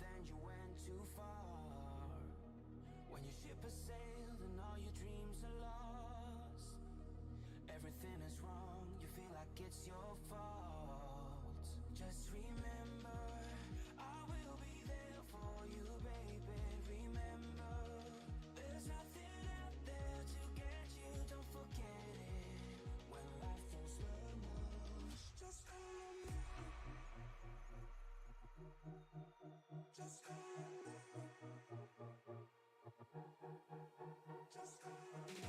then you went too far. When your ship has sailed and all your dreams are lost, everything is wrong, you feel like it's your fault. Just remember, I will be there for you, baby. Remember, there's nothing out there to get you, don't forget it. When life throws lemons, just call on me. Just call on me. Just call on me. Just call on me.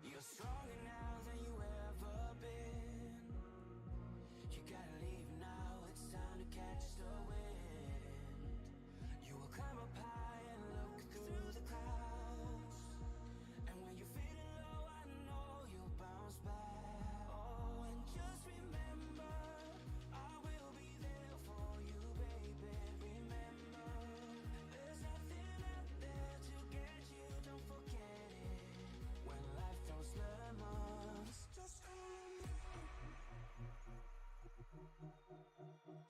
You're stronger now than you ever been. You gotta leave now, it's time to catch the wind. You will climb up high and look through the clouds. And when you're feeling low, I know you'll bounce back. Oh, and just remember, I will be there for you, baby. Remember, there's nothing out there to get you, don't forget it. When life throws lemons, just call on me.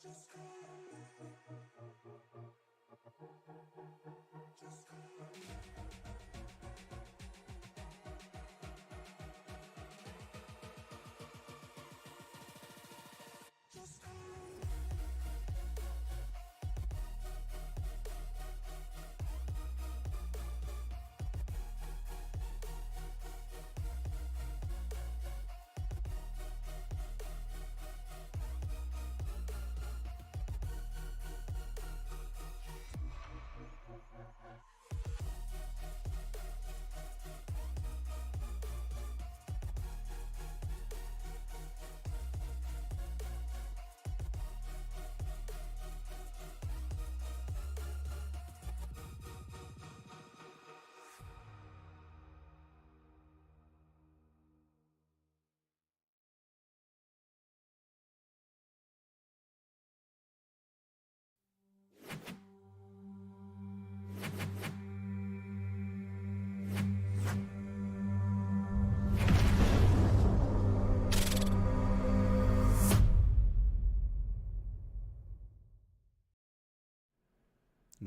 Just call on me. Just call on me. Just call on me.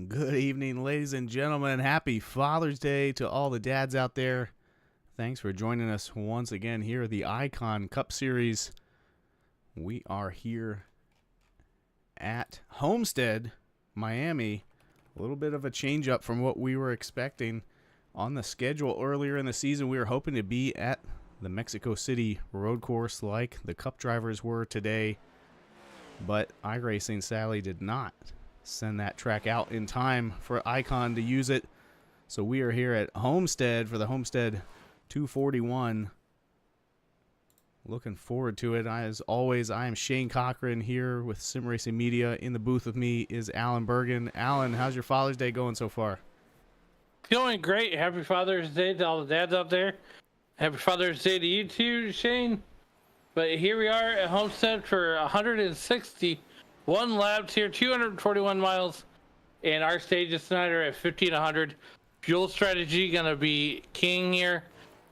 Good evening, ladies and gentlemen. Happy Father's Day to all the dads out there. Thanks for joining us once again here at the Icon Cup Series. We are here at Homestead, Miami. A little bit of a change up from what we were expecting on the schedule earlier in the season. We were hoping to be at the Mexico City road course like the Cup drivers were today, but Iracing sadly did not send that track out in time for Icon to use it. So we are here at Homestead for the Homestead 241. Looking forward to it. As always, I am Shane Cochran here with Sim Racing Media. In the booth with me is Alan Bergen. Alan, how's your Father's Day going so far? Going great. Happy Father's Day to all the dads out there. Happy Father's Day to you too, Shane. But here we are at Homestead for 161 laps here, 241 miles. And our stages tonight are at 1500. Fuel strategy going to be king here.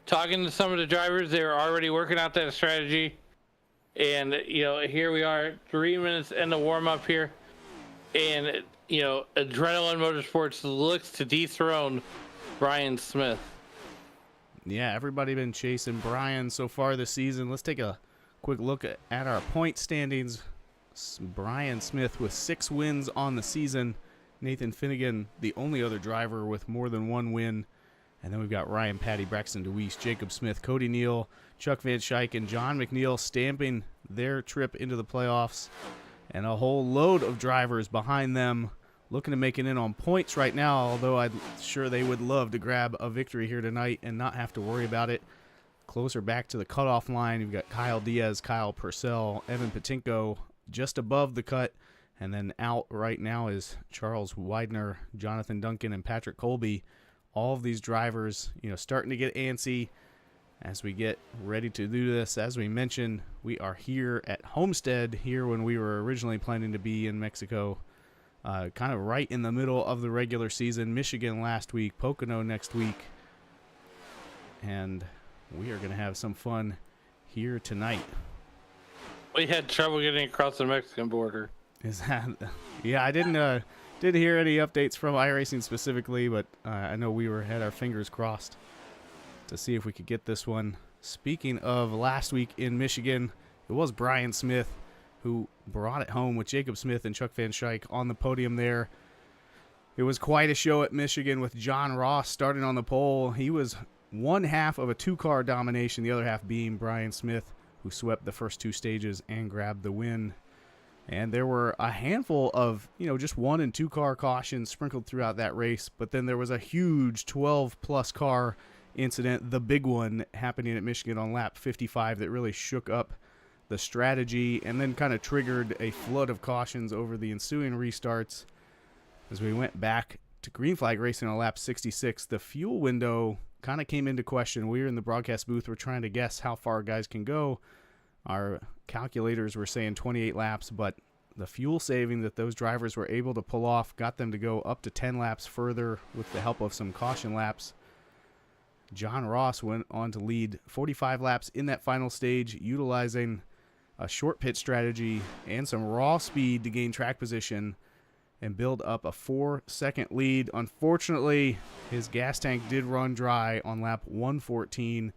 Talking to some of the drivers, they were already working out that strategy. And, here we are, 3 minutes in the warm-up here. And, Adrenaline Motorsports looks to dethrone Brian Smith. Yeah, everybody been chasing Brian so far this season. Let's take a quick look at our point standings. Brian Smith with 6 wins on the season. Nathan Finnegan, the only other driver with more than 1 win, And then we've got Ryan Patty, Braxton DeWeese, Jacob Smith, Cody Neal, Chuck Van Schaik, and John McNeil stamping their trip into the playoffs. And a whole load of drivers behind them looking to make it in on points right now, although I'm sure they would love to grab a victory here tonight and not have to worry about it. Closer back to the cutoff line, you've got Kyle Diaz, Kyle Purcell, Evan Patinko just above the cut. And then out right now is Charles Widener, Jonathan Duncan, and Patrick Colby. All of these drivers, starting to get antsy as we get ready to do this. As we mentioned, we are here at Homestead, here when we were originally planning to be in Mexico, kind of right in the middle of the regular season. Michigan last week, Pocono next week. And we are going to have some fun here tonight. We had trouble getting across the Mexican border. Is that? Yeah, I didn't hear any updates from Iracing specifically, but I know we had our fingers crossed to see if we could get this one. Speaking of last week in Michigan, it was Brian Smith who brought it home with Jacob Smith and Chuck Van Schaik on the podium there. It was quite a show at Michigan with John Ross starting on the pole. He was one half of a two-car domination, the other half being Brian Smith, who swept the first two stages and grabbed the win. And there were a handful of, just 1- and 2-car cautions sprinkled throughout that race. But then there was a huge 12-plus car incident, the big one happening at Michigan on lap 55 that really shook up the strategy and then kind of triggered a flood of cautions over the ensuing restarts. As we went back to green flag racing on lap 66, the fuel window kind of came into question. We were in the broadcast booth. We're trying to guess how far guys can go. Our calculators were saying 28 laps, but the fuel saving that those drivers were able to pull off got them to go up to 10 laps further with the help of some caution laps. John Ross went on to lead 45 laps in that final stage, utilizing a short pit strategy and some raw speed to gain track position and build up a 4-second lead. Unfortunately, his gas tank did run dry on lap 114.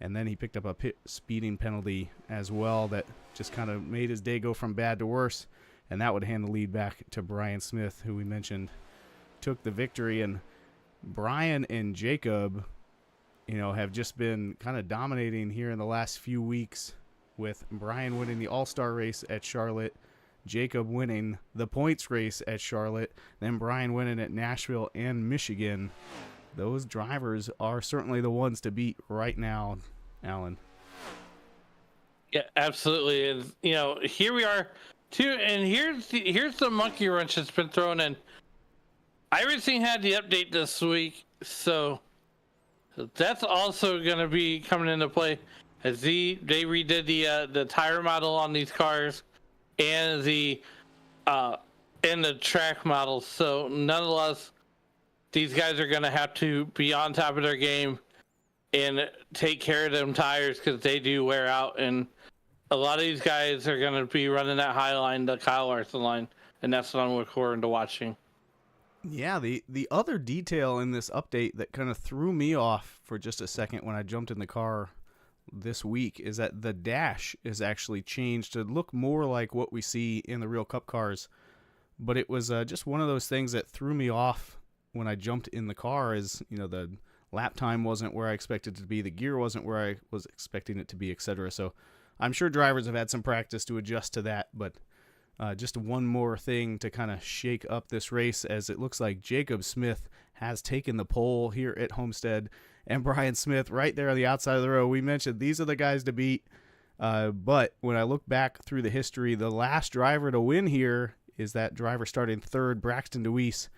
And then he picked up a pit speeding penalty as well that just kind of made his day go from bad to worse. And that would hand the lead back to Brian Smith, who we mentioned took the victory. And Brian and Jacob, have just been kind of dominating here in the last few weeks, with Brian winning the All-Star race at Charlotte, Jacob winning the points race at Charlotte, then Brian winning at Nashville and Michigan. Those drivers are certainly the ones to beat right now, Alan. Yeah, absolutely. And here we are too, and here's the monkey wrench that's been thrown in. Iracing had the update this week, so that's also going to be coming into play as they redid the tire model on these cars and the track models. So nonetheless, these guys are going to have to be on top of their game and take care of them tires because they do wear out. And a lot of these guys are going to be running that high line, the Kyle Larson line, and that's what I'm looking forward to watching. Yeah, the other detail in this update that kind of threw me off for just a second when I jumped in the car this week is that the dash is actually changed to look more like what we see in the real Cup cars. But it was just one of those things that threw me off when I jumped in the car. Is the lap time wasn't where I expected it to be, the gear wasn't where I was expecting it to be, etc. So I'm sure drivers have had some practice to adjust to that, but just one more thing to kind of shake up this race, as it looks like Jacob Smith has taken the pole here at Homestead, and Brian Smith right there on the outside of the row. We mentioned these are the guys to beat, but when I look back through the history, the last driver to win here is that driver starting third, Braxton DeWeese.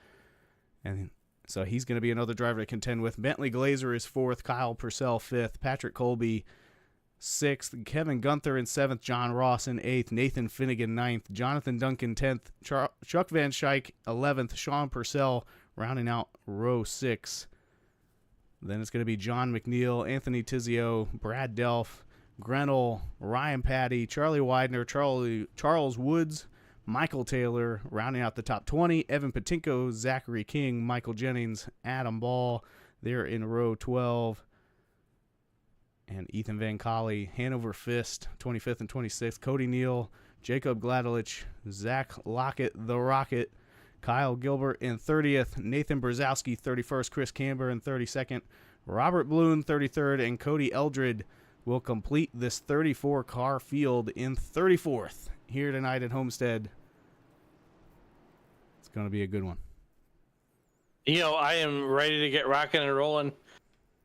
And so he's going to be another driver to contend with. Bentley Glazer is fourth, Kyle Purcell fifth, Patrick Colby sixth, Kevin Gunther in seventh, John Ross in eighth, Nathan Finnegan ninth, Jonathan Duncan 10th, Chuck Van Schaik 11th, Sean Purcell rounding out row 6. Then it's going to be John McNeil, Anthony Tizio, Brad Delph, Grenell, Ryan Patty, Charlie Widener, Charles Woods, Michael Taylor rounding out the top 20, Evan Patinko, Zachary King, Michael Jennings, Adam Ball. They're in row 12. And Ethan Van Colley, Hanover Fist, 25th and 26th, Cody Neal, Jacob Gladelich, Zach Lockett, The Rocket, Kyle Gilbert in 30th, Nathan Brzezowski 31st, Chris Camber in 32nd, Robert Bloom 33rd, and Cody Eldred will complete this 34-car field in 34th here tonight at Homestead. It's going to be a good one. You know, I am ready to get rocking and rolling.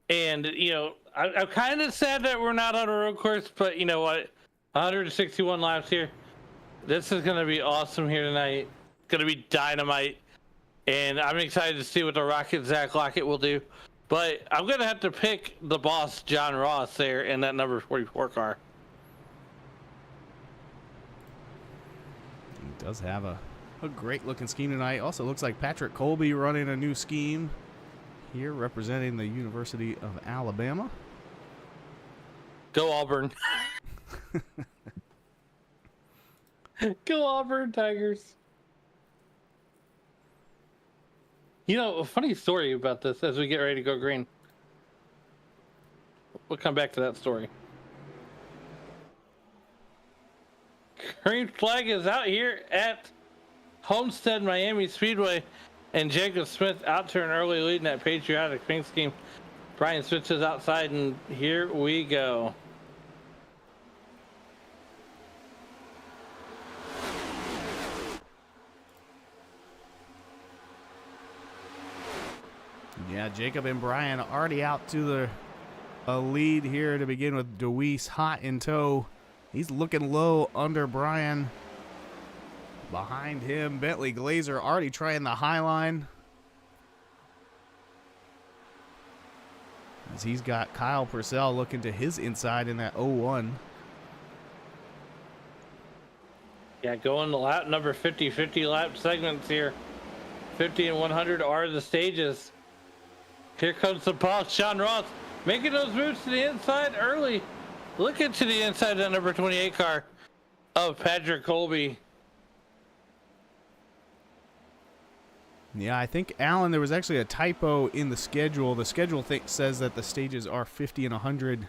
And, you know, I'm kind of sad that we're not on a road course, but you know what? 161 laps here. This is going to be awesome here tonight. It's going to be dynamite. And I'm excited to see what the Rocket Zach Lockett will do. But I'm going to have to pick the boss, John Ross, there in that number 44 car. He does have a great-looking scheme tonight. Also looks like Patrick Colby running a new scheme here representing the University of Alabama. Go Auburn. Go Auburn Tigers. You know, a funny story about this as we get ready to go green. We'll come back to that story. Green flag is out here at Homestead Miami Speedway, and Jacob Smith out to an early lead in that patriotic pink scheme. Brian switches outside, and here we go. Yeah, Jacob and Brian already out to the lead here to begin with. DeWeese hot in tow. He's looking low under Brian. Behind him, Bentley Glazer already trying the high line. As he's got Kyle Purcell looking to his inside in that 0-1. Yeah, going to lap number 50 lap segments here. 50 and 100 are the stages. Here comes the boss, Sean Ross, making those moves to the inside early. Looking to the inside of that number 28 car of Patrick Colby. Yeah, I think, Alan, there was actually a typo in the schedule. The schedule says that the stages are 50 and 100,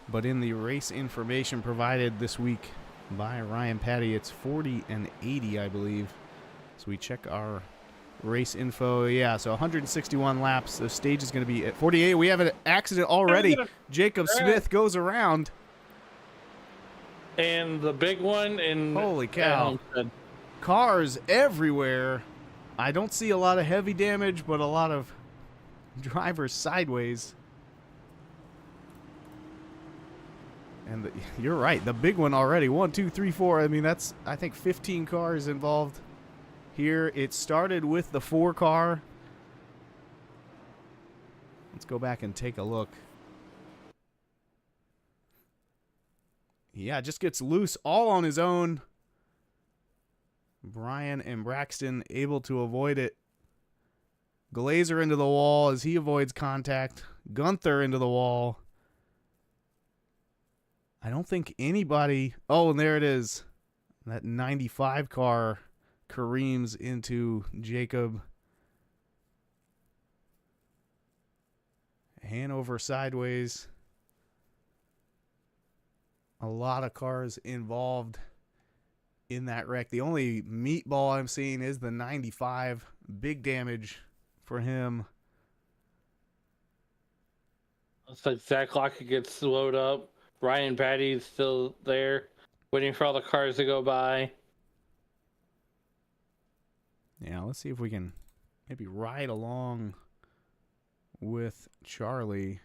but in the race information provided this week by Ryan Patty, it's 40 and 80, I believe. So we check our race info. Yeah, so 161 laps. The stage is going to be at 48. We have an accident already. Jacob Smith goes around. And the big one in... Holy cow. Cars everywhere. I don't see a lot of heavy damage, but a lot of drivers sideways. And you're right, the big one already. 1, 2, 3, 4. I mean, that's, I think, 15 cars involved here. It started with the 4 car. Let's go back and take a look. Yeah, just gets loose all on his own. Brian and Braxton able to avoid it. Glazer into the wall as he avoids contact. Gunther into the wall. I don't think anybody... Oh, and there it is. That 95 car careens into Jacob. Hanover sideways. A lot of cars involved in that wreck. The only meatball I'm seeing is the 95. Big damage for him. Looks like Zach Lockett gets slowed up. Ryan Patty's still there, waiting for all the cars to go by. Yeah, let's see if we can maybe ride along with Charlie.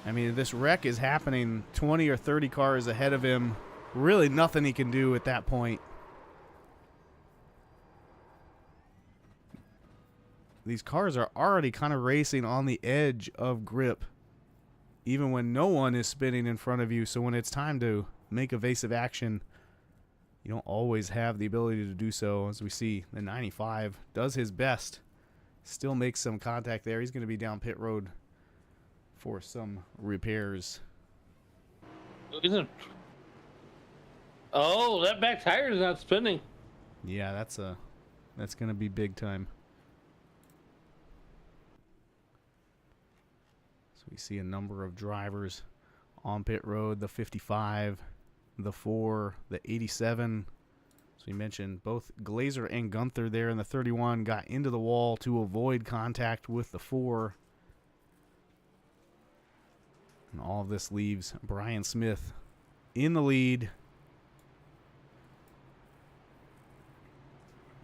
I mean, this wreck is happening 20 or 30 cars ahead of him. Really nothing he can do at that point. These cars are already kind of racing on the edge of grip, even when no one is spinning in front of you. So when it's time to make evasive action, you don't always have the ability to do so. As we see, the 95 does his best. Still makes some contact there. He's going to be down pit road for some repairs. Oh, that back tire is not spinning. Yeah, that's going to be big time. So we see a number of drivers on pit road. The 55 the 4, the 87. So we mentioned both Glazer and Gunther there in the 31 got into the wall to avoid contact with the 4. And all of this leaves Brian Smith in the lead.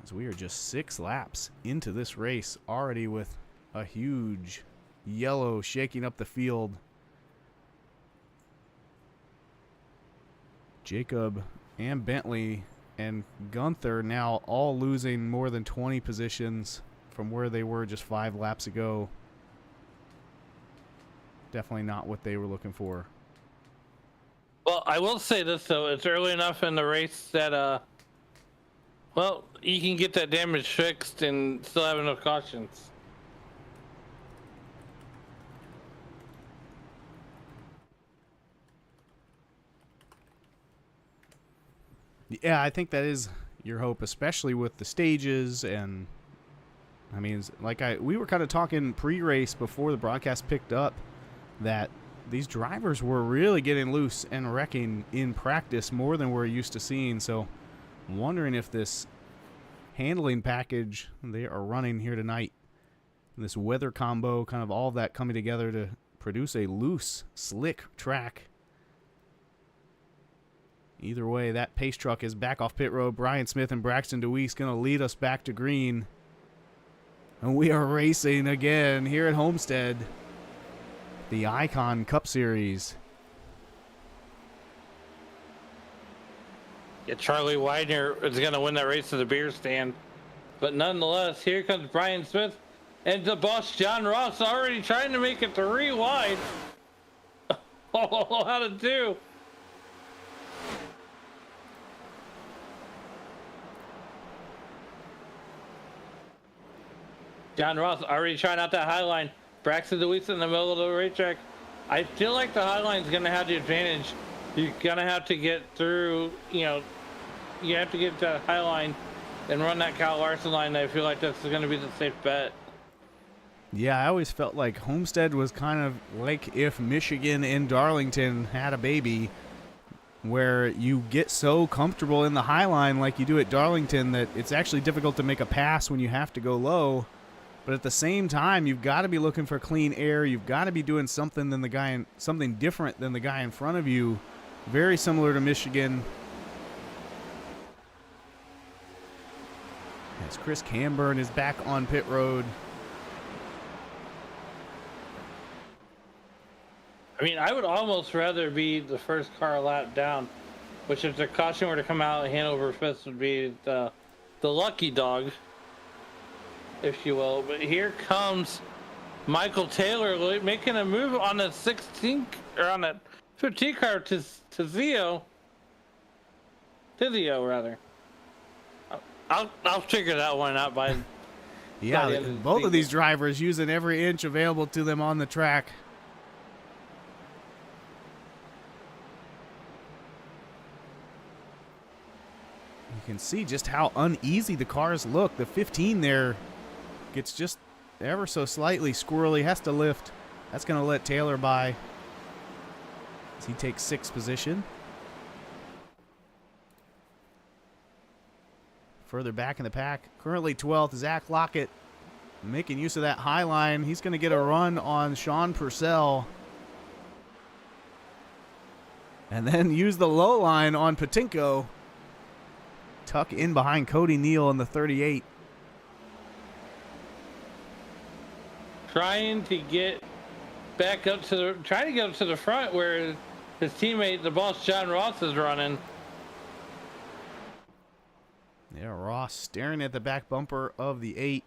As we are just 6 laps into this race, already with a huge yellow shaking up the field. Jacob and Bentley and Gunther now all losing more than 20 positions from where they were just 5 laps ago. Definitely not what they were looking for. Well, I will say this, though. It's early enough in the race that, well, you can get that damage fixed and still have enough cautions. Yeah, I think that is your hope, especially with the stages. And I mean, like we were kind of talking pre-race before the broadcast picked up that these drivers were really getting loose and wrecking in practice more than we're used to seeing. So I'm wondering if this handling package they are running here tonight, this weather combo, kind of all of that coming together to produce a loose, slick track. Either way, that pace truck is back off pit road. Brian Smith and Braxton DeWeese going to lead us back to green. And we are racing again here at Homestead. The Icon Cup Series. Yeah, Charlie Widener is going to win that race to the beer stand. But nonetheless, here comes Brian Smith. And the boss, John Ross, already trying to make it 3 wide. Oh, how to do. John Ross already trying out that high line. Braxton DeWeese in the middle of the racetrack. I feel like the high line's going to have the advantage. You're going to have to get through, you have to get to the high line and run that Kyle Larson line. I feel like that's going to be the safe bet. Yeah, I always felt like Homestead was kind of like if Michigan and Darlington had a baby, where you get so comfortable in the high line like you do at Darlington that it's actually difficult to make a pass when you have to go low. But at the same time, you've got to be looking for clean air. You've got to be doing something something different than the guy in front of you. Very similar to Michigan. As Chris Camburn is back on pit road. I mean, I would almost rather be the first car lap down, which if the caution were to come out, Hanover Fist would be the lucky dog, if you will. But here comes Michael Taylor making a move on the 16 or on that 15 car to Tizio rather. I'll figure that one out by yeah. Both of these drivers using every inch available to them on the track. You can see just how uneasy the cars look. The 15 there gets just ever so slightly squirrely, has to lift. That's going to let Taylor by as he takes 6th position. Further back in the pack, currently 12th, Zach Lockett making use of that high line. He's going to get a run on Sean Purcell. And then use the low line on Patinko. Tuck in behind Cody Neal in the 38. Trying to get back up to the front where his teammate, the boss John Ross, is running. Yeah, Ross staring at the back bumper of the 8,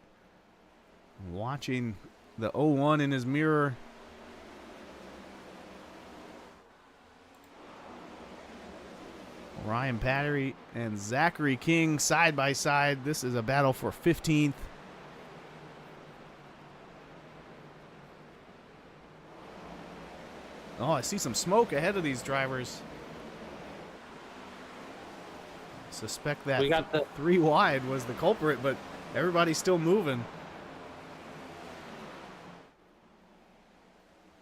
watching the 01 in his mirror. Ryan Pattery and Zachary King side by side. This is a battle for 15th. Oh, I see some smoke ahead of these drivers. Suspect that We got the 3 wide was the culprit, but everybody's still moving.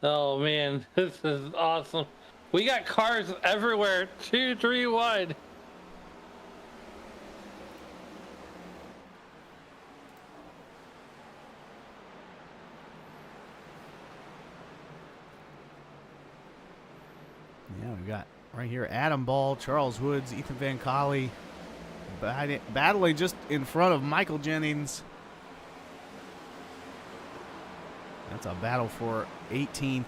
Oh man, this is awesome. We got cars everywhere, 2, 3 wide. Yeah, we got right here Adam Ball, Charles Woods, Ethan Van Colley battling just in front of Michael Jennings. That's a battle for 18th.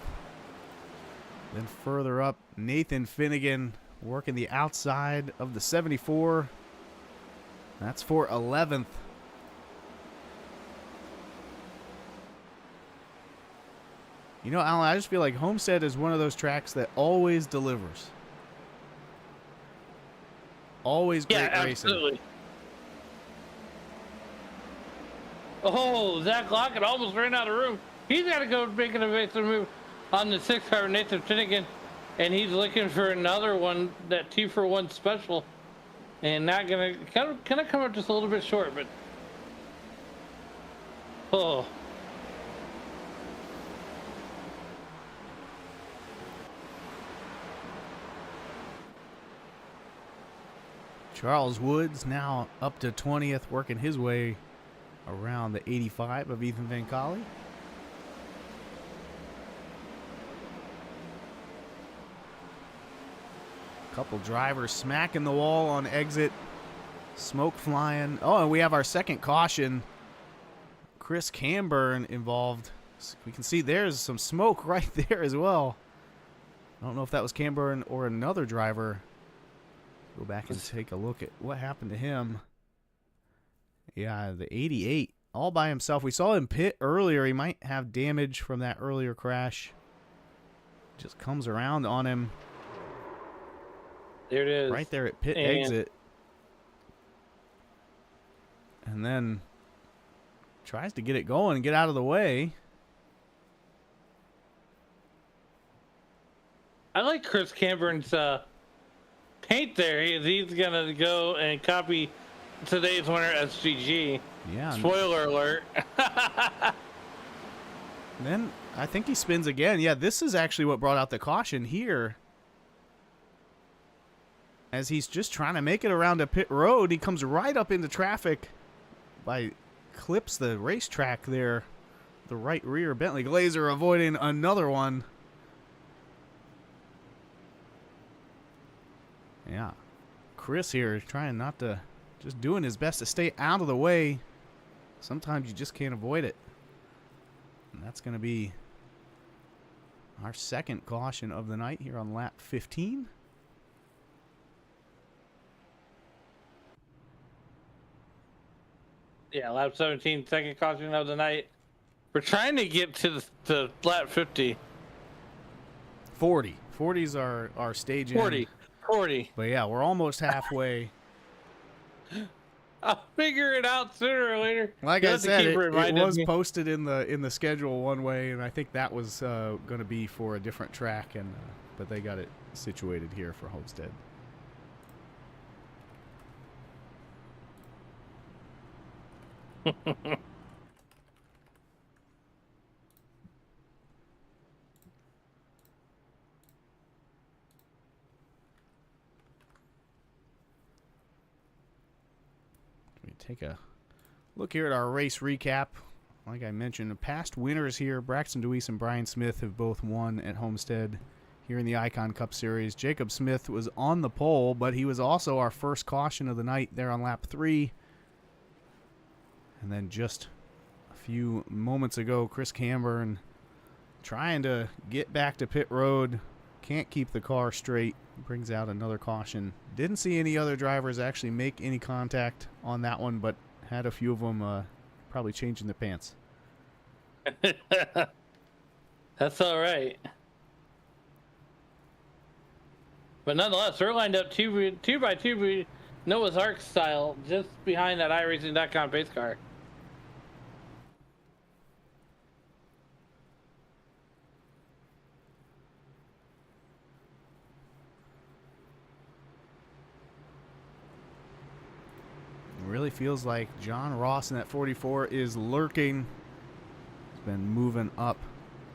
Then further up, Nathan Finnegan working the outside of the 74. That's for 11th. You know, Alan, I just feel like Homestead is one of those tracks that always delivers. Always great racing. Absolutely. Oh, Zach Lockett almost ran out of room. He's got to go make an evasive move on the 6-car, Nathan Finnegan, and he's looking for another one, that 2-for-1 special, and not gonna kind of come up just a little bit short, but oh. Charles Woods now up to 20th, working his way around the 85 of Ethan Van Colley. Couple drivers smacking the wall on exit. Smoke flying. Oh, and we have our second caution. Chris Camburn involved. We can see there's some smoke right there as well. I don't know if that was Camburn or another driver. Go back and take a look at what happened to him. Yeah, the 88 all by himself. We saw him pit earlier. He might have damage from that earlier crash. Just comes around on him. There it is. Right there at pit exit. And then tries to get it going and get out of the way. I like Chris Camburn's paint there. He's going to go and copy today's winner, SGG. Yeah. Spoiler alert. Then I think he spins again. Yeah, this is actually what brought out the caution here. As he's just trying to make it around a pit road, he comes right up into traffic clips the racetrack there. The right rear Bentley Glazer avoiding another one. Yeah. Chris here trying not to, just doing his best to stay out of the way. Sometimes you just can't avoid it. And that's going to be our second caution of the night here on lap 15. Yeah, lap 17, second caution of the night. We're trying to get to the lap 50. 40. 40's our stage 40. end. 40. But yeah, we're almost halfway. I'll figure it out sooner or later. Like You'll I have to said, keep it reminding was me. posted in the schedule one way, and I think that was going to be for a different track, and but they got it situated here for Homestead. We take a look here at our race recap. Like I mentioned, the past winners here, Braxton Deweese and Brian Smith, have both won at Homestead here in the Icon Cup Series. Jacob Smith was on the pole, but he was also our first caution of the night there on lap 3. And then just a few moments ago, Chris Camburn trying to get back to pit road. Can't keep the car straight. Brings out another caution. Didn't see any other drivers actually make any contact on that one, but had a few of them probably changing the pants. That's all right. But nonetheless, we're lined up two by two, Noah's Ark style, just behind that Iracing.com pace car. Really feels like John Ross in that 44 is lurking. He's been moving up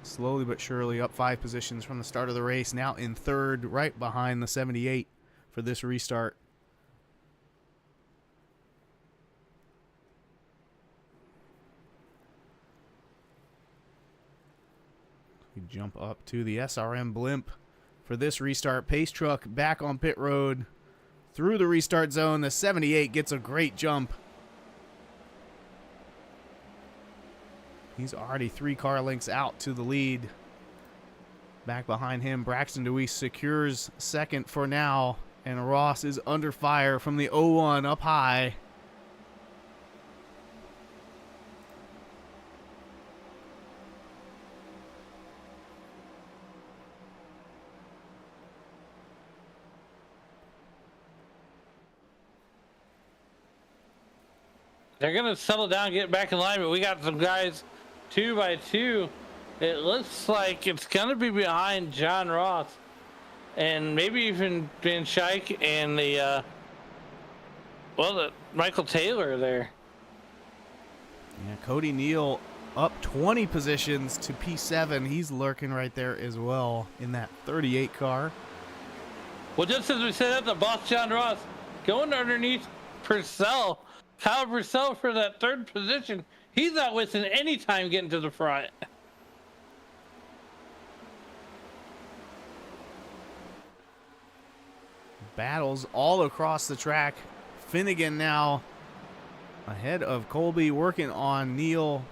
slowly but surely up 5 positions from the start of the race. Now in third, right behind the 78 for this restart. We jump up to the SRM blimp for this restart. Pace truck back on pit road through the restart zone. The 78 gets a great jump. He's already 3 car lengths out to the lead. Back behind him, Braxton Deweese secures second for now. And Ross is under fire from the 01 up high. They're going to settle down, get back in line, but we got some guys 2 by 2. It looks like it's going to be behind John Ross and maybe even Van Schaik and the Michael Taylor there. Yeah, Cody Neal up 20 positions to P7. He's lurking right there as well in that 38 car. Well, just as we said at the boss, John Ross going underneath Purcell. Kyle Purcell for that 3rd position. He's not wasting any time getting to the front. Battles all across the track. Finnegan now ahead of Colby, working on Neal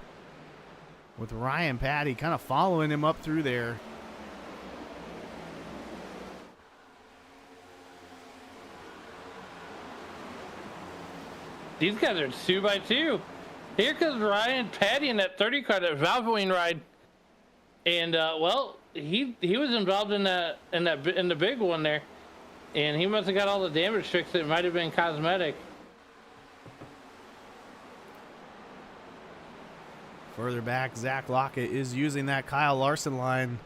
with Ryan Patty kind of following him up through there. These guys are 2 by 2. Here comes Ryan Patty in that 30 car, that Valvoline ride, and he was involved in the big one there, and he must have got all the damage fixed. It might have been cosmetic. Further back, Zach Lockett is using that Kyle Larson line,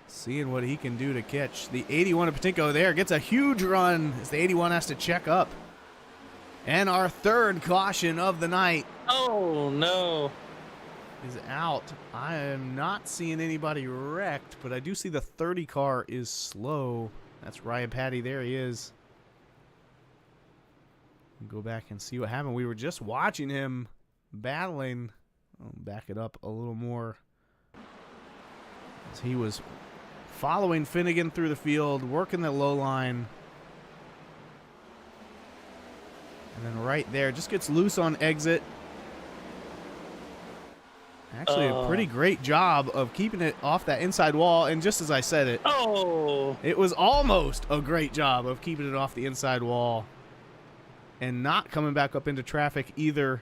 seeing what he can do to catch. The 81 of Patinko there gets a huge run as the 81 has to check up. And our 3rd caution of the night. Oh, no. Is out. I am not seeing anybody wrecked, but I do see the 30 car is slow. That's Ryan Patty. There he is. Go back and see what happened. We were just watching him battling. I'll back it up a little more. As he was following Finnegan through the field, working the low line. And then right there, just gets loose on exit. Actually, a pretty great job of keeping it off that inside wall. And just as I said it, it was almost a great job of keeping it off the inside wall and not coming back up into traffic either.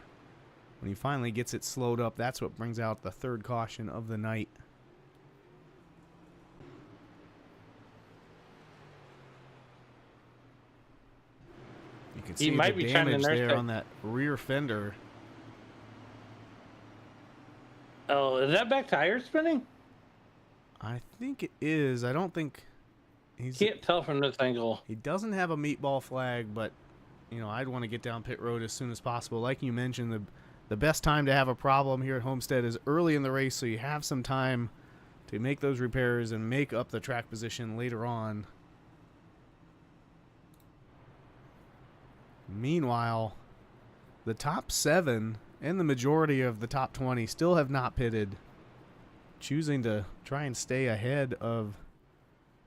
When he finally gets it slowed up, that's what brings out the 3rd caution of the night. You can see the damage there on that rear fender. Oh, is that back tire spinning? I think it is. I don't think can't tell from this angle. He doesn't have a meatball flag, but you know, I'd want to get down pit road as soon as possible. Like you mentioned, the best time to have a problem here at Homestead is early in the race, so you have some time to make those repairs and make up the track position later on. Meanwhile, the top 7 and the majority of the top 20 still have not pitted, choosing to try and stay ahead of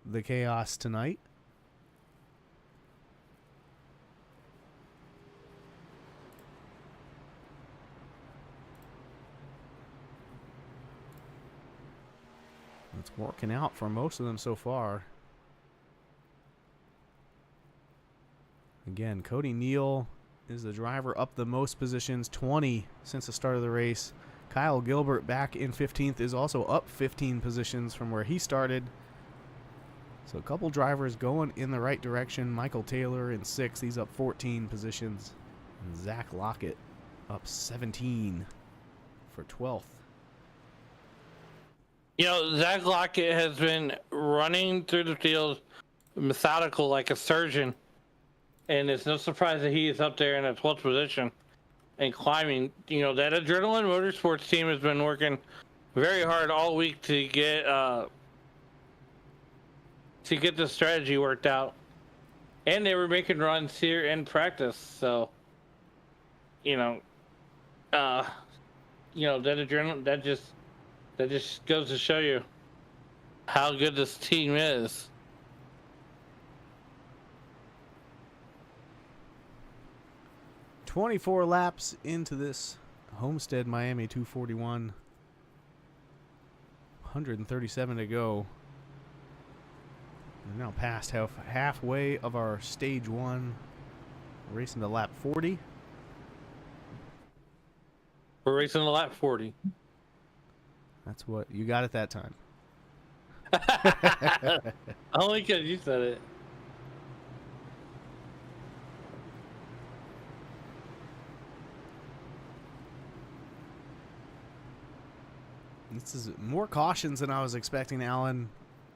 the chaos tonight. It's working out for most of them so far. Again, Cody Neal is the driver up the most positions, 20 since the start of the race. Kyle Gilbert back in 15th is also up 15 positions from where he started. So a couple drivers going in the right direction. Michael Taylor in 6th, he's up 14 positions. And Zach Lockett up 17 for 12th. You know, Zach Lockett has been running through the field methodical like a surgeon. And it's no surprise that he is up there in a 12th position and climbing. You know, that Adrenaline Motorsports team has been working very hard all week to get the strategy worked out, and they were making runs here in practice. So, you know, that adrenaline that just goes to show you how good this team is. "24 laps into this Homestead Miami 241. 137 to go. We're now past halfway of our stage 1. Racing to lap 40. We're racing to lap 40. That's what you got at that time. Only because you said it. This is more cautions than I was expecting, Alan.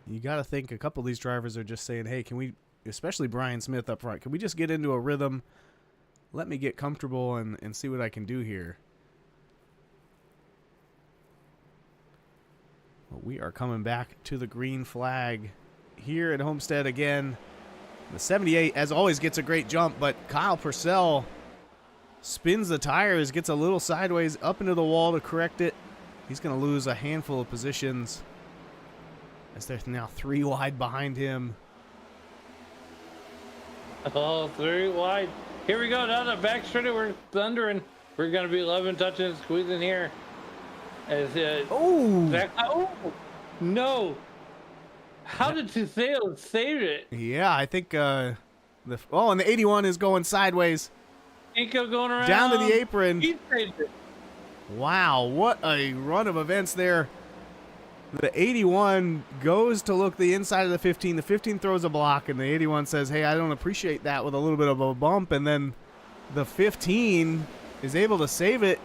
You got to think a couple of these drivers are just saying, hey, can we, especially Brian Smith up front, can we just get into a rhythm? Let me get comfortable and see what I can do here. But we are coming back to the green flag here at Homestead again. The 78, as always, gets a great jump, but Kyle Purcell spins the tires, gets a little sideways up into the wall to correct it. He's going to lose a handful of positions as there's now 3 wide behind him. Oh, 3 wide. Here we go. Down the back straight. We're thundering. We're going to be 11 touching, squeezing here. As oh, no. How did Tuseo save it? Yeah, I think and the 81 is going sideways. Inco going around. Down to the apron. He saved it. Wow, what a run of events there. The 81 goes to look the inside of the 15. The 15 throws a block, and the 81 says, hey, I don't appreciate that, with a little bit of a bump. And then the 15 is able to save it.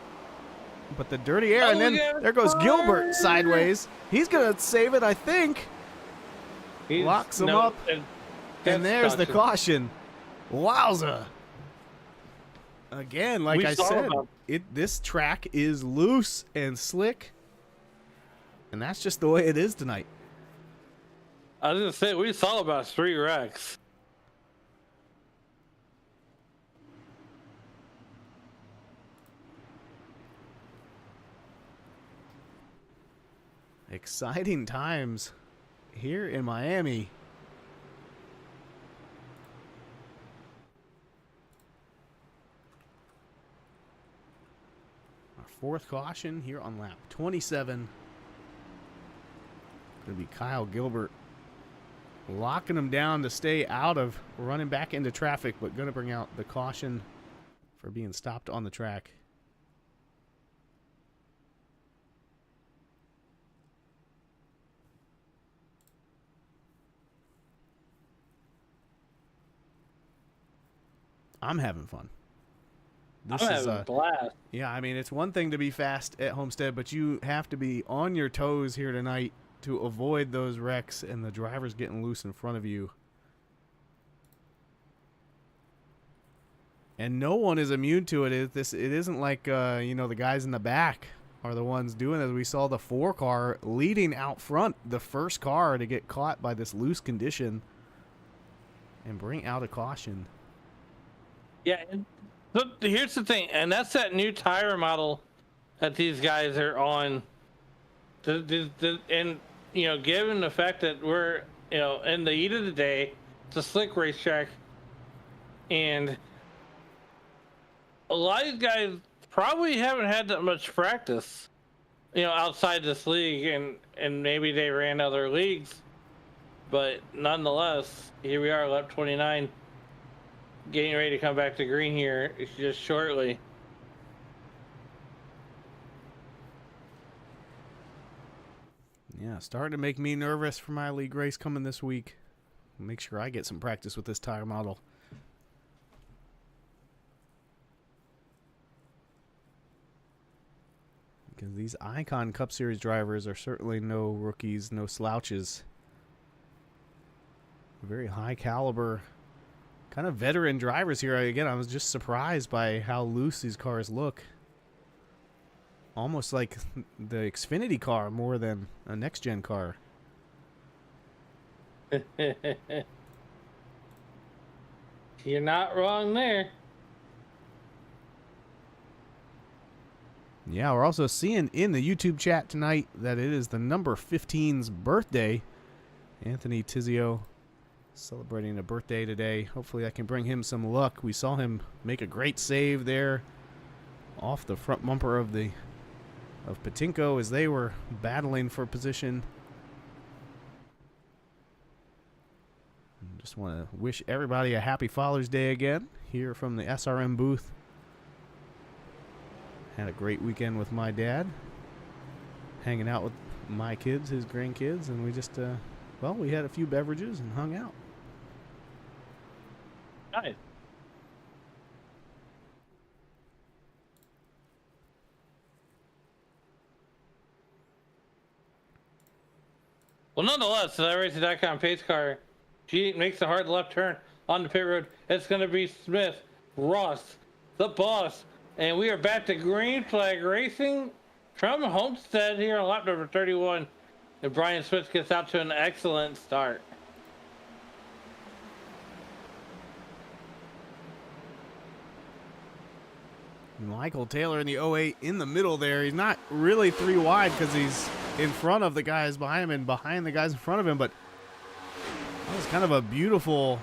But the dirty air, and then there goes Gilbert sideways. He's going to save it, I think. Locks him up. And there's the caution. Wowza. Again, like I said, this track is loose and slick. And that's just the way it is tonight. I was going to say, we saw about 3 wrecks. Exciting times here in Miami. Our 4th caution here on lap 27. Going to be Kyle Gilbert locking him down to stay out of running back into traffic, but going to bring out the caution for being stopped on the track. I'm having fun. This is a blast. Yeah, I mean, it's one thing to be fast at Homestead, but you have to be on your toes here tonight to avoid those wrecks and the drivers getting loose in front of you. And no one is immune to it. It isn't like the guys in the back are the ones doing it. We saw the 4 car leading out front, the first car to get caught by this loose condition and bring out a caution. Yeah, so here's the thing, and that's that new tire model that these guys are on. And given the fact that we're in the heat of the day, it's a slick racetrack, and a lot of these guys probably haven't had that much practice, outside this league, and maybe they ran other leagues, but nonetheless, here we are, lap 29. Getting ready to come back to green here just shortly. Yeah, starting to make me nervous for my league race coming this week. Make sure I get some practice with this tire model. Because these Icon Cup Series drivers are certainly no rookies, no slouches. Very high caliber, kind of veteran drivers here. Again, I was just surprised by how loose these cars look. almost like the Xfinity car more than a next-gen car. You're not wrong there. Yeah, we're also seeing in the YouTube chat tonight that it is the number 15's birthday. Anthony Tizio celebrating a birthday today. Hopefully I can bring him some luck. We saw him make a great save there off the front bumper of Patinko as they were battling for position. Just want to wish everybody a happy Father's Day again here from the SRM booth. Had a great weekend with my dad, hanging out with my kids, his grandkids, and we just, we had a few beverages and hung out. Nice. Well, nonetheless, the Iracing.com pace car, she makes a hard left turn on the pit road. It's going to be Smith, Ross, the boss, and we are back to green flag racing from Homestead here on lap number 31. And Brian Smith gets out to an excellent start. Michael Taylor in the 08 in the middle there. He's not really three wide because he's in front of the guys behind him and behind the guys in front of him, but that was kind of a beautiful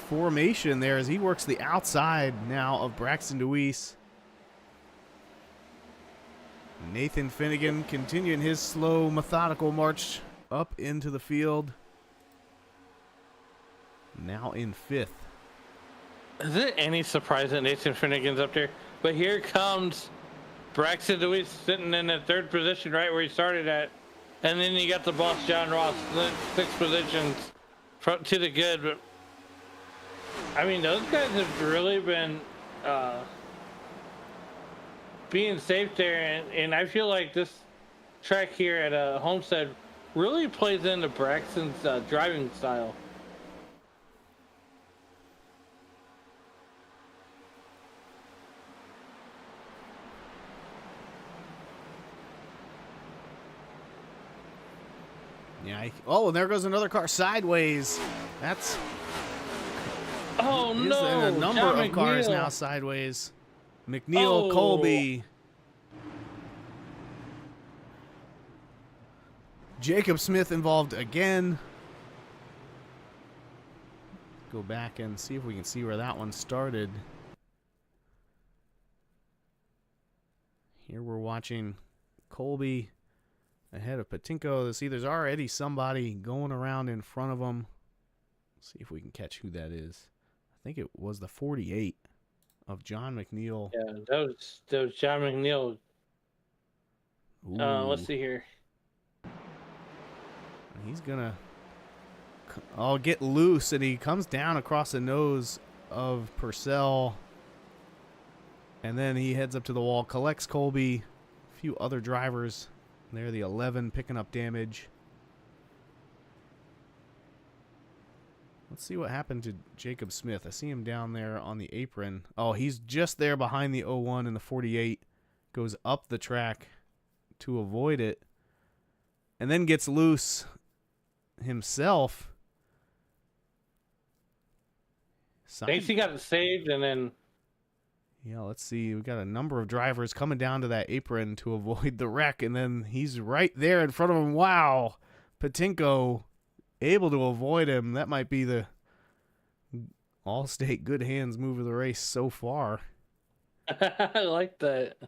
formation there as he works the outside now of Braxton DeWeese. Nathan Finnegan continuing his slow, methodical march up into the field. Now in fifth. Is it any surprise that Nathan Finnegan's up there? But here comes Braxton DeWeese sitting in the third position right where he started at. And then you got the boss, John Ross, 6 positions to the good. But I mean, those guys have really been being safe there. And I feel like this track here at Homestead really plays into Braxton's driving style. Yeah. And there goes another car sideways. That's. Oh no! A number John of cars McNeil. now sideways. McNeil, Colby, Jacob Smith involved again. Go back and see if we can see where that one started. Here we're watching Colby ahead of Patinko. See, there's already somebody going around in front of him. See if we can catch who that is. I think it was the 48 of John McNeil. Yeah, that was John McNeil. Let's see here. He's gonna get loose, and he comes down across the nose of Purcell, and then he heads up to the wall, collects Colby, a few other drivers. They're the 11 picking up damage. Let's see what happened to Jacob Smith. I see him down there on the apron. Oh, he's just there behind the 01 and the 48. Goes up the track to avoid it. And then gets loose himself. Stacy got it saved, and then... Yeah, let's see. We got a number of drivers coming down to that apron to avoid the wreck, and then he's right there in front of him. Wow. Patinko able to avoid him. That might be the Allstate good hands move of the race so far. I like that. I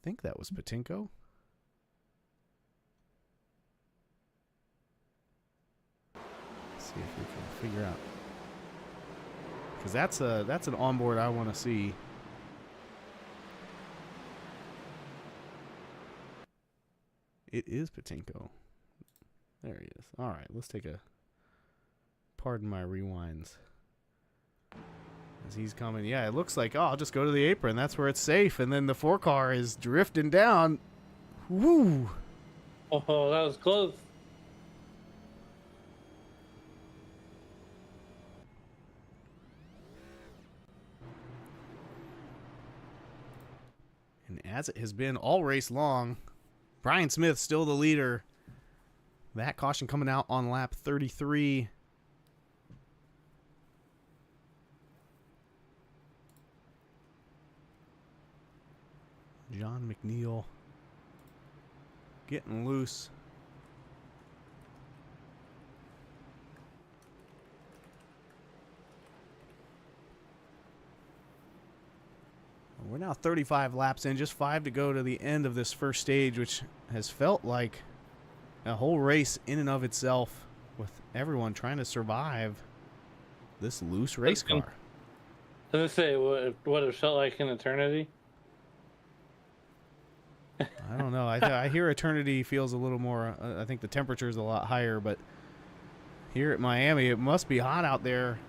think that was Patinko. Let's see if we can figure out. Because that's an onboard I want to see. It is Patinko. There he is. All right, let's take a... Pardon my rewinds. As he's coming. Yeah, it looks like, I'll just go to the apron. That's where it's safe. And then the 4-car is drifting down. Woo! Oh, that was close. as it has been all race long. Brian Smith still the leader. That caution coming out on lap 33. John McNeil getting loose. We're now 35 laps in, just 5 to go to the end of this first stage, which has felt like a whole race in and of itself, with everyone trying to survive this loose race car. I was going to say, what it felt like in eternity? I don't know. I hear eternity feels a little more, I think the temperature is a lot higher, but here at Miami, it must be hot out there.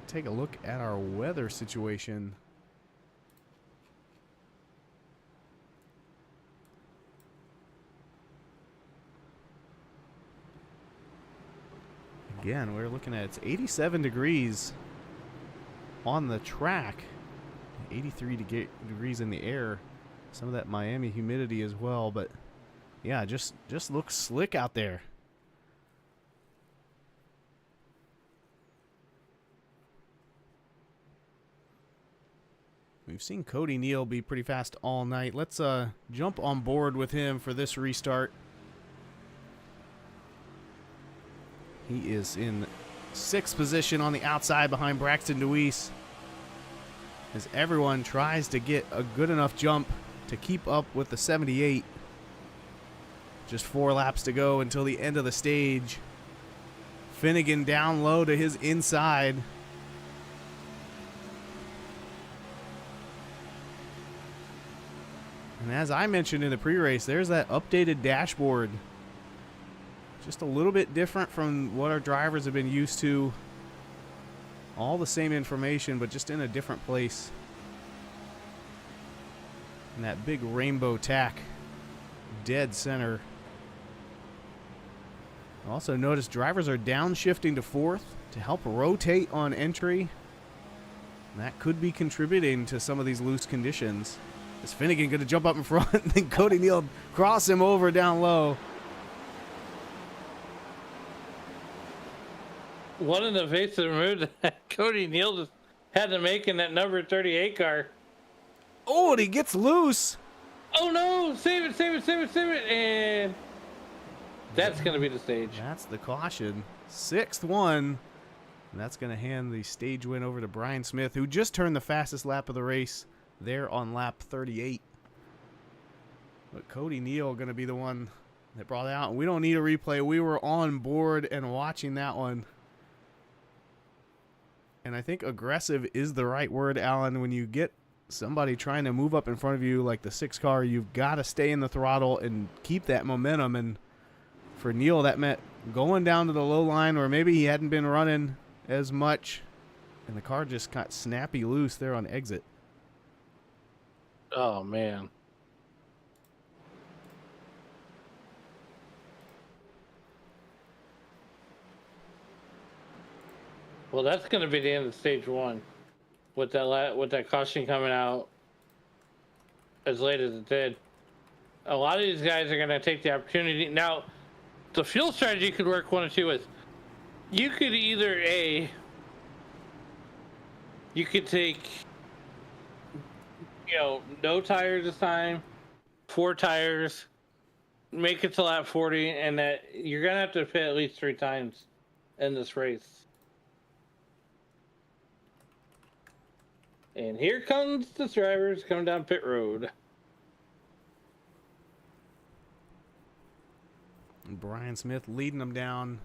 Take a look at our weather situation. Again, we're looking at it's 87 degrees on the track, 83 degrees in the air. Some of that Miami humidity as well, but yeah, just looks slick out there. We've seen Cody Neal be pretty fast all night. Let's jump on board with him for this restart. He is in 6th position on the outside behind Braxton Deweese, as everyone tries to get a good enough jump to keep up with the 78. Just 4 laps to go until the end of the stage. Finnegan down low to his inside. And as I mentioned in the pre-race, there's that updated dashboard. Just a little bit different from what our drivers have been used to. All the same information, but just in a different place. And that big rainbow tack, dead center. Also notice drivers are downshifting to 4th to help rotate on entry. And that could be contributing to some of these loose conditions. Is Finnegan going to jump up in front and then Cody Neal cross him over down low? What an evasive move that Cody Neal just had to make in that number 38 car. Oh, and he gets loose. Oh no! Save it, save it, save it, save it! And that's going to be the stage. That's the caution. 6th one. And that's going to hand the stage win over to Brian Smith, who just turned the fastest lap of the race there on lap 38. But Cody Neal going to be the one that brought it out. And we don't need a replay. We were on board and watching that one. And I think aggressive is the right word, Alan. When you get somebody trying to move up in front of you like the 6 car, you've got to stay in the throttle and keep that momentum. And for Neal, that meant going down to the low line where maybe he hadn't been running as much, and the car just got snappy loose there on exit. Oh, man. Well, that's going to be the end of stage 1 with that caution coming out as late as it did. A lot of these guys are going to take the opportunity. Now, the fuel strategy could work one of two ways. You could either you could take, no tires this time, 4 tires, make it to lap 40, and that you're going to have to pit at least 3 times in this race. And here comes the drivers coming down pit road. And Brian Smith leading them down.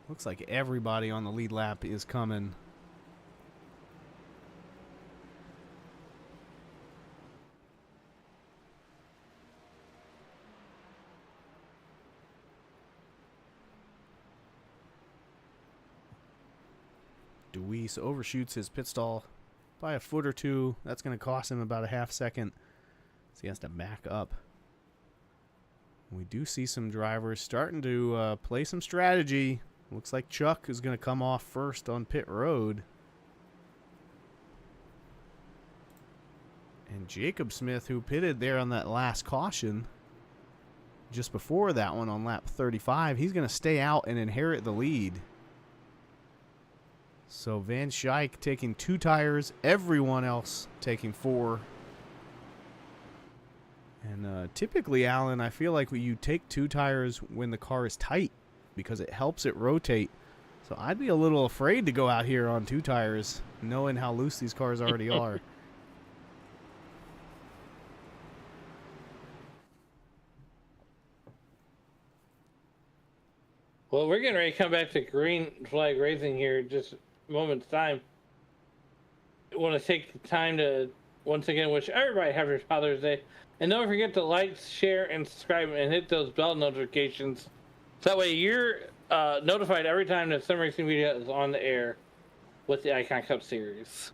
Looks like everybody on the lead lap is coming. Deweese overshoots his pit stall by a foot or 2. That's going to cost him about a half second, so he has to back up. We do see some drivers starting to play some strategy. Looks like Chuck is going to come off first on pit road. And Jacob Smith, who pitted there on that last caution, just before that one on lap 35, he's going to stay out and inherit the lead. So Van Schaik taking 2 tires, everyone else taking 4. And typically, Alan, I feel like you take 2 tires when the car is tight because it helps it rotate. So I'd be a little afraid to go out here on 2 tires, knowing how loose these cars already are. Well, we're getting ready to come back to green flag racing here in just a moment's time. I want to take the time to once again wish everybody happy Father's Day. And don't forget to like, share, and subscribe and hit those bell notifications. So that way you're notified every time that Sim Racing Media is on the air with the Icon Cup Series.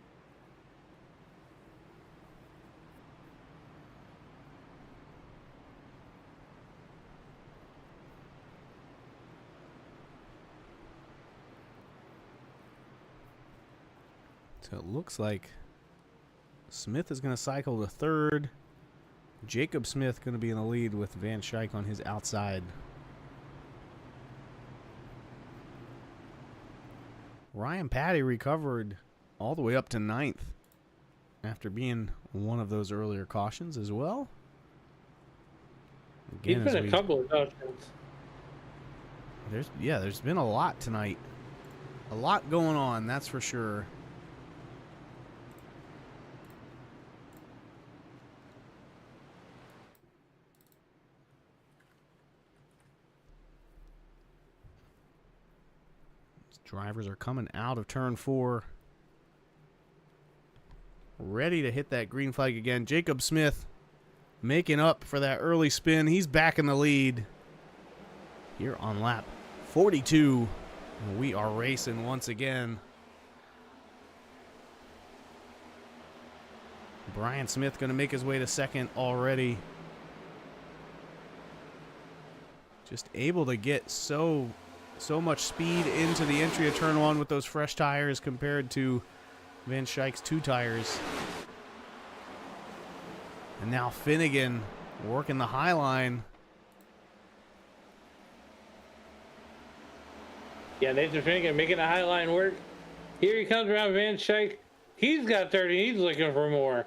So it looks like Smith is going to cycle to 3rd. Jacob Smith going to be in the lead with Van Schaik on his outside. Ryan Patty recovered all the way up to 9th after being one of those earlier cautions as well. Again, he's been a couple of cautions. There's been a lot tonight. A lot going on, that's for sure. Drivers are coming out of turn 4. Ready to hit that green flag again. Jacob Smith making up for that early spin. He's back in the lead here on lap 42. We are racing once again. Brian Smith going to make his way to 2nd already. Just able to get so much speed into the entry of turn 1 with those fresh tires compared to Van Schaik's 2 tires. And now Finnegan working the high line. Yeah, Nathan Finnegan making the high line work. Here he comes around Van Schaik. He's got 30. He's looking for more.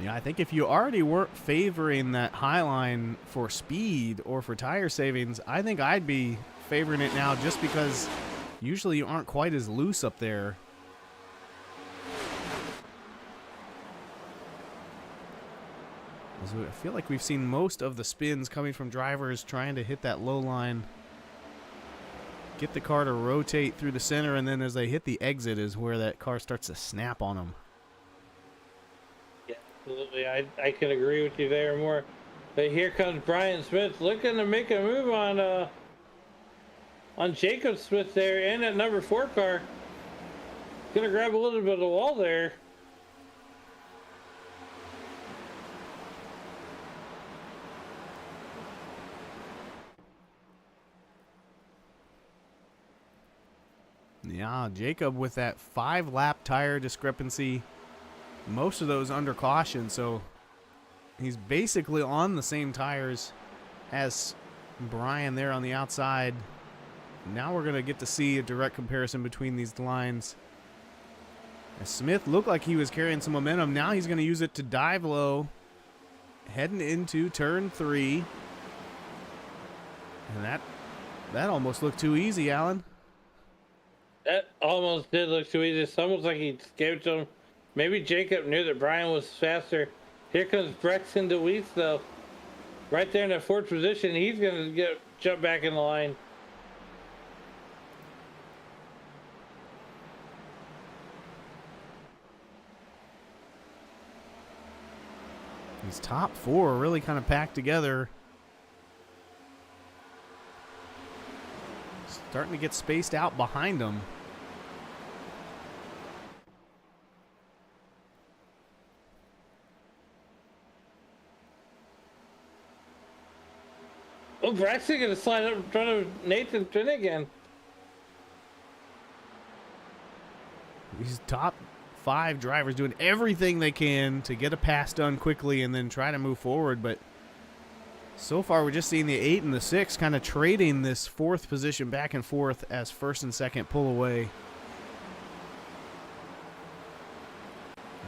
Yeah, I think if you already weren't favoring that high line for speed or for tire savings, I think I'd be favoring it now just because usually you aren't quite as loose up there. I feel like we've seen most of the spins coming from drivers trying to hit that low line, get the car to rotate through the center, and then as they hit the exit is where that car starts to snap on them. Yeah, absolutely. I can agree with you there more. But here comes Brian Smith looking to make a move on Jacob Smith there and that number 4 car. Gonna grab a little bit of the wall there. Yeah, Jacob with that 5-lap tire discrepancy, most of those under caution, so he's basically on the same tires as Brian there on the outside. Now we're going to get to see a direct comparison between these lines. As Smith looked like he was carrying some momentum. Now he's going to use it to dive low, heading into turn 3. And that almost looked too easy, Alan. That almost did look too easy. It's almost like he gave it to him. Maybe Jacob knew that Brian was faster. Here comes Brexton DeWeese, though. Right there in that 4th position. He's going to jump back in the line. These top 4 are really kind of packed together. Starting to get spaced out behind them. Oh, Braxton going to slide up in front of Nathan Finnegan. These top 5 drivers doing everything they can to get a pass done quickly and then try to move forward. But so far, we're just seeing the 8 and the 6 kind of trading this 4th position back and forth as 1st and 2nd pull away.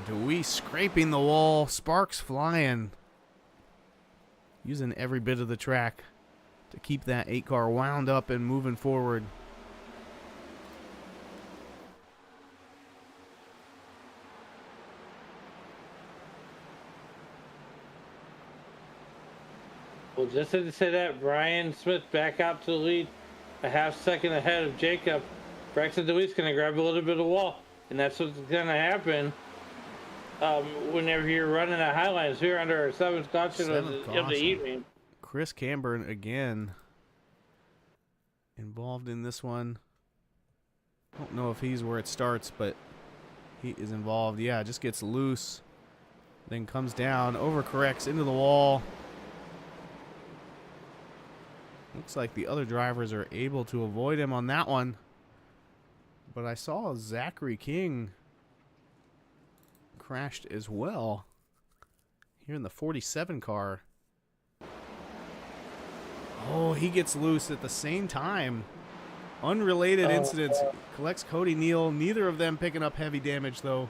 Dewey scraping the wall, sparks flying, using every bit of the track to keep that 8 car wound up and moving forward. Well, just to say that, Brian Smith back out to the lead, a half second ahead of Jacob. Braxton DeWee's going to grab a little bit of wall, and that's what's going to happen whenever you're running at highlights here under our 7th caution of the evening. Chris Camburn again involved in this one. Don't know if he's where it starts, but he is involved. Yeah, just gets loose, then comes down, overcorrects into the wall. Looks like the other drivers are able to avoid him on that one. But I saw Zachary King crashed as well here in the 47 car. Oh, he gets loose at the same time. Unrelated incidents. Collects Cody Neal. Neither of them picking up heavy damage, though.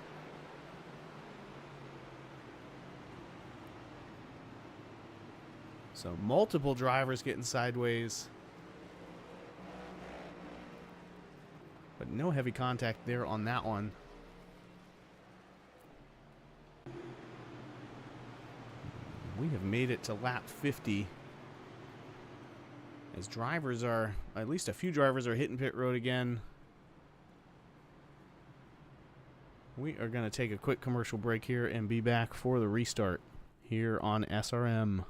So multiple drivers getting sideways. But no heavy contact there on that one. We have made it to lap 50. As drivers are, at least a few drivers are hitting pit road again. We are going to take a quick commercial break here and be back for the restart here on SRM.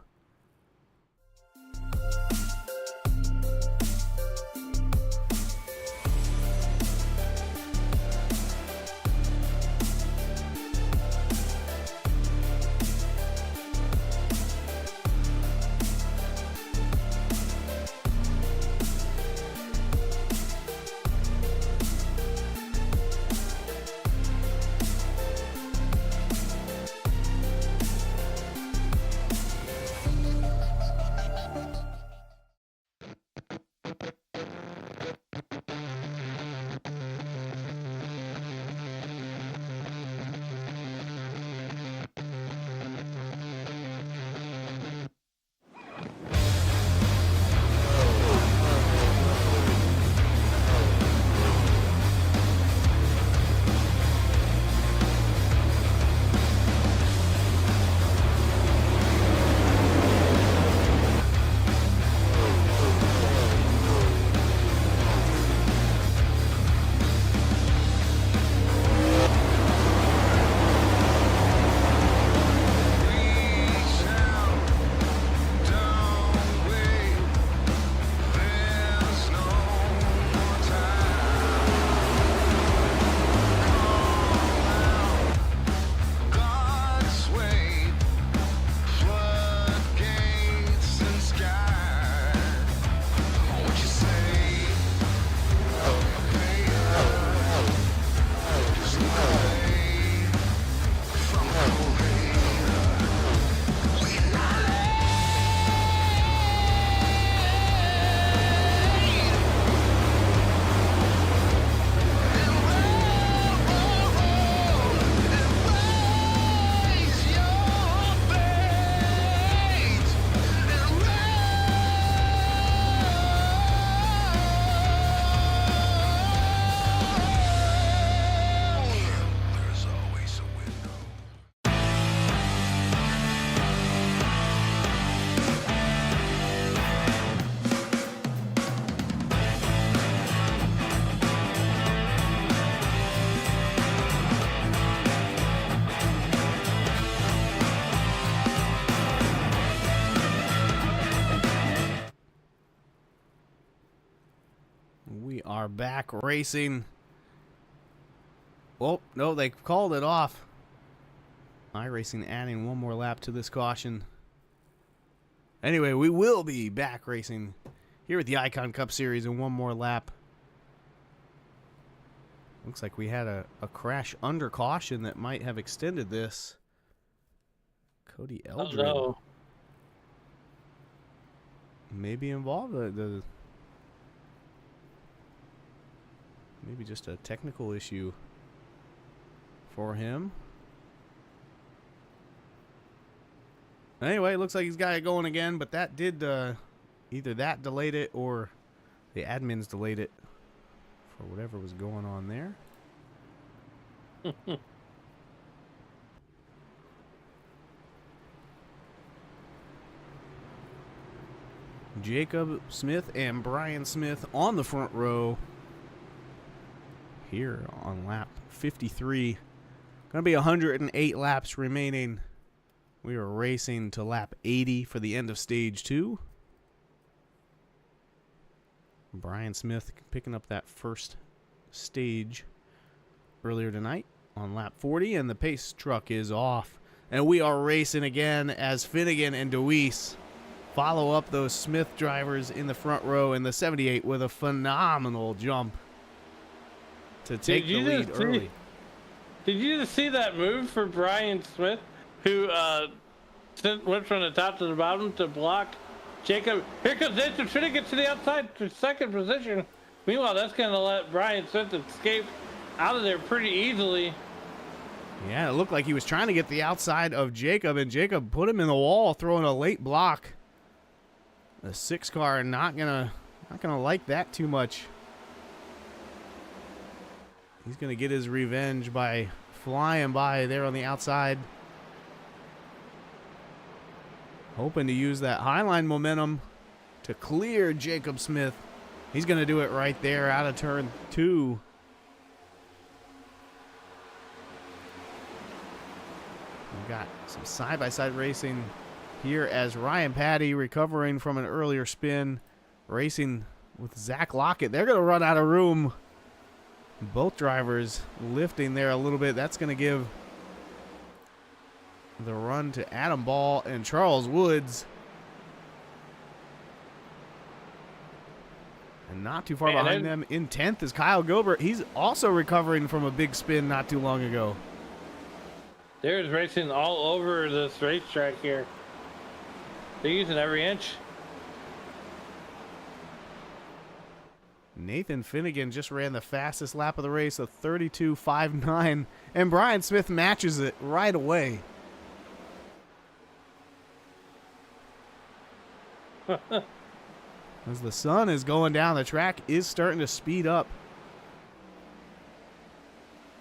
We are back racing. Oh, no, they called it off. Iracing adding one more lap to this caution. Anyway, we will be back racing here at the Icon Cup Series in one more lap. Looks like we had a crash under caution that might have extended this. Cody Eldred. Oh, no. Maybe involved. Maybe just a technical issue for him. Anyway, looks like he's got it going again, but that did either that delayed it or the admins delayed it for whatever was going on there. Jacob Smith and Brian Smith on the front row here on lap 53. Gonna be 108 laps remaining. We are racing to lap 80 for the end of stage 2. Brian Smith picking up that first stage earlier tonight on lap 40, and the pace truck is off. And we are racing again as Finnegan and DeWeese follow up those Smith drivers in the front row in the 78 with a phenomenal jump to take the lead early. Did you just see that move for Brian Smith, who went from the top to the bottom to block Jacob? Here comes Nathan Finnegan to the outside to second position. Meanwhile, that's going to let Brian Smith escape out of there pretty easily. Yeah, it looked like he was trying to get the outside of Jacob, and Jacob put him in the wall, throwing a late block. The 6 car not gonna like that too much. He's gonna get his revenge by flying by there on the outside, hoping to use that highline momentum to clear Jacob Smith. He's gonna do it right there out of turn 2. We've got some side-by-side racing here as Ryan Patty recovering from an earlier spin, racing with Zach Lockett. They're going to run out of room. Both drivers lifting there a little bit. That's going to give the run to Adam Ball and Charles Woods. And not too far behind them in 10th is Kyle Gilbert. He's also recovering from a big spin not too long ago. There's racing all over this racetrack here. They're using every inch. Nathan Finnegan just ran the fastest lap of the race, a 32.59, and Brian Smith matches it right away. As the sun is going down, the track is starting to speed up.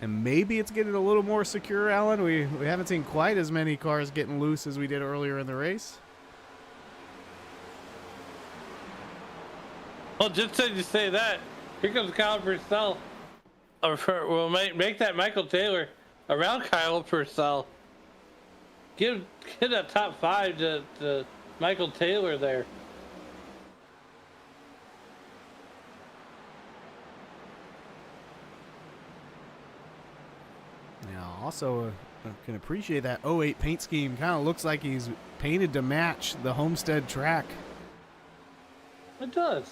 And maybe it's getting a little more secure, Alan. We haven't seen quite as many cars getting loose as we did earlier in the race. Well, just so you say that, here comes Kyle Purcell. We'll make that Michael Taylor around Kyle Purcell. Give that top 5 to Michael Taylor there. Also, I can appreciate that 08 paint scheme. Kind of looks like he's painted to match the Homestead track. It does.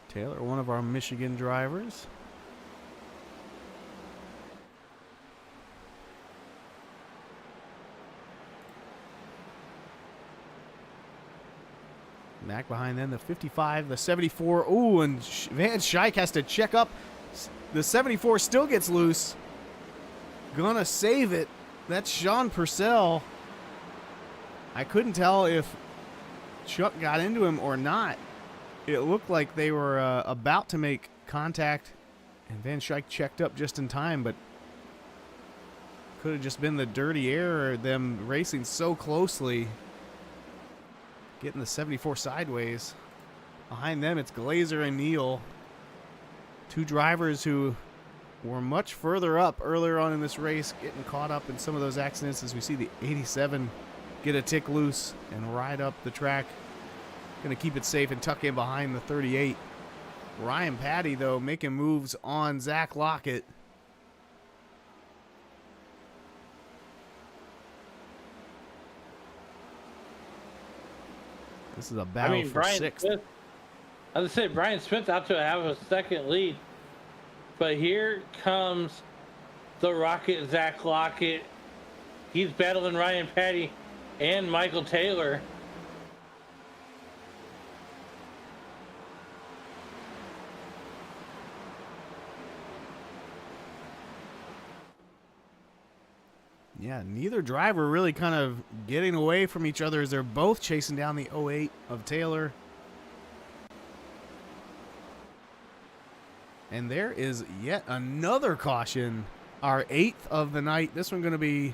Taylor, one of our Michigan drivers. Back behind them, the 55, the 74. Ooh, and Van Schaik has to check up. The 74 still gets loose. Gonna save it. That's Sean Purcell. I couldn't tell if Chuck got into him or not. It looked like they were about to make contact, and Van Schaik checked up just in time, but could have just been the dirty air, or them racing so closely. Getting the 74 sideways. Behind them, it's Glazer and Neal. 2 drivers who were much further up earlier on in this race, getting caught up in some of those accidents as we see the 87 get a tick loose and ride up the track. Going to keep it safe and tuck in behind the 38. Ryan Patty, though, making moves on Zach Lockett. This is a I battle mean, for Brian sixth. Smith. I was say Brian Smith out to have a second lead, but here comes the Rocket, Zach Lockett. He's battling Ryan Patty and Michael Taylor. Yeah, neither driver really kind of getting away from each other as they're both chasing down the 08 of Taylor. And there is yet another caution, our 8th of the night. This one going to be,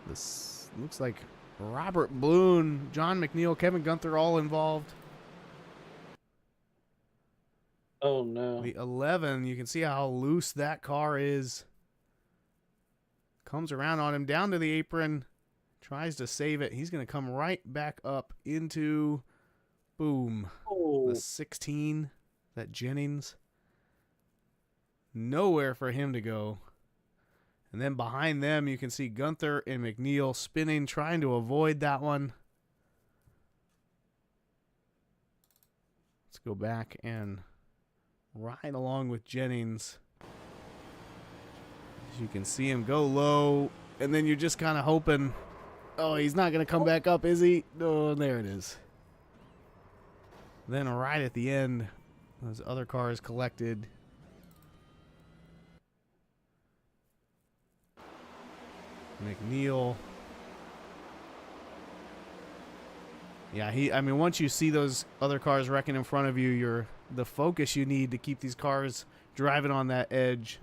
this looks like Robert Bloom, John McNeil, Kevin Gunther all involved. Oh, no. The 11, you can see how loose that car is. Comes around on him, down to the apron, tries to save it. He's going to come right back up into, boom, the 16, that Jennings. Nowhere for him to go. And then behind them, you can see Gunther and McNeil spinning, trying to avoid that one. Let's go back and ride along with Jennings. You can see him go low, and then you're just kind of hoping, oh, he's not going to come back up, is he? Oh, there it is. Then right at the end, those other cars collected. McNeil. Yeah, I mean, once you see those other cars wrecking in front of you, the focus you need to keep these cars driving on that edge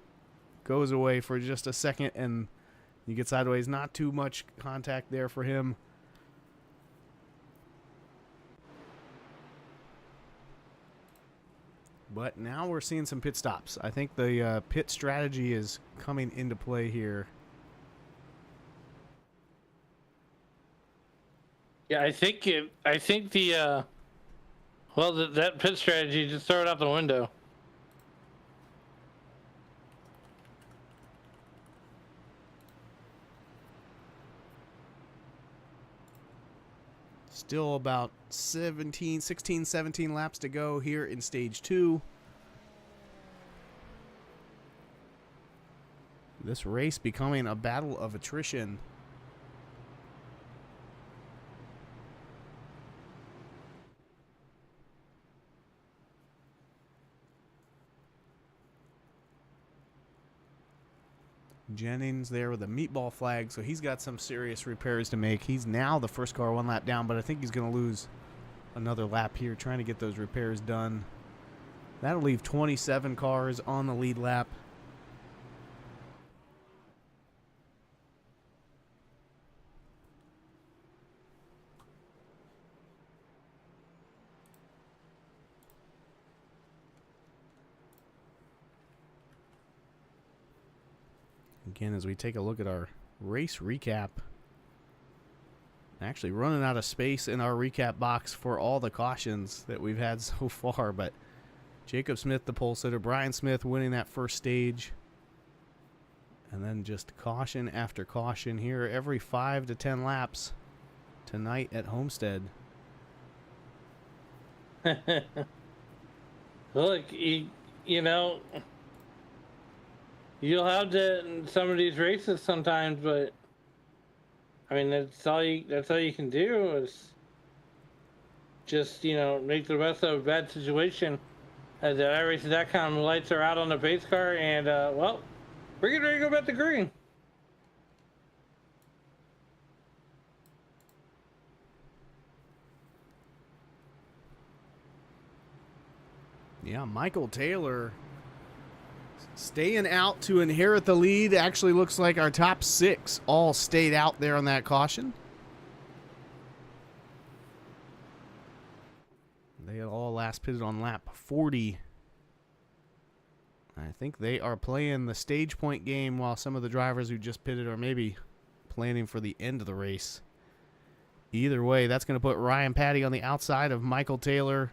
goes away for just a second, and you get sideways. Not too much contact there for him. But now we're seeing some pit stops. I think the pit strategy is coming into play here. Yeah, I think that pit strategy just throw it out the window. Still about 16, 17 laps to go here in stage 2. This race becoming a battle of attrition. Jennings there with a meatball flag, so he's got some serious repairs to make. He's now the first car 1 lap down, but I think he's going to lose another lap here trying to get those repairs done. That'll leave 27 cars on the lead lap. Again, as we take a look at our race recap, actually running out of space in our recap box for all the cautions that we've had so far, but Jacob Smith, the pole sitter, Brian Smith winning that first stage, and then just caution after caution here every 5 to 10 laps tonight at Homestead. Look, you know, you'll have to in some of these races sometimes, but I mean that's all you can do is just, you know, make the best of a bad situation. As the iRacing.com lights are out on the pace car, and well, we're getting ready to go back to green. Yeah, Michael Taylor staying out to inherit the lead. Actually looks like our top 6 all stayed out there on that caution. They all last pitted on lap 40. I think they are playing the stage point game while some of the drivers who just pitted are maybe planning for the end of the race. Either way, that's going to put Ryan Patty on the outside of Michael Taylor.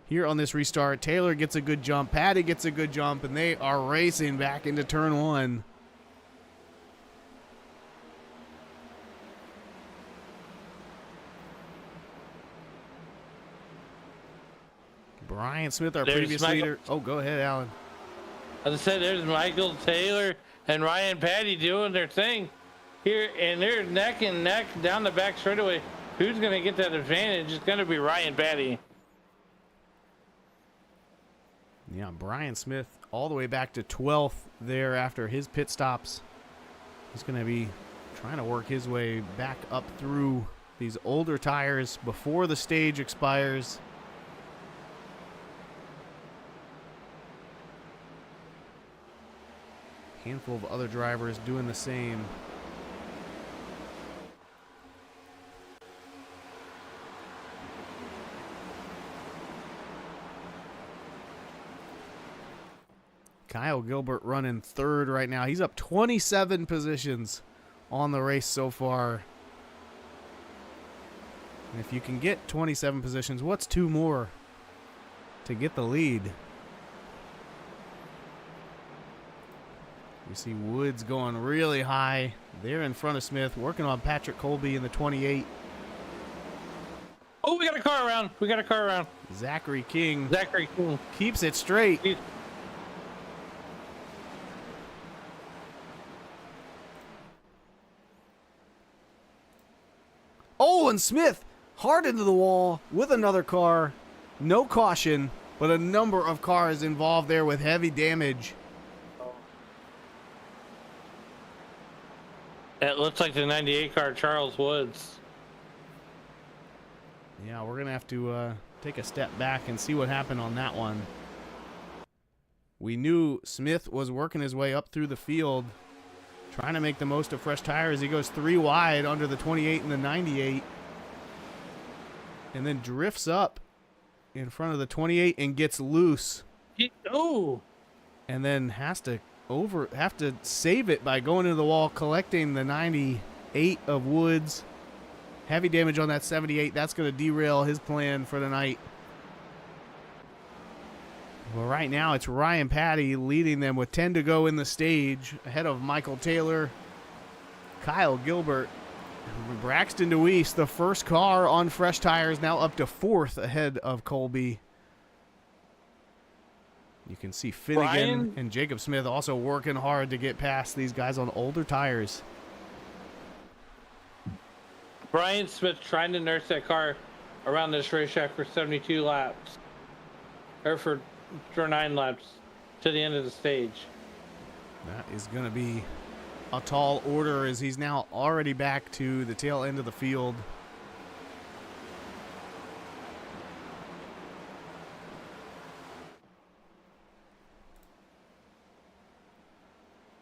Here on this restart, Taylor gets a good jump, Patty gets a good jump, and they are racing back into turn 1. Brian Smith, our There's previous Michael. leader. Oh, go ahead, Alan. As I said, there's Michael Taylor and Ryan Patty doing their thing here, and they're neck and neck down the back straightaway. Who's going to get that advantage? It's going to be Ryan Patty. Yeah, Brian Smith all the way back to 12th there after his pit stops. He's going to be trying to work his way back up through these older tires before the stage expires. Handful of other drivers doing the same. Kyle Gilbert running third right now. He's up 27 positions on the race so far. And if you can get 27 positions, what's two more to get the lead? We see Woods going really high. They're in front of Smith, working on Patrick Colby in the 28. Oh, we got a car around. We got a car around. Zachary King Zachary King. keeps it straight. Oh, and Smith hard into the wall with another car. No caution, but a number of cars involved there with heavy damage. It looks like the 98 car, Charles Woods. Yeah, we're going to have to take a step back and see what happened on that one. We knew Smith was working his way up through the field, trying to make the most of fresh tires. He goes 3 wide under the 28 and the 98, and then drifts up in front of the 28 and gets loose. Oh! And then have to save it by going into the wall, collecting the 98 of Woods. Heavy damage on that 78. That's going to derail his plan for the night. Well, right now it's Ryan Patty leading them with 10 to go in the stage, ahead of Michael Taylor, Kyle Gilbert, Braxton DeWeese, the first car on fresh tires, now up to 4th ahead of Colby. You can see Finnegan and Jacob Smith also working hard to get past these guys on older tires. Brian Smith trying to nurse that car around this racetrack for 72 laps. Or for 9 laps to the end of the stage. That is going to be a tall order as he's now already back to the tail end of the field.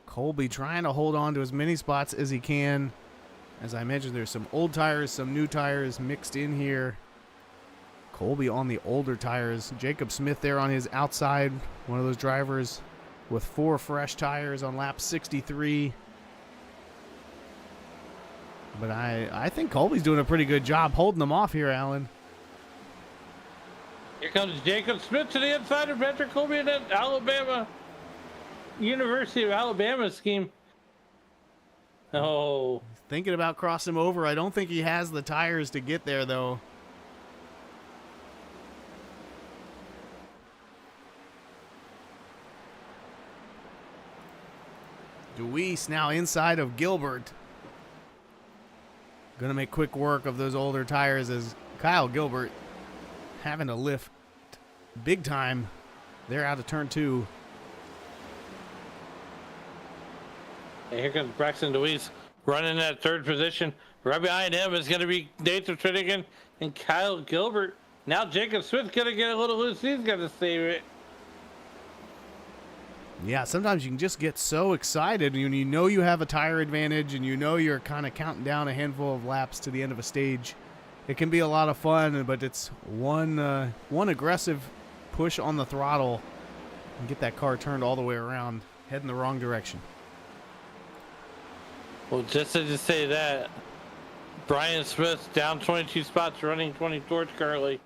Colby trying to hold on to as many spots as he can. As I mentioned, there's some old tires, some new tires mixed in here. Colby on the older tires. Jacob Smith there on his outside. One of those drivers with 4 fresh tires on lap 63. But I think Colby's doing a pretty good job holding them off here, Alan. Here comes Jacob Smith to the inside of Patrick Colby in that Alabama, University of Alabama scheme. Oh. He's thinking about crossing him over. I don't think he has the tires to get there, though. Deweese now inside of Gilbert. Going to make quick work of those older tires as Kyle Gilbert having to lift big time. They're out of turn 2. And here comes Braxton DeWeese running that 3rd position. Right behind him is going to be Nathan Finnegan and Kyle Gilbert. Now Jacob Smith going to get a little loose. He's going to save it. Yeah, sometimes you can just get so excited when you know you have a tire advantage and you know you're kind of counting down a handful of laps to the end of a stage. It can be a lot of fun, but it's one aggressive push on the throttle and get that car turned all the way around, heading the wrong direction. Well, just to say that, Brian Smith down 22 spots, running 24th currently.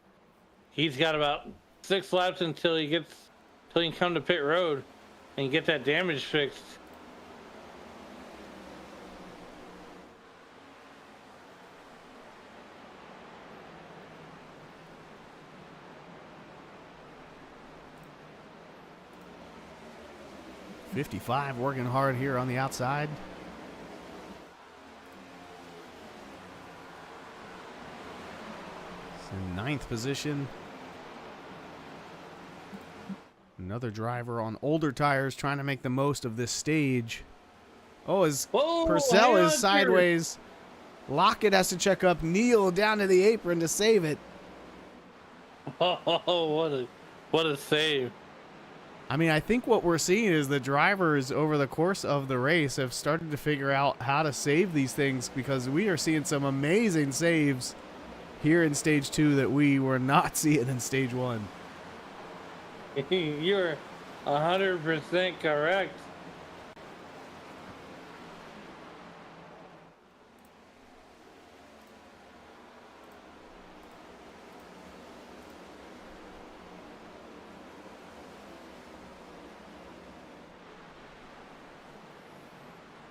He's got about 6 laps until he can come to pit road and get that damage fixed. 55 working hard here on the outside. It's in 9th position. Another driver on older tires trying to make the most of this stage. Oh, as Purcell is sideways. Lockett has to check up. Neal down to the apron to save it. Oh, what a save. I mean, I think what we're seeing is the drivers over the course of the race have started to figure out how to save these things, because we are seeing some amazing saves here in stage 2 that we were not seeing in stage 1. You're 100% correct.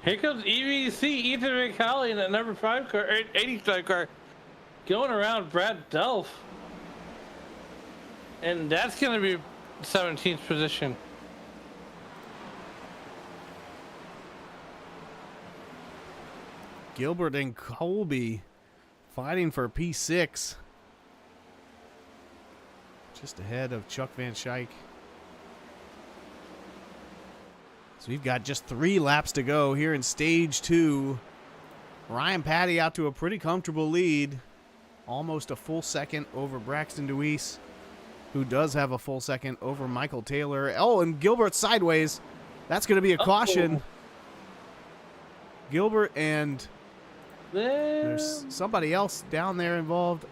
Here comes EVC, Ethan McCauley in that number 5 car, 85 car, going around Brad Delph. And that's going to be 17th position. Gilbert and Colby fighting for P6. Just ahead of Chuck Van Schaik. So we've got just 3 laps to go here in stage 2. Ryan Patty out to a pretty comfortable lead. Almost a full second over Braxton Deweese, who does have a full second over Michael Taylor. Oh, and Gilbert sideways. That's going to be a caution. Gilbert and there's somebody else down there involved.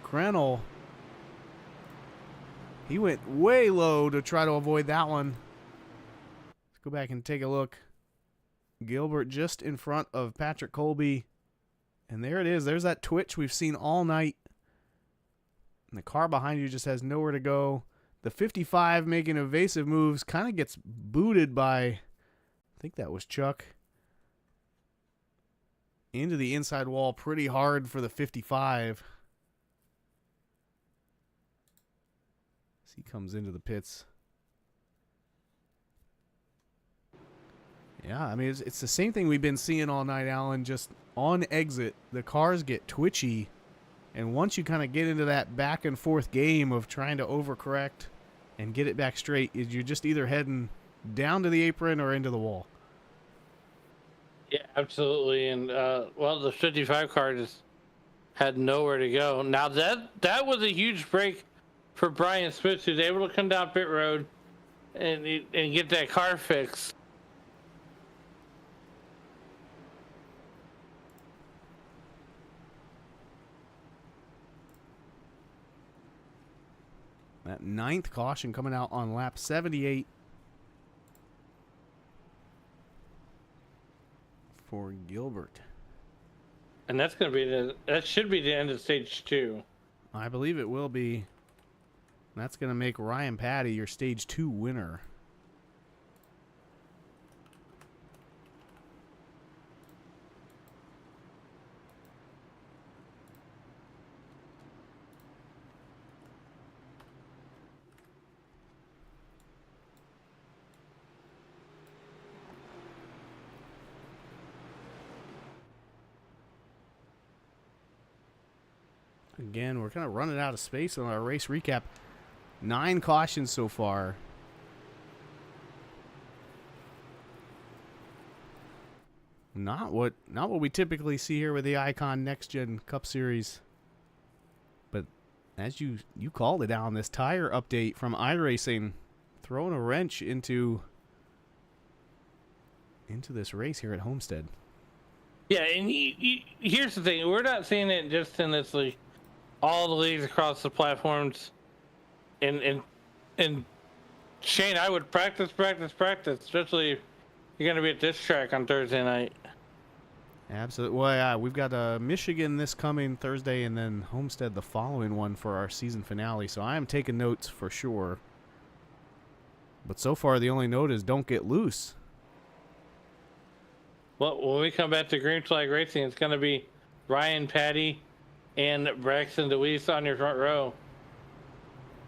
Grenell. He went way low to try to avoid that one. Let's go back and take a look. Gilbert just in front of Patrick Colby. And there it is. There's that twitch we've seen all night. And the car behind you just has nowhere to go. The 55 making evasive moves kind of gets booted by, I think that was Chuck, into the inside wall pretty hard for the 55. As he comes into the pits. Yeah, I mean, it's the same thing we've been seeing all night, Alan. Just on exit, the cars get twitchy. And once you kind of get into that back and forth game of trying to overcorrect and get it back straight, you're just either heading down to the apron or into the wall. Yeah, absolutely. And, well, the 55 car just had nowhere to go. Now, that was a huge break for Brian Smith, who's able to come down pit road and get that car fixed. That 9th caution coming out on lap 78 for Gilbert. And that's going to be that should be the end of stage 2. I believe it will be. That's going to make Ryan Patty your stage 2 winner. Again, we're kind of running out of space on our race recap. 9 cautions so far. Not what we typically see here with the Icon Next Gen Cup Series. But as you called it, Alan, this tire update from Iracing throwing a wrench into this race here at Homestead. Yeah, and here's the thing: we're not seeing it just in this league. All the leagues across the platforms, and Shane, I would practice, especially if you're going to be at this track on Thursday night. Absolutely. Well, yeah, we've got Michigan this coming Thursday, and then Homestead the following one for our season finale. So I am taking notes for sure. But so far, the only note is don't get loose. Well, when we come back to Green Flag Racing, it's going to be Ryan Patty and Braxton Deweese on your front row.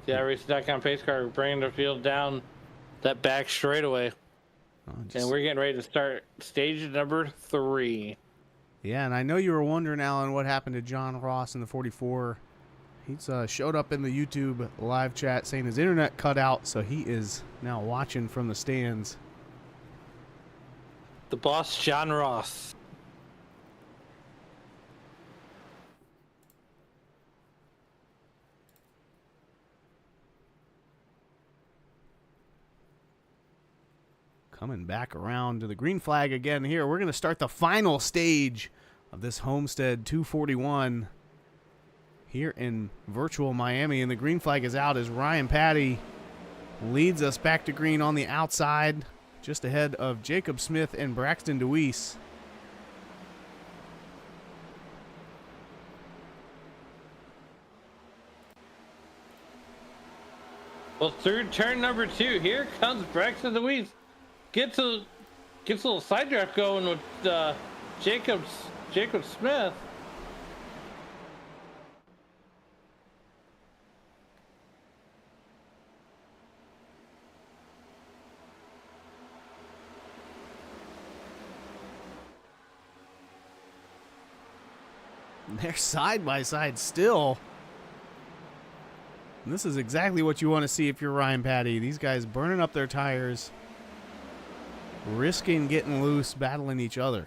The iRacing.com pace car bringing the field down that back straightaway. Oh, And we're getting ready to start stage number 3. Yeah, and I know you were wondering, Alan, what happened to John Ross in the 44. He's showed up in the YouTube live chat saying his internet cut out, so he is now watching from the stands. The boss, John Ross. Coming back around to the green flag again here. We're going to start the final stage of this Homestead 241 here in virtual Miami. And the green flag is out as Ryan Patty leads us back to green on the outside, just ahead of Jacob Smith and Braxton DeWeese. Well, through turn number 2, here comes Braxton DeWeese. Gets a little side draft going with Jacob Smith. They're side by side still. And this is exactly what you want to see if you're Ryan Patty. These guys burning up their tires, risking getting loose, battling each other.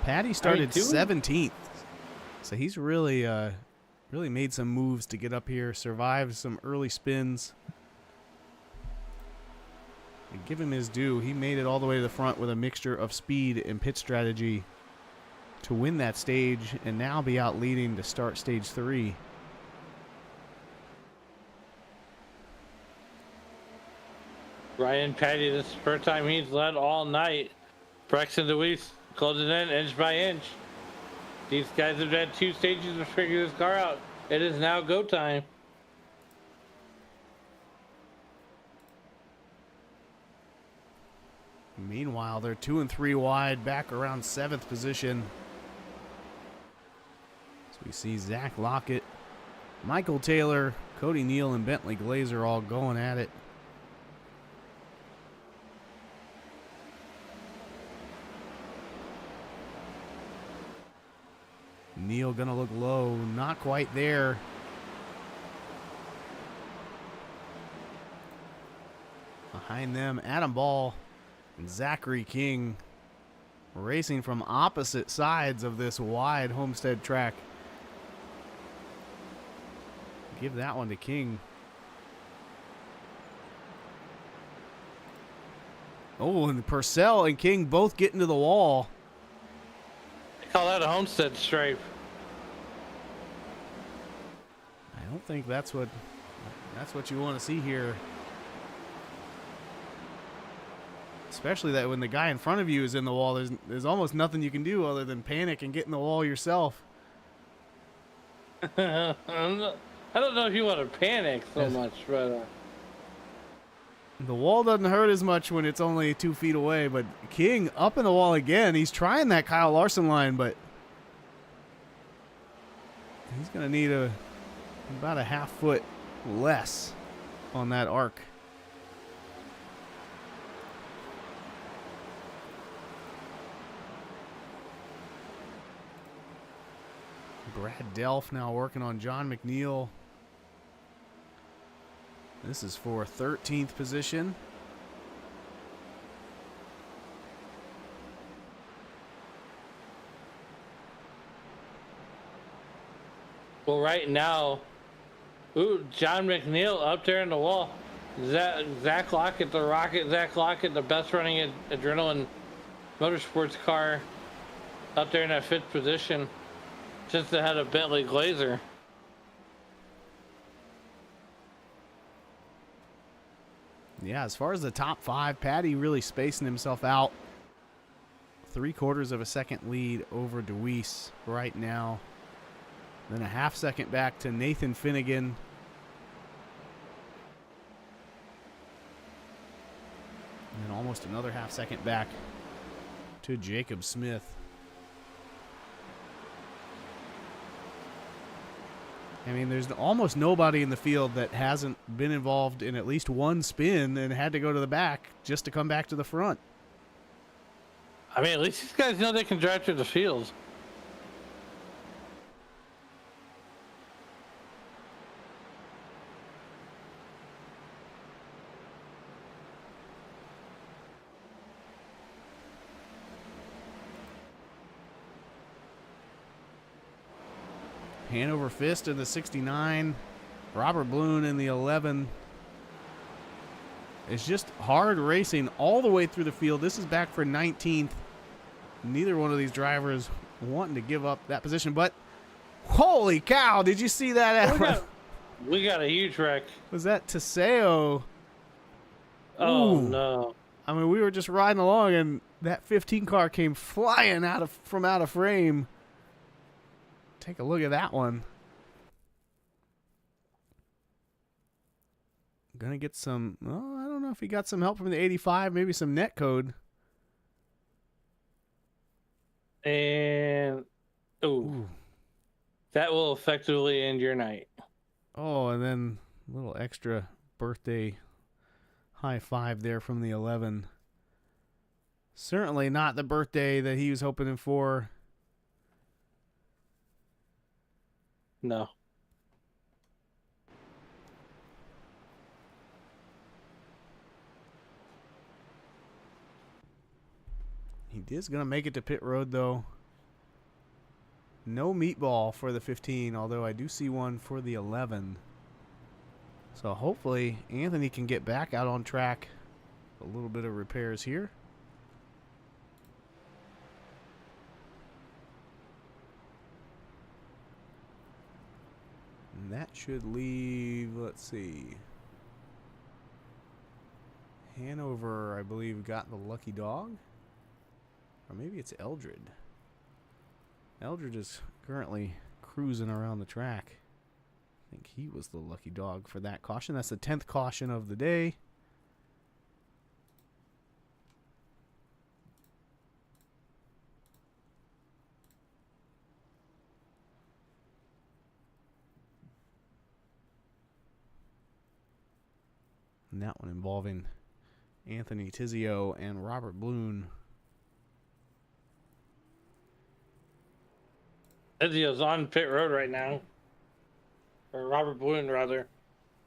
Patty started 17th, so he's really made some moves to get up here, survived some early spins. And give him his due. He made it all the way to the front with a mixture of speed and pit strategy to win that stage and now be out leading to start stage 3. Ryan Patty, this is the first time he's led all night. Braxton DeWeese closing in inch by inch. These guys have had 2 stages to figure this car out. It is now go time. Meanwhile, they're 2 and 3 wide, back around 7th position. So we see Zach Lockett, Michael Taylor, Cody Neal, and Bentley Glazer all going at it. Neal gonna look low, not quite there. Behind them, Adam Ball and Zachary King racing from opposite sides of this wide Homestead track. Give that one to King. Oh, and Purcell and King both get into the wall. They call that a Homestead stripe. I don't think that's what you want to see here. Especially that when the guy in front of you is in the wall, there's almost nothing you can do other than panic and get in the wall yourself. I don't know if you want to panic so much, but the wall doesn't hurt as much when it's only 2 feet away, but King up in the wall again. He's trying that Kyle Larson line, but he's going to need about a half foot less on that arc. Brad Delph now working on John McNeil. This is for 13th position. well, right now, John McNeil up there in the wall. Zach Lockett, the Rocket, Zach Lockett, the best running Adrenaline Motorsports car, up there in that 5th position, just ahead of Bentley Glazer. Yeah, as far as the top 5, Patty really spacing himself out. 3/4 of a second lead over DeWeese right now. Then a half second back to Nathan Finnegan. And then almost another half second back to Jacob Smith. I mean, there's almost nobody in the field that hasn't been involved in at least one spin and had to go to the back just to come back to the front. I mean, at least these guys know they can drive through the field. Hanover Fist in the 69. Robert Bloom in the 11. It's just hard racing all the way through the field. This is back for 19th. Neither one of these drivers wanting to give up that position, but holy cow, did you see that? We got a huge wreck. Was that Teseo? Oh, Ooh. no. I mean, we were just riding along, and that 15 car came flying from out of frame. Take a look at that one. Gonna get some, oh, I don't know if he got some help from the 85, maybe some net code. And, ooh. That will effectively end your night. Oh, and then a little extra birthday high five there from the 11. Certainly not the birthday that he was hoping for. No. He is going to make it to pit road, though. No meatball for the 15, although I do see one for the 11. So hopefully Anthony can get back out on track. A little bit of repairs here. And that should leave, let's see. Hanover, I believe, got the lucky dog. Or maybe it's Eldred. Eldred is currently cruising around the track. I think he was the lucky dog for that caution. That's the 10th caution of the day. And that one involving Anthony Tizio and Robert Bloom. Tizio's on pit road right now. Or Robert Bloom, rather.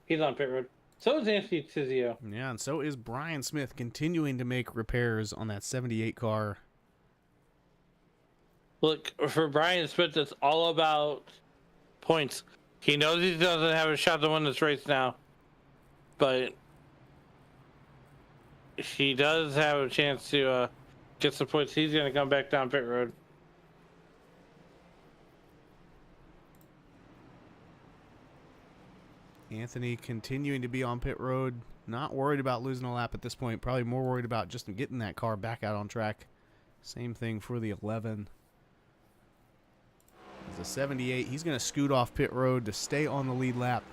He's on pit road. So is Anthony Tizio. Yeah, and so is Brian Smith continuing to make repairs on that 78 car. Look, for Brian Smith, it's all about points. He knows he doesn't have a shot to win this race now. But he does have a chance to get some points. He's going to come back down pit road. Anthony continuing to be on pit road. Not worried about losing a lap at this point. Probably more worried about just getting that car back out on track. Same thing for the 11. As a 78, he's going to scoot off pit road to stay on the lead lap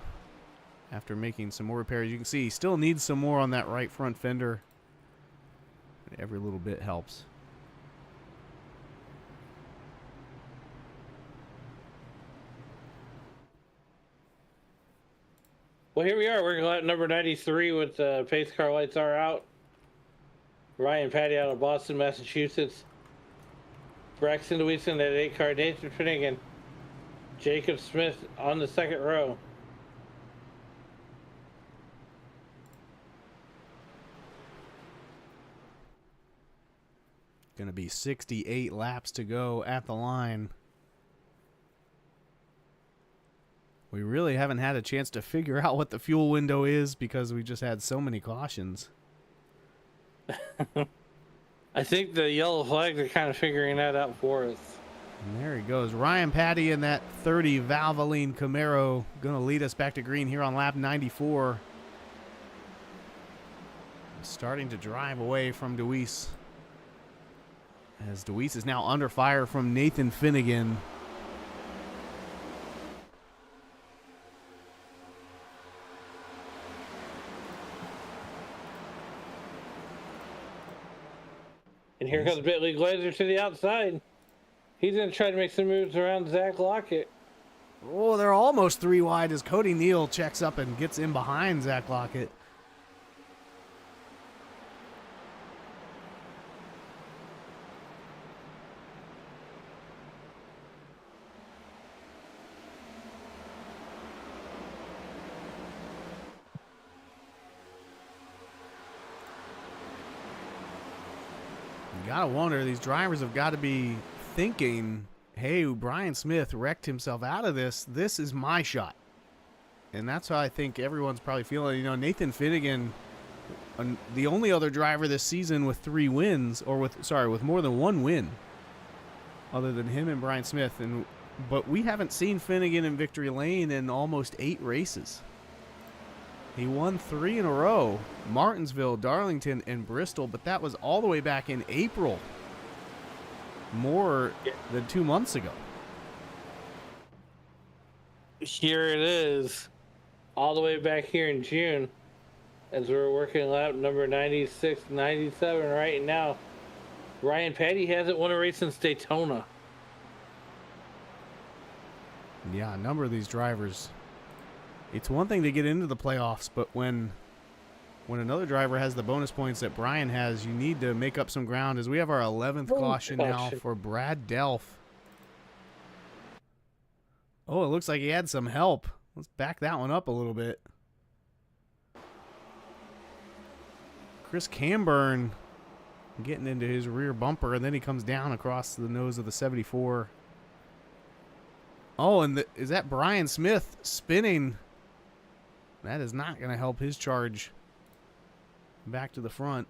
after making some more repairs. You can see he still needs some more on that right front fender. But every little bit helps. Well, here we are. We're at number 93 with the pace car lights are out. Ryan Patty out of Boston, Massachusetts. Braxton Deweeson at 8 car. Nathan Finnegan. Jacob Smith on the second row. Going to be 68 laps to go at the line. We really haven't had a chance to figure out what the fuel window is because we just had so many cautions. I think the yellow flags are kind of figuring that out for us. And there he goes. Ryan Patty in that 30 Valvoline Camaro going to lead us back to green here on lap 94. Starting to drive away from Deweese. As Deweese is now under fire from Nathan Finnegan. And here comes Bentley Glazer to the outside. He's going to try to make some moves around Zach Lockett. Oh, they're almost 3 wide as Cody Neal checks up and gets in behind Zach Lockett. You gotta wonder, these drivers have got to be thinking, hey, Brian Smith wrecked himself out of this. This is my shot. And that's how I think everyone's probably feeling. You know, Nathan Finnegan, the only other driver this season with 3 wins, or with more than 1 win, other than him and Brian Smith. But we haven't seen Finnegan in victory lane in almost 8 races. He won 3 in a row, Martinsville, Darlington, and Bristol, but that was all the way back in April, more than 2 months ago. Here it is, all the way back here in June, as we're working lap number 96, 97 right now. Ryan Petty hasn't won a race since Daytona. Yeah, a number of these drivers. It's one thing to get into the playoffs, but when another driver has the bonus points that Brian has, you need to make up some ground, as we have our 11th caution now for Brad Delph. Oh, it looks like he had some help. Let's back that one up a little bit. Chris Camburn getting into his rear bumper, and then he comes down across the nose of the 74. Oh, and is that Brian Smith spinning? That is not going to help his charge back to the front.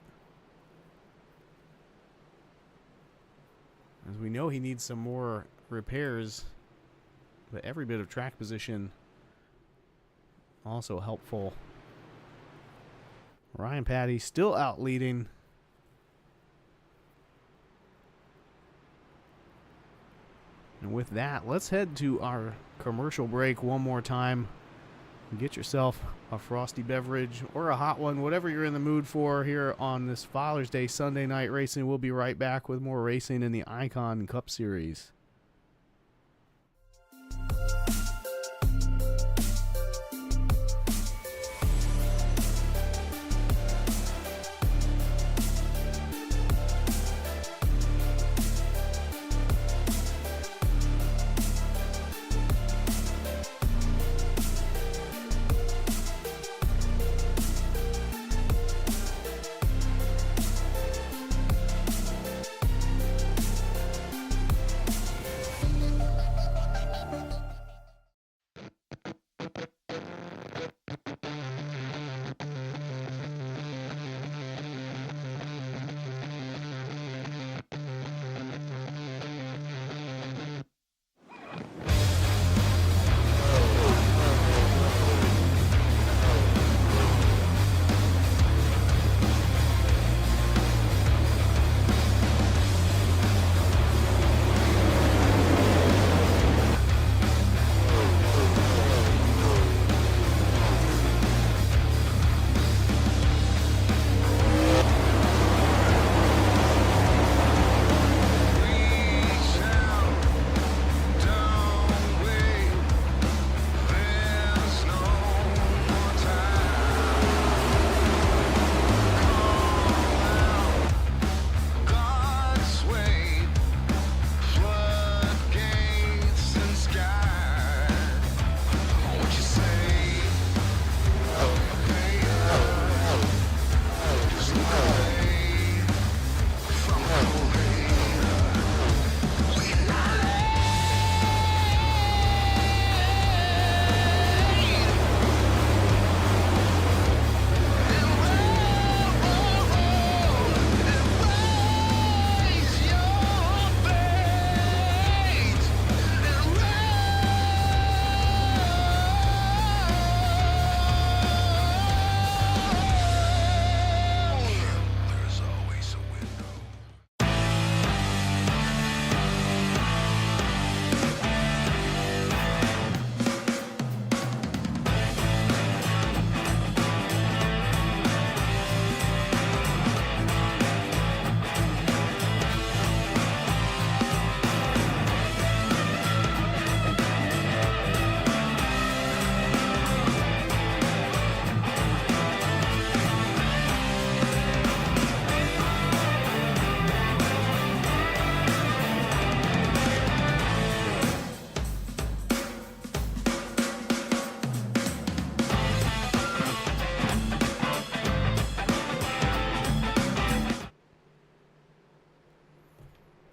As we know, he needs some more repairs, but every bit of track position also helpful. Ryan Patty still out leading. And with that, let's head to our commercial break one more time. Get yourself a frosty beverage or a hot one, whatever you're in the mood for here on this Father's Day Sunday night racing. We'll be right back with more racing in the Icon Cup Series.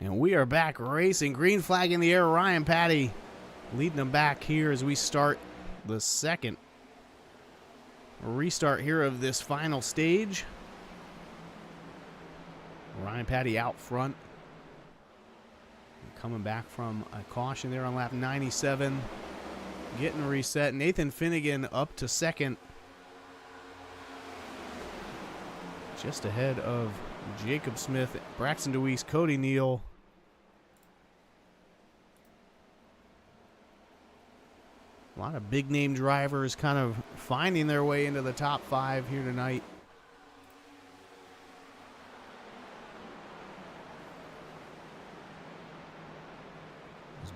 And we are back racing. Green flag in the air. Ryan Patty leading them back here as we start the second restart here of this final stage. Ryan Patty out front. Coming back from a caution there on lap 97. Getting reset. Nathan Finnegan up to second. Just ahead of Jacob Smith, Braxton DeWeese, Cody Neal. A lot of big name drivers kind of finding their way into the top 5 here tonight.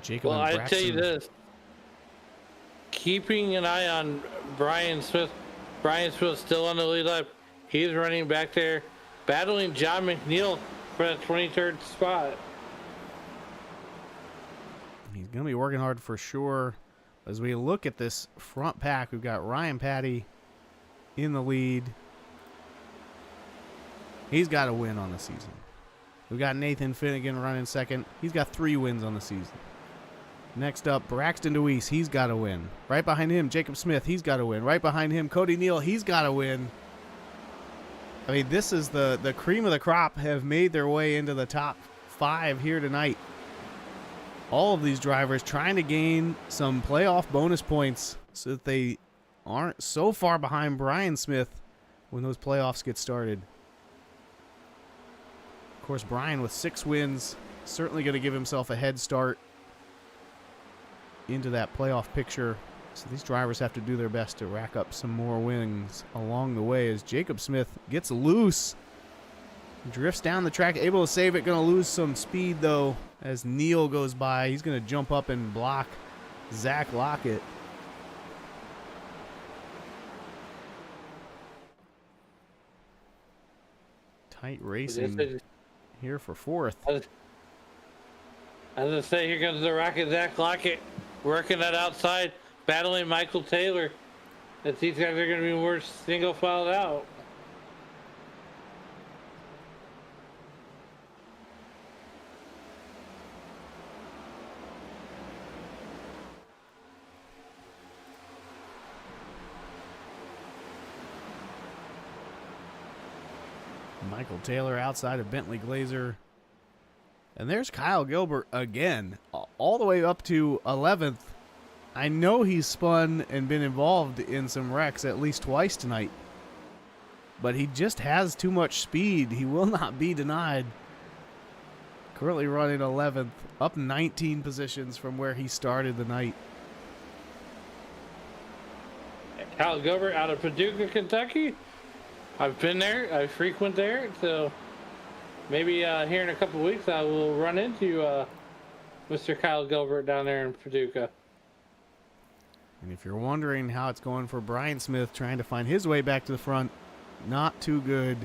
Jacob well, and I tell you this. Keeping an eye on Brian Smith. Brian Smith still on the lead lap. He's running back there, battling John McNeil for that 23rd spot. He's going to be working hard for sure. As we look at this front pack, we've got Ryan Patty in the lead. He's got a win on the season. We've got Nathan Finnegan running second. He's got 3 wins on the season. Next up, Braxton DeWeese. He's got a win. Right behind him, Jacob Smith. He's got a win. Right behind him, Cody Neal. He's got a win. I mean, this is the cream of the crop have made their way into the top 5 here tonight. All of these drivers trying to gain some playoff bonus points so that they aren't so far behind Brian Smith when those playoffs get started. Of course, Brian with 6 wins, certainly going to give himself a head start into that playoff picture. So these drivers have to do their best to rack up some more wins along the way as Jacob Smith gets loose. Drifts down the track, able to save it. Going to lose some speed, though, as Neal goes by. He's going to jump up and block Zach Lockett. Tight racing here for 4th. As I say, here comes the Rocket Zach Lockett working that outside, battling Michael Taylor. As these guys are going to be more single filed out. Michael Taylor outside of Bentley Glazer. And there's Kyle Gilbert again, all the way up to 11th. I know he's spun and been involved in some wrecks at least twice tonight, but he just has too much speed. He will not be denied. Currently running 11th, up 19 positions from where he started the night. Kyle Gilbert out of Paducah, Kentucky. I've been there. I frequent there, so maybe here in a couple of weeks I will run into Mr. Kyle Gilbert down there in Paducah. And if you're wondering how it's going for Brian Smith trying to find his way back to the front, not too good.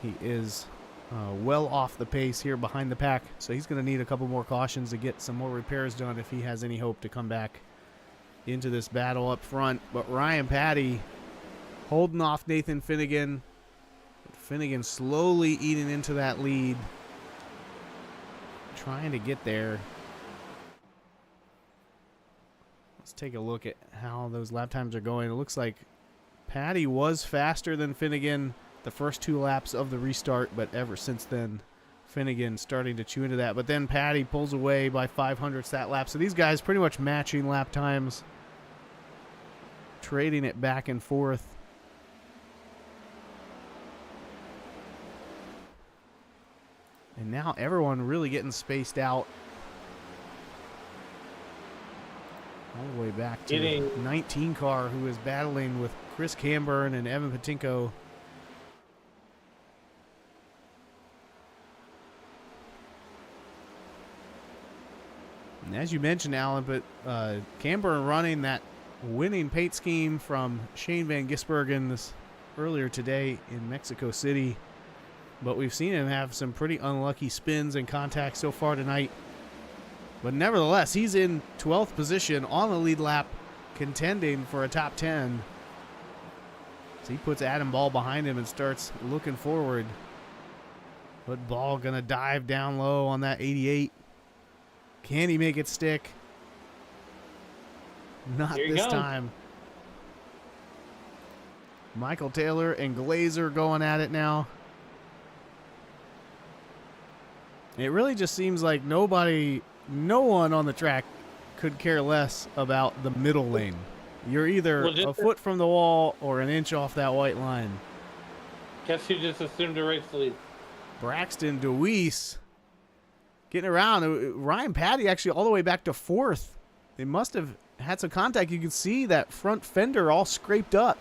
He is well off the pace here behind the pack, so he's going to need a couple more cautions to get some more repairs done if he has any hope to come back into this battle up front. But Ryan Patty holding off Nathan Finnegan. Finnegan slowly eating into that lead. Trying to get there. Let's take a look at how those lap times are going. It looks like Patty was faster than Finnegan the first 2 laps of the restart, but ever since then, Finnegan starting to chew into that. But then Patty pulls away by 500ths that lap. So these guys pretty much matching lap times, trading it back and forth. And now everyone really getting spaced out. All the way back to the 19 car, who is battling with Chris Camburn and Evan Patinko. And as you mentioned, Alan, but Camburn running that winning paint scheme from Shane Van Gisbergen this earlier today in Mexico City. But we've seen him have some pretty unlucky spins and contacts so far tonight. But nevertheless, he's in 12th position on the lead lap, contending for a top 10. So he puts Adam Ball behind him and starts looking forward. But Ball going to dive down low on that 88. Can he make it stick? Not this time. Michael Taylor and Glazer going at it now. It really just seems like no one on the track could care less about the middle lane. You're either a foot from the wall or an inch off that white line. Guess you just assumed a race lead. Braxton DeWeese getting around. Ryan Patty actually all the way back to fourth. They must have had some contact. You can see that front fender all scraped up.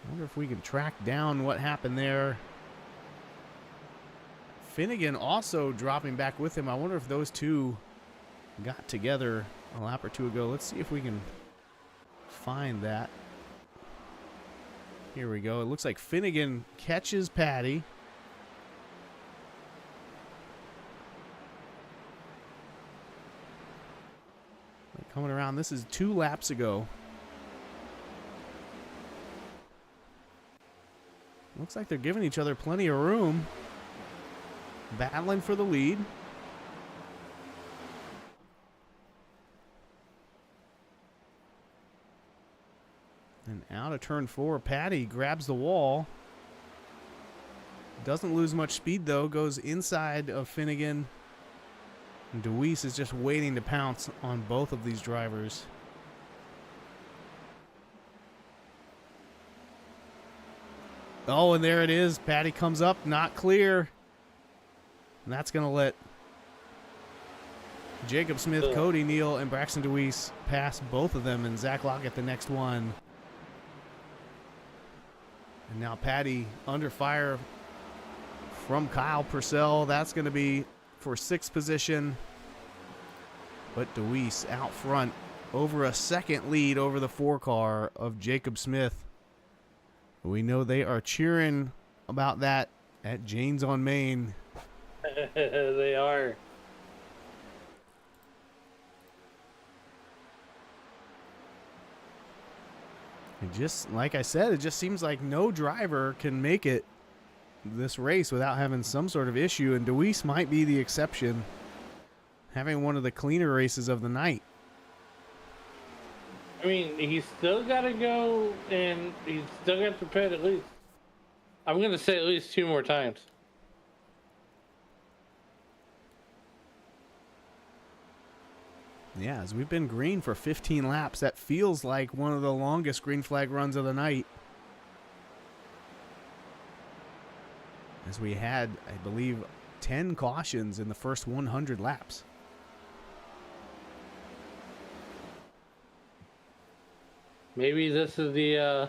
I wonder if we can track down what happened there. Finnegan also dropping back with him. I wonder if those two got together a lap or two ago. Let's see if we can find that. Here we go. It looks like Finnegan catches Patty. Coming around. This is 2 laps ago. Looks like they're giving each other plenty of room. Battling for the lead. And out of turn 4, Patty grabs the wall. Doesn't lose much speed, though. Goes inside of Finnegan. And DeWeese is just waiting to pounce on both of these drivers. Oh, and there it is. Patty comes up, not clear. And that's going to let Jacob Smith, Cody Neal, and Braxton DeWeese pass both of them, and Zach Lockett the next one. And now Patty under fire from Kyle Purcell. That's going to be for 6th position. But DeWeese out front over a second lead over the 4-car of Jacob Smith. We know they are cheering about that at Jane's on Main. They are. And just like I said, it just seems like no driver can make it this race without having some sort of issue, and DeWeese might be the exception, having one of the cleaner races of the night. I mean, he's still got to go, and he's still got to pit at least. I'm going to say at least 2 more times. Yeah, as we've been green for 15 laps, that feels like one of the longest green flag runs of the night. As we had, I believe, 10 cautions in the first 100 laps. Maybe this is the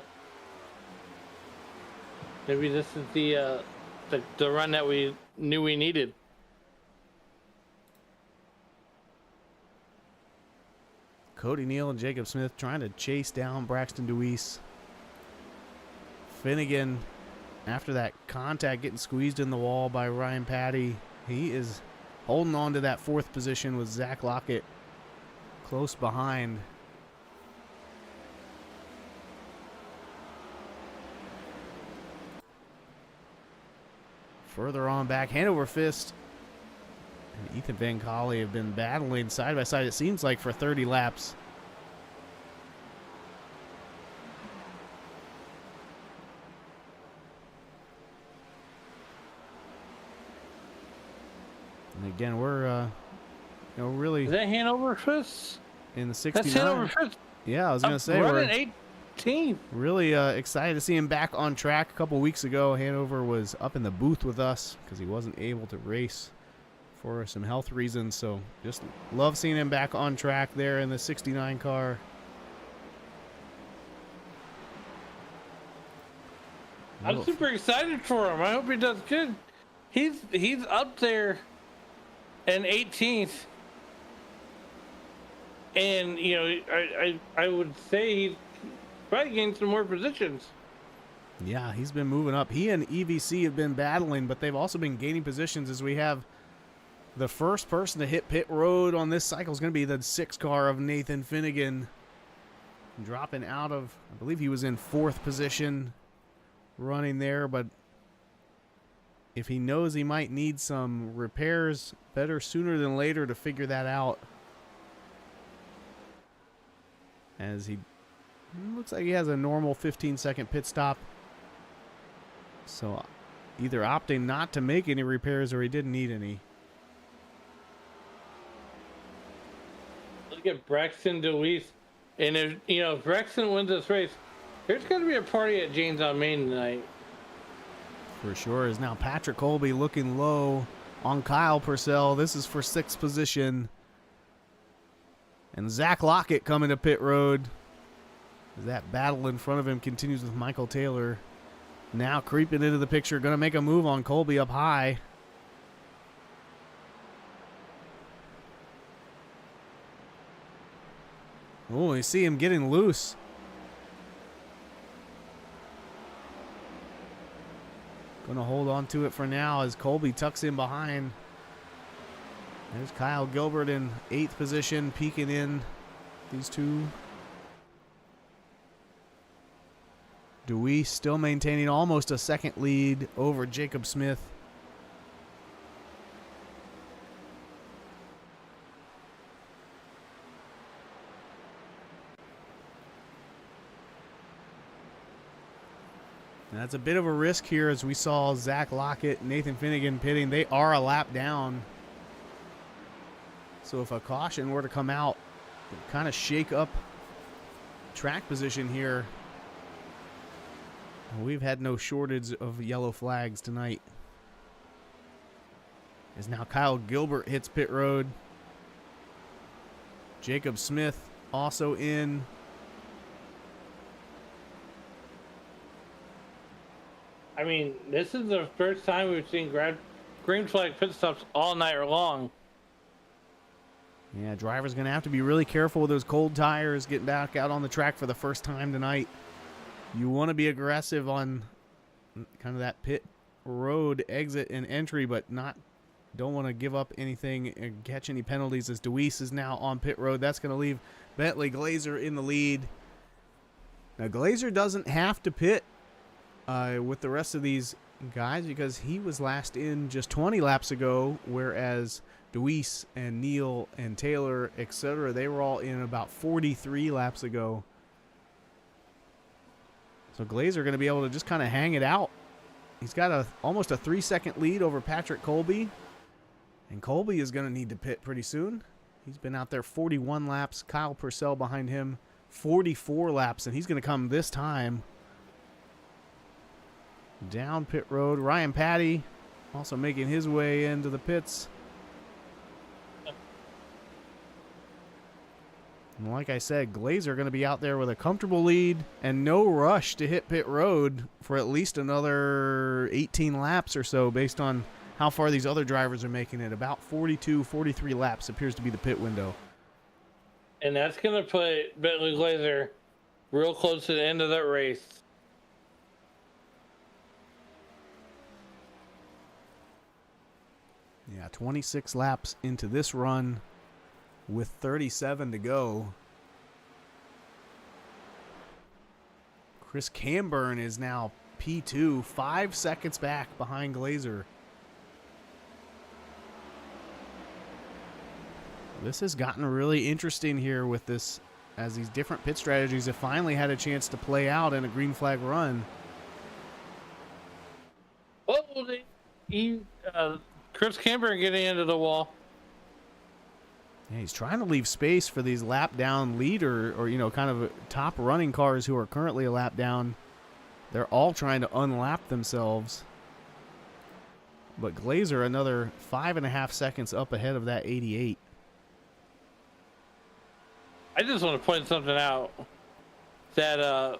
the run that we knew we needed. Cody Neal and Jacob Smith trying to chase down Braxton DeWeese. Finnegan, after that contact, getting squeezed in the wall by Ryan Patty. He is holding on to that 4th position with Zach Lockett close behind. Further on back, Hanover Fist and Ethan Van Colley have been battling side by side, it seems like, for 30 laps. And again, we're really. Is that Hanover Fist? In the 69. That's Hanover Fist. Yeah, I was going to say we're we're 18. really excited to see him back on track. A couple weeks ago, Hanover was up in the booth with us because he wasn't able to race for some health reasons. So just love seeing him back on track there in the 69 car. I'm super excited for him. I hope he does good. He's up there in 18th, and you know I would say he's probably gained some more positions. Yeah, he's been moving up. He and EVC have been battling, but they've also been gaining positions as we have the first person to hit pit road on this cycle is going to be the 6 car of Nathan Finnegan, dropping out of, I believe he was in 4th position running there, but if he knows he might need some repairs, better sooner than later to figure that out. As he looks like he has a normal 15-second pit stop. So either opting not to make any repairs or he didn't need any. Look at Braxton DeWeese. And if Braxton wins this race, there's going to be a party at Jane's on Main tonight. For sure. Is now Patrick Colby looking low on Kyle Purcell. This is for 6th position. And Zach Lockett coming to pit road. As that battle in front of him continues with Michael Taylor. Now creeping into the picture. Going to make a move on Colby up high. Oh, you see him getting loose. Gonna hold on to it for now as Colby tucks in behind. There's Kyle Gilbert in 8th position, peeking in these two. Deweese still maintaining almost a second lead over Jacob Smith. That's a bit of a risk here as we saw Zach Lockett, Nathan Finnegan pitting. They are a lap down. So if a caution were to come out, kind of shake up track position here. We've had no shortage of yellow flags tonight. As now Kyle Gilbert hits pit road. Jacob Smith also in. I mean, this is the first time we've seen green flag pit stops all night long. Yeah, driver's going to have to be really careful with those cold tires getting back out on the track for the first time tonight. You want to be aggressive on kind of that pit road exit and entry, but don't want to give up anything and catch any penalties as Deweese is now on pit road. That's going to leave Bentley Glazer in the lead. Now, Glazer doesn't have to pit with the rest of these guys because he was last in just 20 laps ago, whereas Deweese and Neal and Taylor, etc., they were all in about 43 laps ago. So Glazer going to be able to just kind of hang it out. He's got almost a 3-second lead over Patrick Colby. And Colby is going to need to pit pretty soon. He's been out there 41 laps. Kyle Purcell behind him 44 laps, and he's going to come this time down pit road. Ryan Patty also making his way into the pits. And like I said, Glazer going to be out there with a comfortable lead and no rush to hit pit road for at least another 18 laps or so based on how far these other drivers are making it. About 42, 43 laps appears to be the pit window. And that's going to put Bentley Glazer real close to the end of that race. Yeah, 26 laps into this run with 37 to go. Chris Camburn is now P2, 5 seconds back behind Glazer. This has gotten really interesting here with this, as these different pit strategies have finally had a chance to play out in a green flag run. Oh, Chris Camburn getting into the wall. Yeah, he's trying to leave space for these lap down leader or kind of top running cars who are currently a lap down. They're all trying to unlap themselves. But Glazer another 5.5 seconds up ahead of that 88. I just want to point something out. That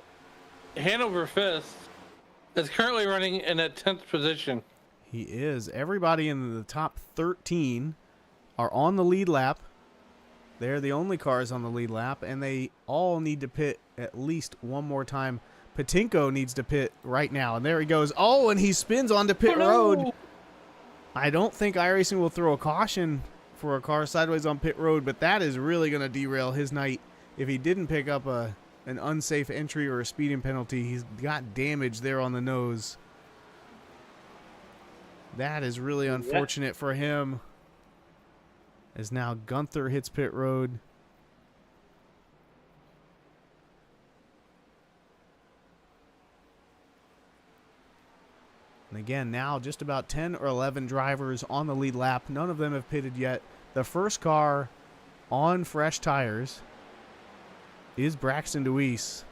Hanover Fist is currently running in a 10th position. He is. Everybody in the top 13 are on the lead lap. They're the only cars on the lead lap, and they all need to pit at least one more time. Patinko needs to pit right now, and there he goes. Oh, and he spins onto pit road. I don't think Iracing will throw a caution for a car sideways on pit road, but that is really going to derail his night if he didn't pick up a an unsafe entry or a speeding penalty. He's got damage there on the nose. That is really unfortunate for him. As now Gunther hits pit road. And again, now just about 10 or 11 drivers on the lead lap. None of them have pitted yet. The first car on fresh tires is Braxton DeWeese.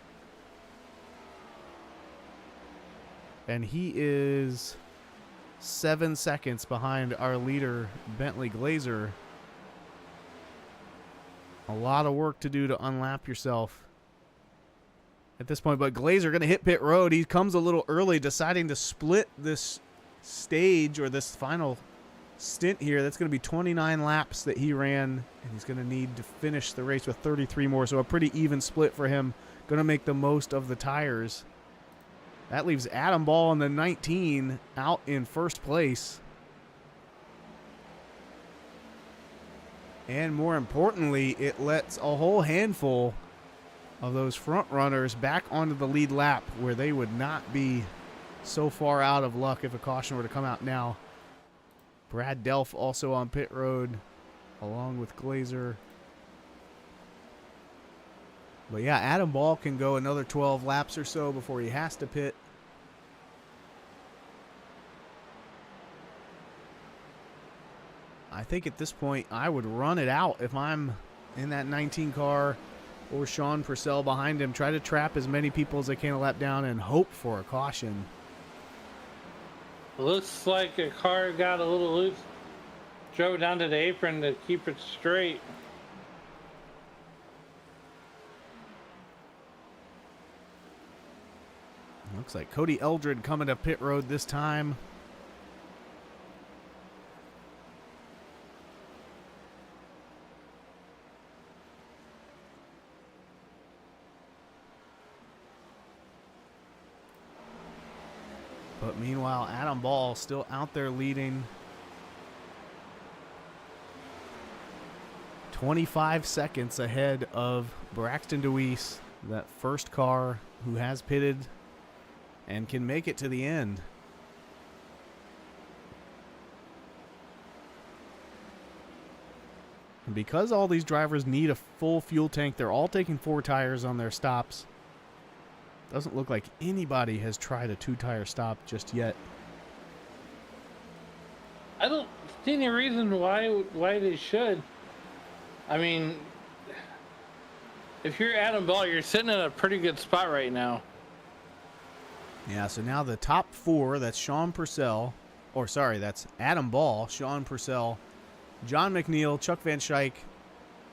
And he is 7 seconds behind our leader, Bentley Glazer. A lot of work to do to unlap yourself at this point, but Glazer going to hit pit road. He comes a little early, deciding to split this stage or this final stint here. That's going to be 29 laps that he ran, and he's going to need to finish the race with 33 more, so a pretty even split for him. Going to make the most of the tires. That leaves Adam Ball in the 19 out in first place. And more importantly, it lets a whole handful of those front runners back onto the lead lap where they would not be so far out of luck if a caution were to come out now. Brad Delph also on pit road along with Glazer. But yeah, Adam Ball can go another 12 laps or so before he has to pit. I think at this point I would run it out if I'm in that 19 car or Sean Purcell behind him. Try to trap as many people as I can a lap down and hope for a caution. Looks like a car got a little loose. Drove down to the apron to keep it straight. Looks like Cody Eldred coming to pit road this time. But meanwhile, Adam Ball still out there leading. 25 seconds ahead of Braxton DeWeese, that first car who has pitted and can make it to the end. And because all these drivers need a full fuel tank, they're all taking 4 tires on their stops. Doesn't look like anybody has tried a 2-tire stop just yet. I don't see any reason why they should. I mean, if you're Adam Ball, you're sitting in a pretty good spot right now. Yeah, so now the top 4, that's Sean Purcell, or sorry, that's Adam Ball, Sean Purcell, John McNeil, Chuck Van Schaik,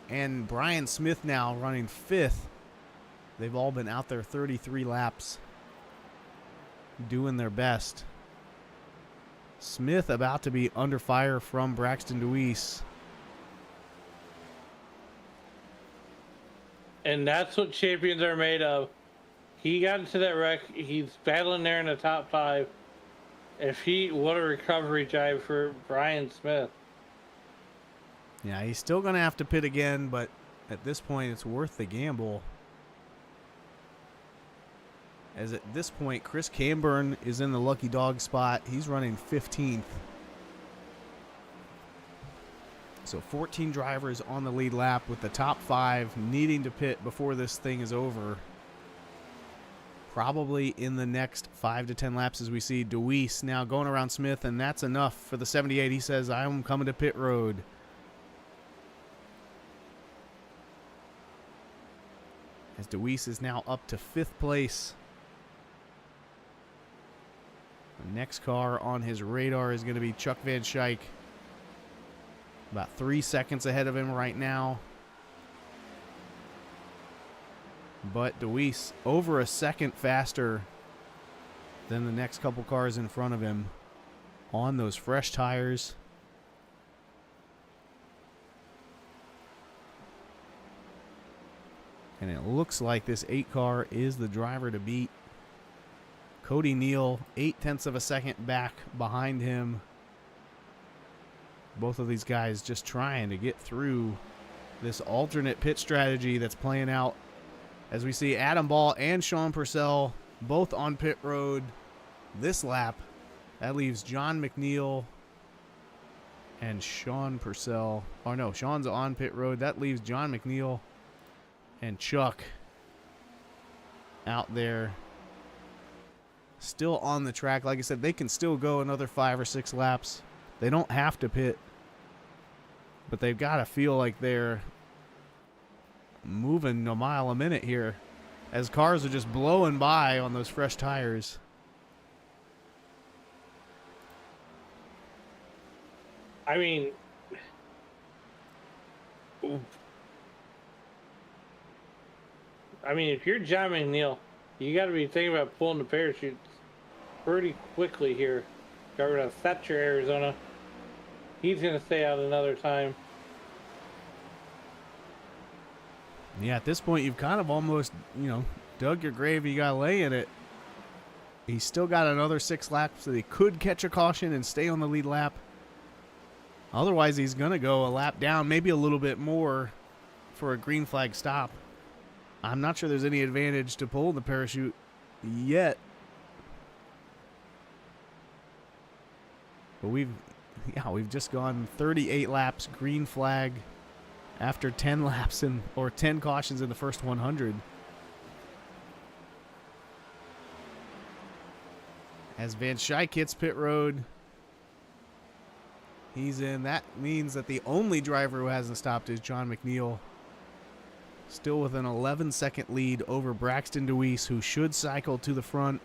and Brian Smith now running 5th. They've all been out there 33 laps, doing their best. Smith about to be under fire from Braxton DeWeese. And that's what champions are made of. He got into that wreck. He's battling there in the top 5. What a recovery drive for Brian Smith. Yeah, he's still going to have to pit again, but at this point, it's worth the gamble. As at this point, Chris Camburn is in the lucky dog spot. He's running 15th. So 14 drivers on the lead lap with the top 5 needing to pit before this thing is over. Probably in the next 5 to 10 laps as we see DeWeese now going around Smith, and that's enough for the 78. He says, I'm coming to pit road. As DeWeese is now up to 5th place. The next car on his radar is going to be Chuck Van Schaik. About 3 seconds ahead of him right now. But DeWeese over a second faster than the next couple cars in front of him on those fresh tires. And it looks like this 8 car is the driver to beat. Cody Neal, 0.8 of a second back behind him. Both of these guys just trying to get through this alternate pit strategy that's playing out as we see Adam Ball and Sean Purcell both on pit road this lap. That leaves John McNeil and Sean Purcell. Oh, no, Sean's on pit road. That leaves John McNeil and Chuck out there still on the track. Like I said, they can still go another 5 or 6 laps. They don't have to pit, but they've got to feel like they're moving a mile a minute here as cars are just blowing by on those fresh tires. I mean, if you're John McNeil, you got to be thinking about pulling the parachutes pretty quickly here. Got rid of Thatcher, Arizona. He's going to stay out another time. Yeah, at this point, you've kind of almost, dug your grave. You got to lay in it. He's still got another 6 laps, so he could catch a caution and stay on the lead lap. Otherwise, he's going to go a lap down, maybe a little bit more for a green flag stop. I'm not sure there's any advantage to pull the parachute yet. But we've just gone 38 laps, green flag, after 10 laps or 10 cautions in the first 100. As Van Schaik hits pit road, he's in. That means that the only driver who hasn't stopped is John McNeil. Still with an 11-second lead over Braxton DeWeese, who should cycle to the front.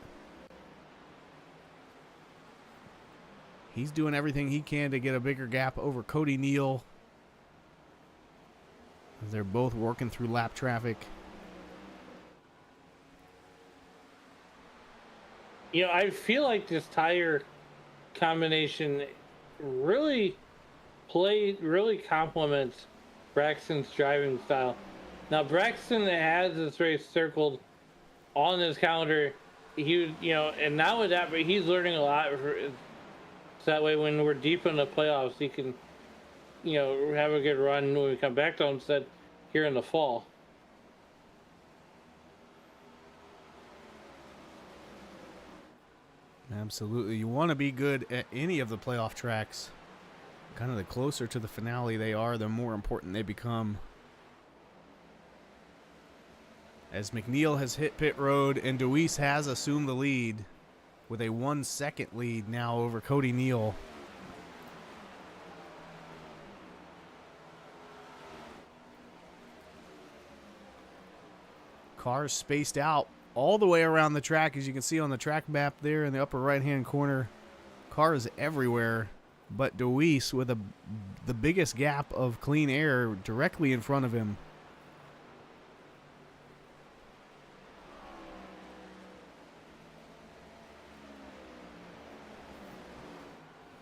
He's doing everything he can to get a bigger gap over Cody Neal. They're both working through lap traffic. I feel like this tire combination really complements Braxton's driving style. Now, Braxton has this race circled on his calendar. And now with that, but he's learning a lot. So that way, when we're deep in the playoffs, he can, have a good run when we come back to Homestead here in the fall. Absolutely. You want to be good at any of the playoff tracks. Kind of the closer to the finale they are, the more important they become. As McNeil has hit pit road and DeWeese has assumed the lead with a 1-second lead now over Cody Neal. Cars spaced out all the way around the track, as you can see on the track map there in the upper right-hand corner. Cars everywhere, but DeWeese with the biggest gap of clean air directly in front of him.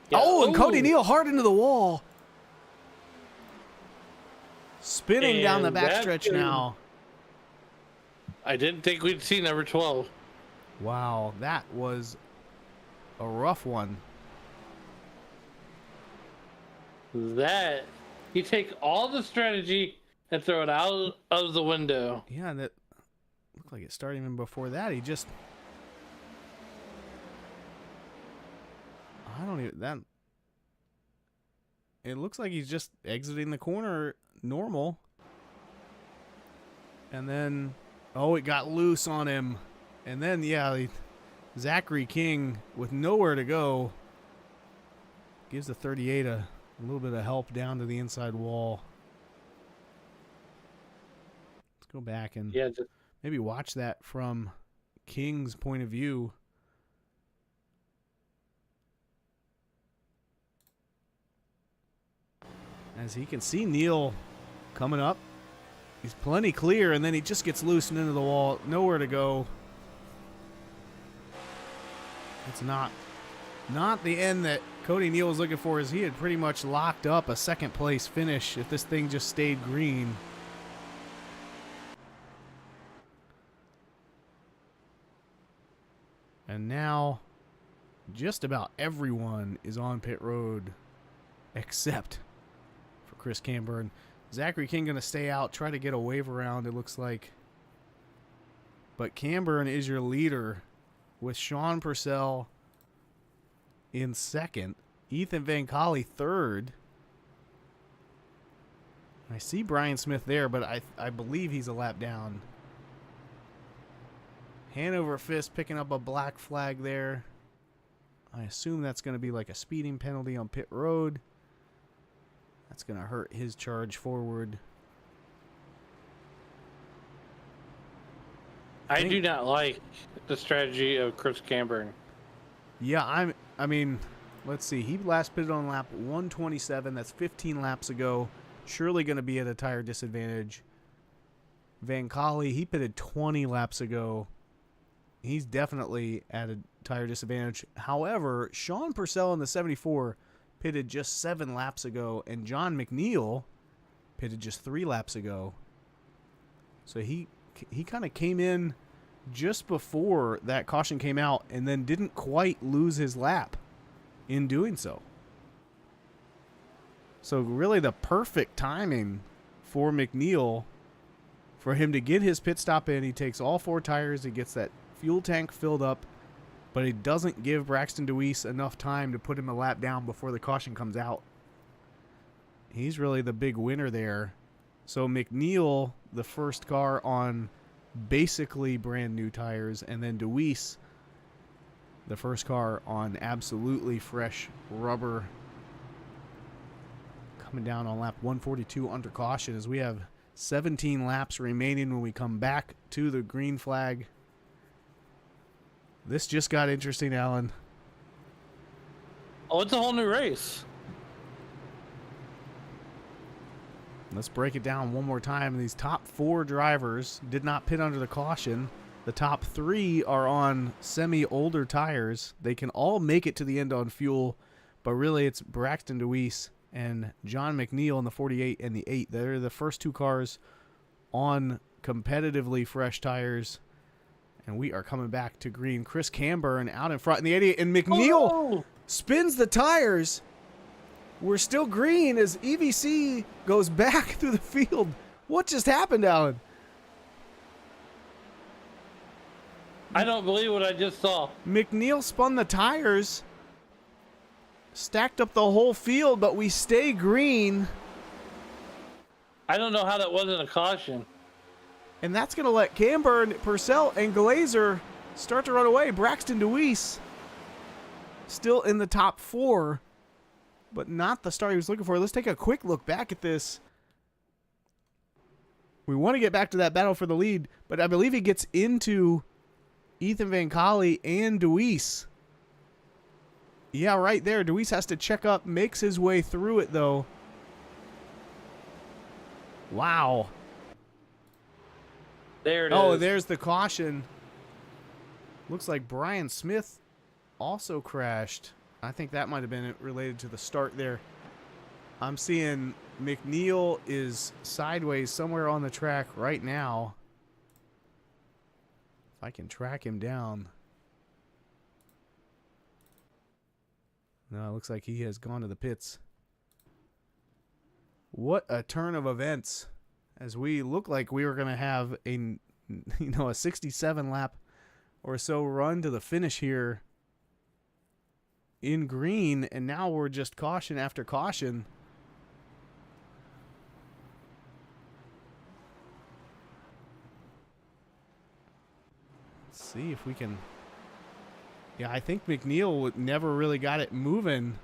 Yeah. Oh, and Cody Neal hard into the wall. Spinning down the backstretch now. I didn't think we'd see number 12. Wow, that was a rough one. That, you take all the strategy and throw it out of the window. Yeah, that looked like it started even before that. He just... It looks like he's just exiting the corner normal. And then, it got loose on him. And then, Zachary King with nowhere to go gives the 38 a little bit of help down to the inside wall. Let's go back and maybe watch that from King's point of view. As he can see Neal coming up. He's plenty clear, and then he just gets loosened into the wall. Nowhere to go. It's not the end that Cody Neal was looking for, as he had pretty much locked up a second place finish if this thing just stayed green. And now just about everyone is on pit road except for Chris Camburn. Zachary King going to stay out, try to get a wave around, it looks like. But Camburn is your leader with Sean Purcell in second. Ethan Van Colley third. I see Brian Smith there, but I believe he's a lap down. Hanover Fist picking up a black flag there. I assume that's going to be like a speeding penalty on pit road. That's going to hurt his charge forward. I do not like the strategy of Chris Camburn. Yeah, I mean, let's see. He last pitted on lap 127. That's 15 laps ago. Surely going to be at a tire disadvantage. Van Colley, he pitted 20 laps ago. He's definitely at a tire disadvantage. However, Sean Purcell in the 74 pitted just 7 laps ago, and John McNeil pitted just 3 laps ago. So he kind of came in just before that caution came out and then didn't quite lose his lap in doing so. So really the perfect timing for McNeil for him to get his pit stop in. He takes all 4 tires. He gets that fuel tank filled up, but he doesn't give Braxton Deweese enough time to put him a lap down before the caution comes out. He's really the big winner there. So McNeil, the first car on basically brand new tires, and then Deweese, the first car on absolutely fresh rubber, coming down on lap 142 under caution as we have 17 laps remaining when we come back to the green flag. This just got interesting, Alan. Oh, it's a whole new race. Let's break it down one more time. These top 4 drivers did not pit under the caution. The top 3 are on semi-older tires. They can all make it to the end on fuel, but really it's Braxton Deweese and John McNeil in the 48 and the 8. They're the first 2 cars on competitively fresh tires. And we are coming back to green. Chris Camburn out in front in the 88. And McNeil spins the tires. We're still green as EVC goes back through the field. What just happened, Alan? I don't believe what I just saw. McNeil spun the tires. Stacked up the whole field, but we stay green. I don't know how that wasn't a caution. And that's going to let Camburn, Purcell, and Glazer start to run away. Braxton Deweese still in the top 4, but not the start he was looking for. Let's take a quick look back at this. We want to get back to that battle for the lead, but I believe he gets into Ethan Van Colley and Deweese. Yeah, right there. Deweese has to check up, makes his way through it, though. Wow. There it is. Oh, there's the caution. Looks like Brian Smith also crashed. I think that might have been related to the start there. I'm seeing McNeil is sideways somewhere on the track right now. If I can track him down. No, it looks like he has gone to the pits. What a turn of events, as we look like we were going to have a 67 lap or so run to the finish here in green, and now we're just caution after caution. Let's see if we can. Yeah, I think McNeil never really got it moving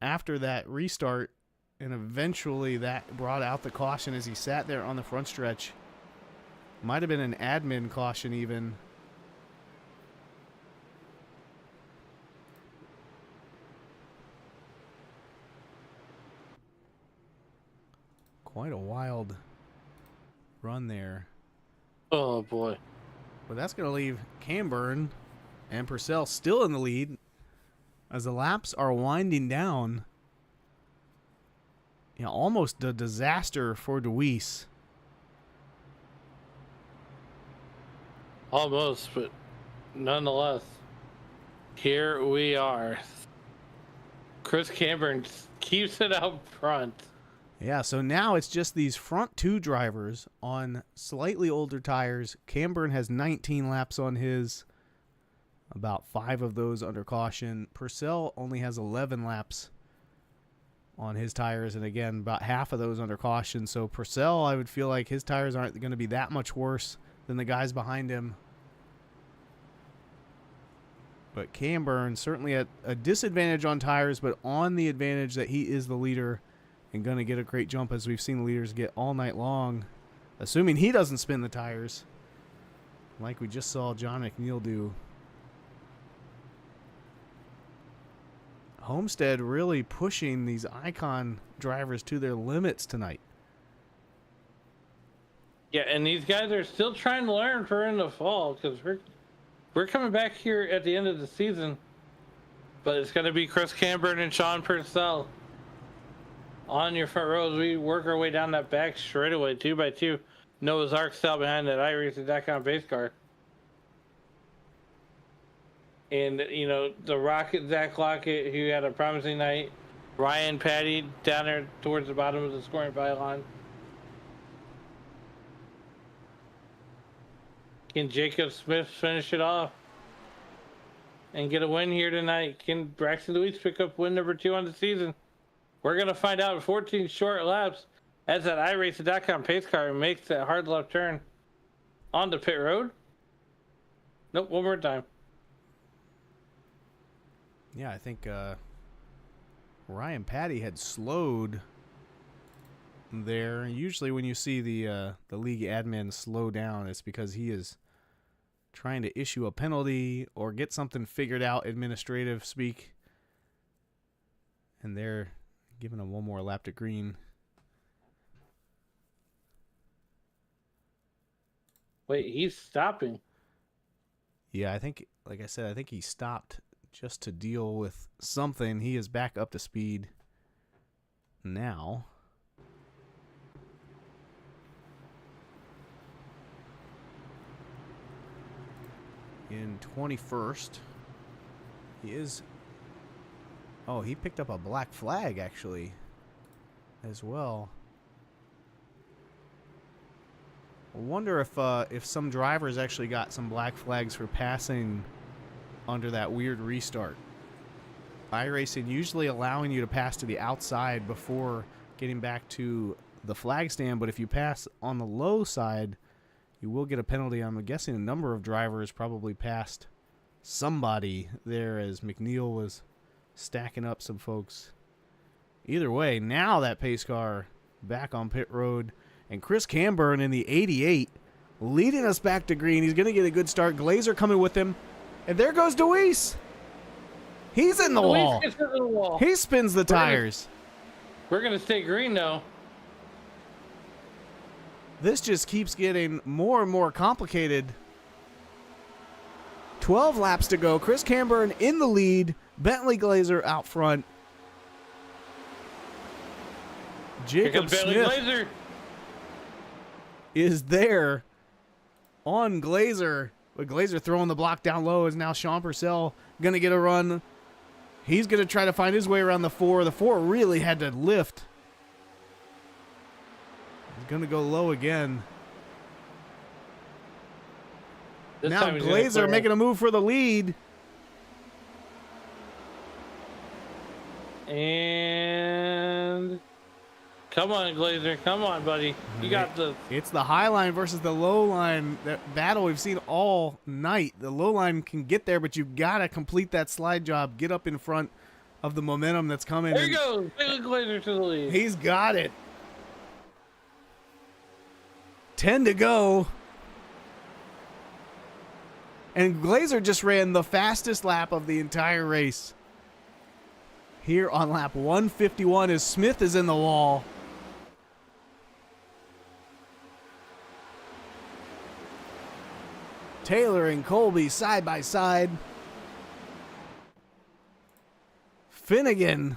after that restart, and eventually that brought out the caution as he sat there on the front stretch. Might have been an admin caution even. Quite a wild run there. Oh, boy. But that's going to leave Camburn and Purcell still in the lead as the laps are winding down. You know, almost a disaster for Deweese. Almost, but nonetheless, here we are. Chris Camburn keeps it out front. Yeah, so now it's just these front two drivers on slightly older tires. Camburn has 19 laps on his, about 5 of those under caution. Purcell only has 11 laps on his tires, and again, about half of those under caution. So Purcell, I would feel like his tires aren't going to be that much worse than the guys behind him. But Camburn certainly at a disadvantage on tires, but on the advantage that he is the leader and going to get a great jump, as we've seen leaders get all night long, assuming he doesn't spin the tires like we just saw John McNeil do. Homestead really pushing these Icon drivers to their limits tonight. Yeah, and these guys are still trying to learn for in the fall, because we're coming back here at the end of the season, but it's going to be Chris Camburn and Sean Purcell on your front rows. We work our way down that back straightaway, 2x2. Noah's Ark style behind that Iracing.com base car. And, you know, the Rocket, Zach Lockett, who had a promising night. Ryan Patty down there towards the bottom of the scoring pylon. Can Jacob Smith finish it off and get a win here tonight? Can Braxton Louise pick up win number 2 on the season? We're going to find out in 14 short laps as that iRacing.com pace car makes that hard left turn onto pit road. Nope, one more time. Yeah, I think Ryan Patty had slowed there. Usually when you see the league admin slow down, it's because he is trying to issue a penalty or get something figured out, administrative speak. And they're giving him one more lap to green. Wait, he's stopping. Yeah, I think, like I said, I think he stopped just to deal with something. He is back up to speed now. In 21st, he is... Oh, he picked up a black flag, actually, as well. I wonder if some drivers actually got some black flags for passing under that weird restart. iRacing usually allowing you to pass to the outside before getting back to the flag stand, but if you pass on the low side, you will get a penalty. I'm guessing a number of drivers probably passed somebody there as McNeil was stacking up some folks. Either way, now that pace car back on pit road, and Chris Camburn in the 88 leading us back to green. He's going to get a good start. Glazer coming with him, and there goes Deweese. He's in the wall. He spins the tires. We're going to stay green though. This just keeps getting more and more complicated. 12 laps to go. Chris Camburn in the lead. Bentley Glazer out front. Jacob Smith is there on Glazer. But Glazer throwing the block down low is now Sean Purcell going to get a run. He's going to try to find his way around the 4. The 4 really had to lift. He's going to go low again. Now Glazer making a move for the lead. And come on, Glazer. Come on, buddy. You got the... It's the high line versus the low line battle we've seen all night. The low line can get there, but you've got to complete that slide job. Get up in front of the momentum that's coming. There he goes. Big Glazer to the lead. He's got it. 10 to go. And Glazer just ran the fastest lap of the entire race. Here on lap 151 as Smith is in the wall. Taylor and Colby side by side. Finnegan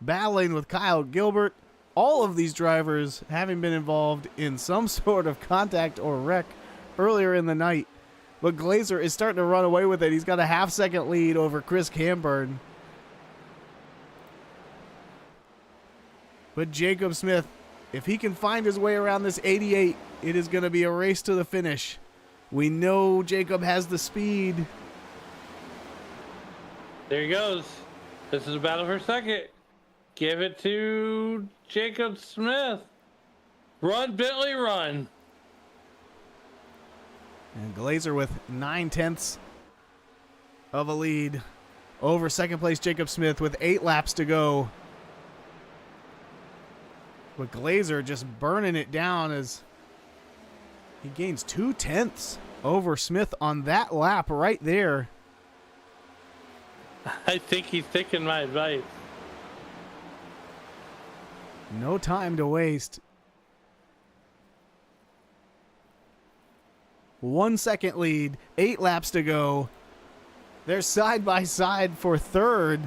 battling with Kyle Gilbert. All of these drivers having been involved in some sort of contact or wreck earlier in the night. But Glazer is starting to run away with it. He's got a half-second lead over Chris Camburn. But Jacob Smith If he can find his way around this 88, it is going to be a race to the finish. We know Jacob has the speed. There he goes. This is a battle for second. Give it to Jacob Smith. Run, Bentley, run. And Glazer with 9/10 of a lead over second place Jacob Smith with 8 laps to go. But Glazer just burning it down as he gains 2/10 over Smith on that lap right there. I think he's taking my advice. No time to waste. 1 second lead, 8 laps to go. They're side by side for third.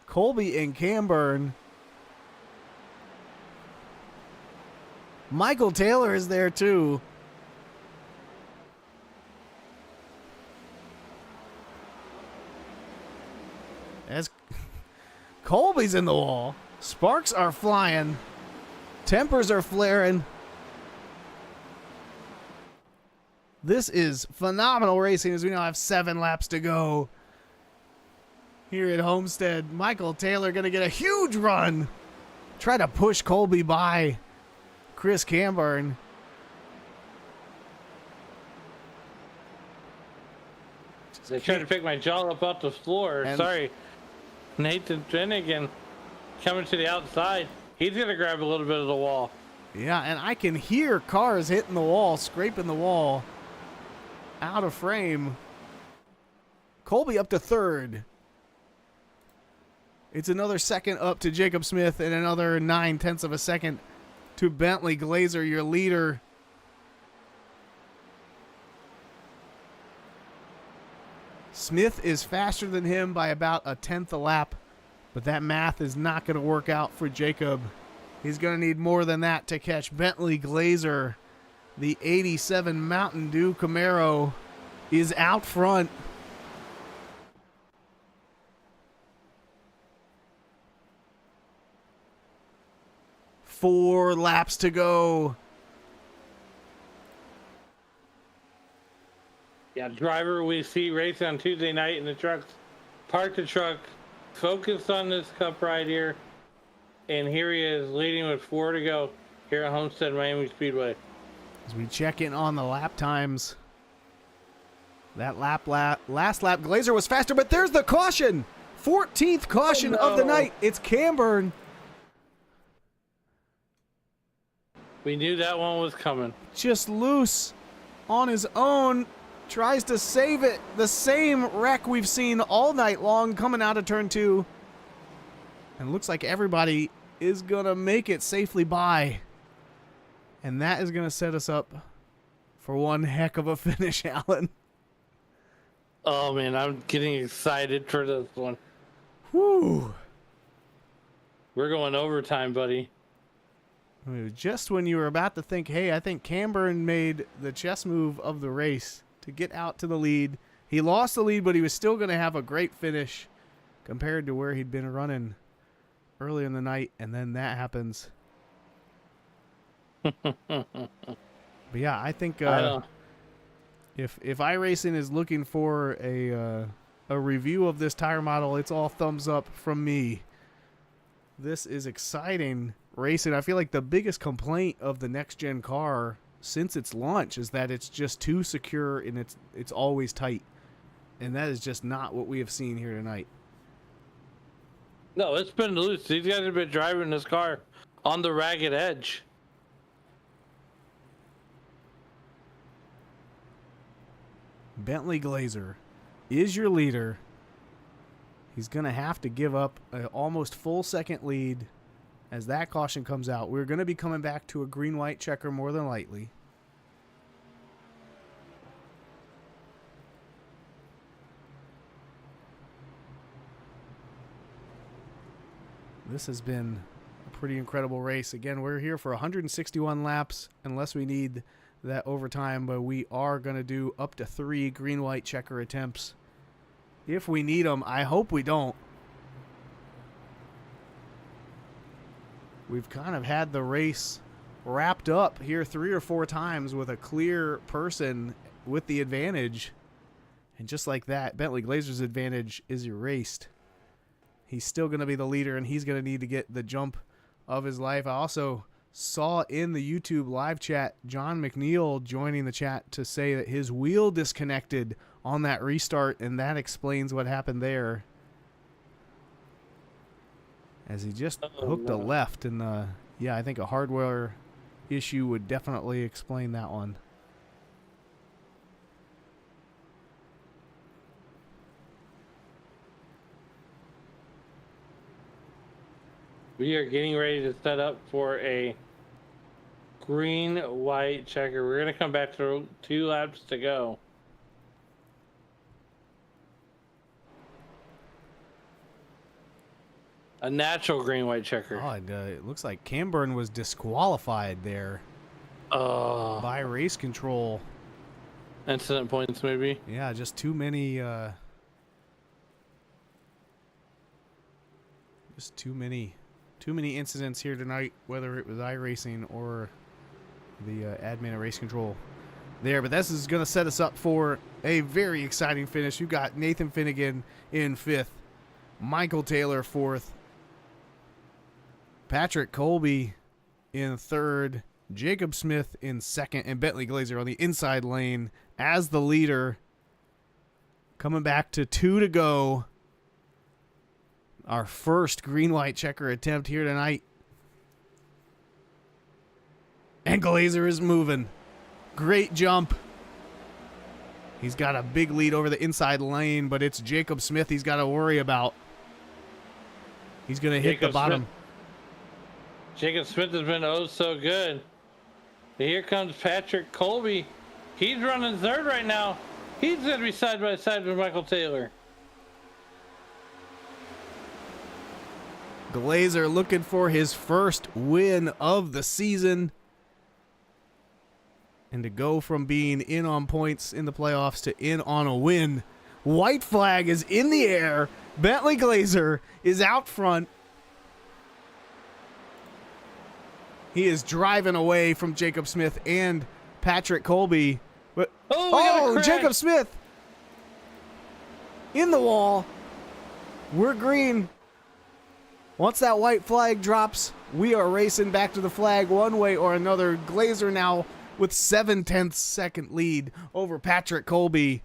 Colby and Camburn. Michael Taylor is there too. As Colby's in the wall. Sparks are flying. Tempers are flaring. This is phenomenal racing as we now have 7 laps to go. Here at Homestead, Michael Taylor going to get a huge run. Try to push Colby by Chris Camburn. They tried to pick my jaw up off the floor. Sorry. Nathan Finnegan coming to the outside. He's going to grab a little bit of the wall. Yeah, and I can hear cars hitting the wall, scraping the wall. Out of frame. Colby up to third. It's another second up to Jacob Smith and another 9/10 of a second to Bentley Glazer, your leader. Smith is faster than him by about 1/10 a lap, but that math is not going to work out for Jacob. He's going to need more than that to catch Bentley Glazer. The 87 Mountain Dew Camaro is out front. Four laps to go. Yeah, driver we see racing on Tuesday night in the trucks. Park the truck, focus on this cup right here. And here he is leading with 4 to go here at Homestead Miami Speedway. As we check in on the lap times. That last lap, Glazer was faster, but there's the caution. 14th caution of the night. It's Camburn. We knew that one was coming. Just loose on his own. Tries to save it. The same wreck we've seen all night long coming out of turn 2. And looks like everybody is going to make it safely by. And that is going to set us up for one heck of a finish, Alan. Oh, man, I'm getting excited for this one. Whew. We're going overtime, buddy. Just when you were about to think, hey, I think Camburn made the chess move of the race to get out to the lead. He lost the lead, but he was still going to have a great finish compared to where he'd been running early in the night, and then that happens. But yeah, I think if iRacing is looking for a review of this tire model, it's all thumbs up from me. This is exciting racing. I feel like the biggest complaint of the next gen car since its launch is that it's just too secure and it's always tight, and that is just not what we have seen here tonight. No, it's been loose. These guys have been driving this car on the ragged edge. Bentley Glazer is your leader. He's going to have to give up an almost full second lead as that caution comes out. We're going to be coming back to a green-white checker more than likely. This has been a pretty incredible race. Again, we're here for 161 laps unless we need that overtime, but we are going to do up to 3 green-white checker attempts if we need them. I hope we don't. we've kind of had the race wrapped up here 3 or 4 times with a clear person with the advantage. And just like that, Bentley Glazer's advantage is erased. He's still going to be the leader, and he's going to need to get the jump of his life. I also saw in the YouTube live chat John McNeil joining the chat to say that his wheel disconnected on that restart, and that explains what happened there. As he just hooked a left, and yeah, I think a hardware issue would definitely explain that one. We are getting ready to set up for a green-white checker. We're going to come back to 2 laps to go. A natural green-white checker. Oh, it looks like Camburn was disqualified there by race control. Incident points, maybe. Yeah, just too many. Just too many incidents here tonight. Whether it was iRacing or the admin of race control there, but this is going to set us up for a very exciting finish. You got Nathan Finnegan in 5th, Michael Taylor 4th, Patrick Colby in 3rd, Jacob Smith in 2nd, and Bentley Glazer on the inside lane as the leader. Coming back to 2 to go. Our first green-white checker attempt here tonight. And Glazer is moving. Great jump. He's got a big lead over the inside lane, but it's Jacob Smith he's got to worry about. He's going to hit the bottom. Jacob Smith has been oh so good. Here comes Patrick Colby. He's running 3rd right now. He's going to be side by side with Michael Taylor. Glazer looking for his first win of the season. And to go from being in on points in the playoffs to in on a win. White flag is in the air. Bentley Glazer is out front. He is driving away from Jacob Smith and Patrick Colby. But, Jacob Smith in the wall. We're green. Once that white flag drops, we are racing back to the flag one way or another. Glazer now with 7/10 second lead over Patrick Colby.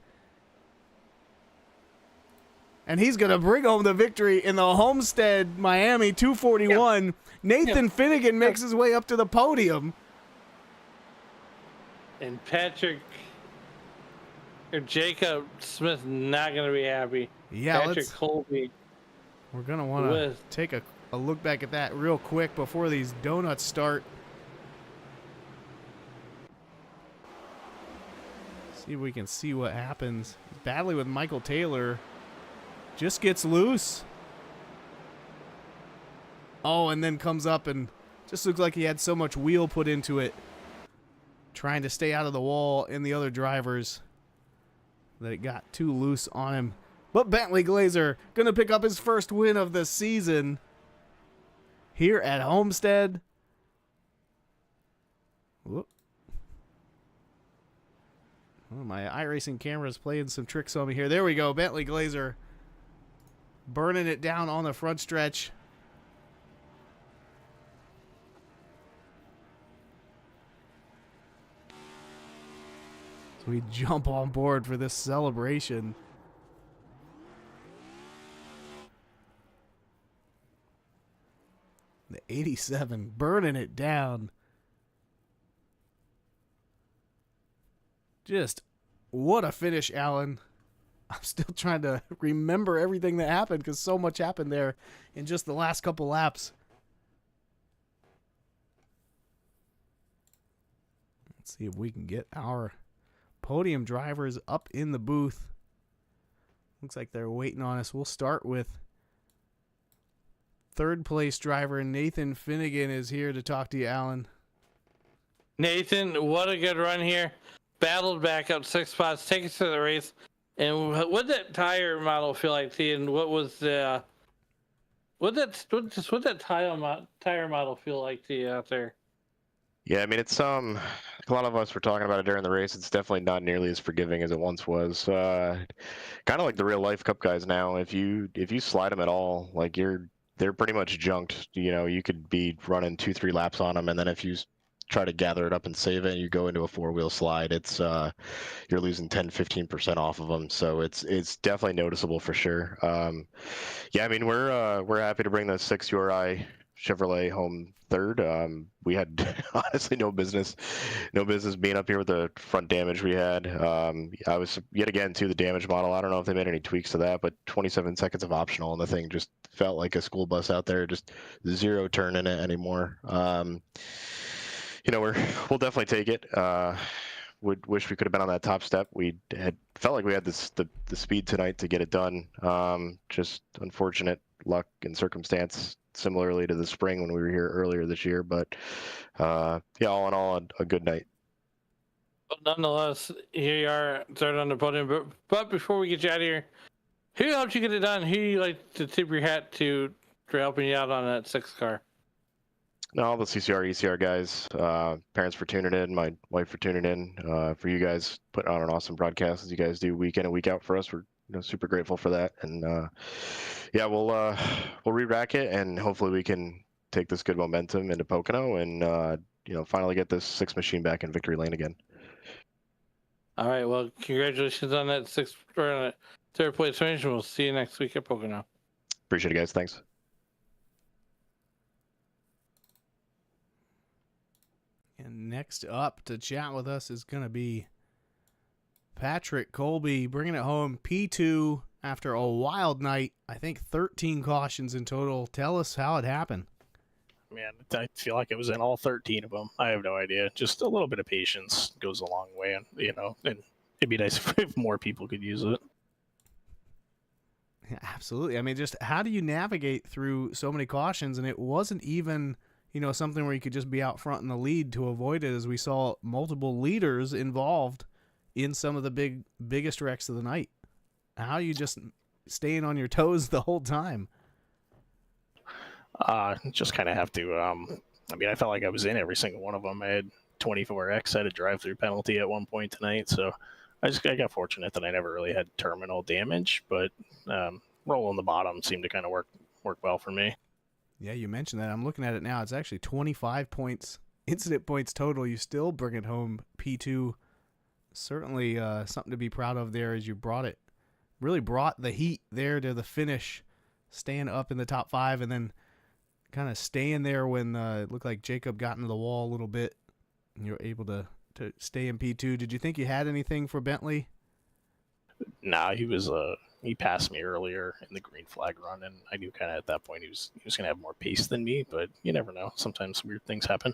And he's going to bring home the victory in the Homestead Miami 241. Yep. Nathan Finnegan makes his way up to the podium. And Jacob Smith not going to be happy. Yeah, Patrick Colby. We're going to want to take a look back at that real quick before these donuts start. See if we can see what happens. Battling with Michael Taylor. Just gets loose. Oh, and then comes up and just looks like he had so much wheel put into it. Trying to stay out of the wall and the other drivers that it got too loose on him. But Bentley Glazer going to pick up his first win of the season here at Homestead. Whoop. Oh, my iRacing camera is playing some tricks on me here. There we go. Bentley Glazer burning it down on the front stretch. So we jump on board for this celebration. The 87 burning it down. Just what a finish, Alan. I'm still trying to remember everything that happened because so much happened there in just the last couple laps. Let's see if we can get our podium drivers up in the booth. Looks like they're waiting on us. We'll start with 3rd place driver Nathan Finnegan is here to talk to you, Alan. Nathan, what a good run here. Battled back up 6 spots, take us to the race. And what did that tire model feel like to you? And what was the What that tire model feel like to you out there? Yeah, I mean, it's a lot of us were talking about it during the race. It's definitely not nearly as forgiving as it once was. Kind of like the real life Cup guys now. If you slide them at all, like they're pretty much junked. You know, you could be running 2-3 laps on them, and then if you try to gather it up and save it, and you go into a 4-wheel slide, it's you're losing 10-15% off of them. So it's definitely noticeable for sure. Yeah, I mean, we're happy to bring the 6 URI Chevrolet home third. We had honestly no business being up here with the front damage we had. I was yet again to the damage model. I don't know if they made any tweaks to that, but 27 seconds of optional, and the thing just felt like a school bus out there, just zero turn in it anymore. You know, we'll definitely take it. Would wish we could have been on that top step. We had felt like we had the speed tonight to get it done. Just unfortunate luck and circumstance, similarly to the spring when we were here earlier this year. But yeah, all in all, a good night. But nonetheless, here you are, third on the podium. But before we get you out of here, who helped you get it done? Who you like to tip your hat to for helping you out on that 6 car? No, all the CCR, ECR guys, parents for tuning in, my wife for tuning in, for you guys putting on an awesome broadcast as you guys do week in and week out for us. We're super grateful for that. And yeah, we'll re-rack it, and hopefully we can take this good momentum into Pocono and finally get this 6 machine back in victory lane again. All right, well, congratulations on that 6th or on that 3rd place finish. We'll see you next week at Pocono. Appreciate it, guys. Thanks. And next up to chat with us is going to be Patrick Colby, bringing it home P2 after a wild night. I think 13 cautions in total. Tell us how it happened. Man, I feel like it was in all 13 of them. I have no idea. Just a little bit of patience goes a long way, and and it'd be nice if more people could use it. Yeah, absolutely. I mean, just how do you navigate through so many cautions? And it wasn't even, something where you could just be out front in the lead to avoid it, as we saw multiple leaders involved in some of the biggest wrecks of the night. How are you just staying on your toes the whole time? Just kind of have to. I felt like I was in every single one of them. I had 24X. I had a drive-through penalty at one point tonight, so I got fortunate that I never really had terminal damage. But rolling the bottom seemed to kind of work well for me. Yeah, you mentioned that. I'm looking at it now. It's actually 25 points, incident points total. You still bring it home P2. Certainly something to be proud of there, as you really brought the heat there to the finish, staying up in the top 5 and then kind of staying there when it looked like Jacob got into the wall a little bit. And you were able to stay in P2. Did you think you had anything for Bentley? Nah, he passed me earlier in the green flag run, and I knew kind of at that point he was going to have more pace than me, but you never know. Sometimes weird things happen.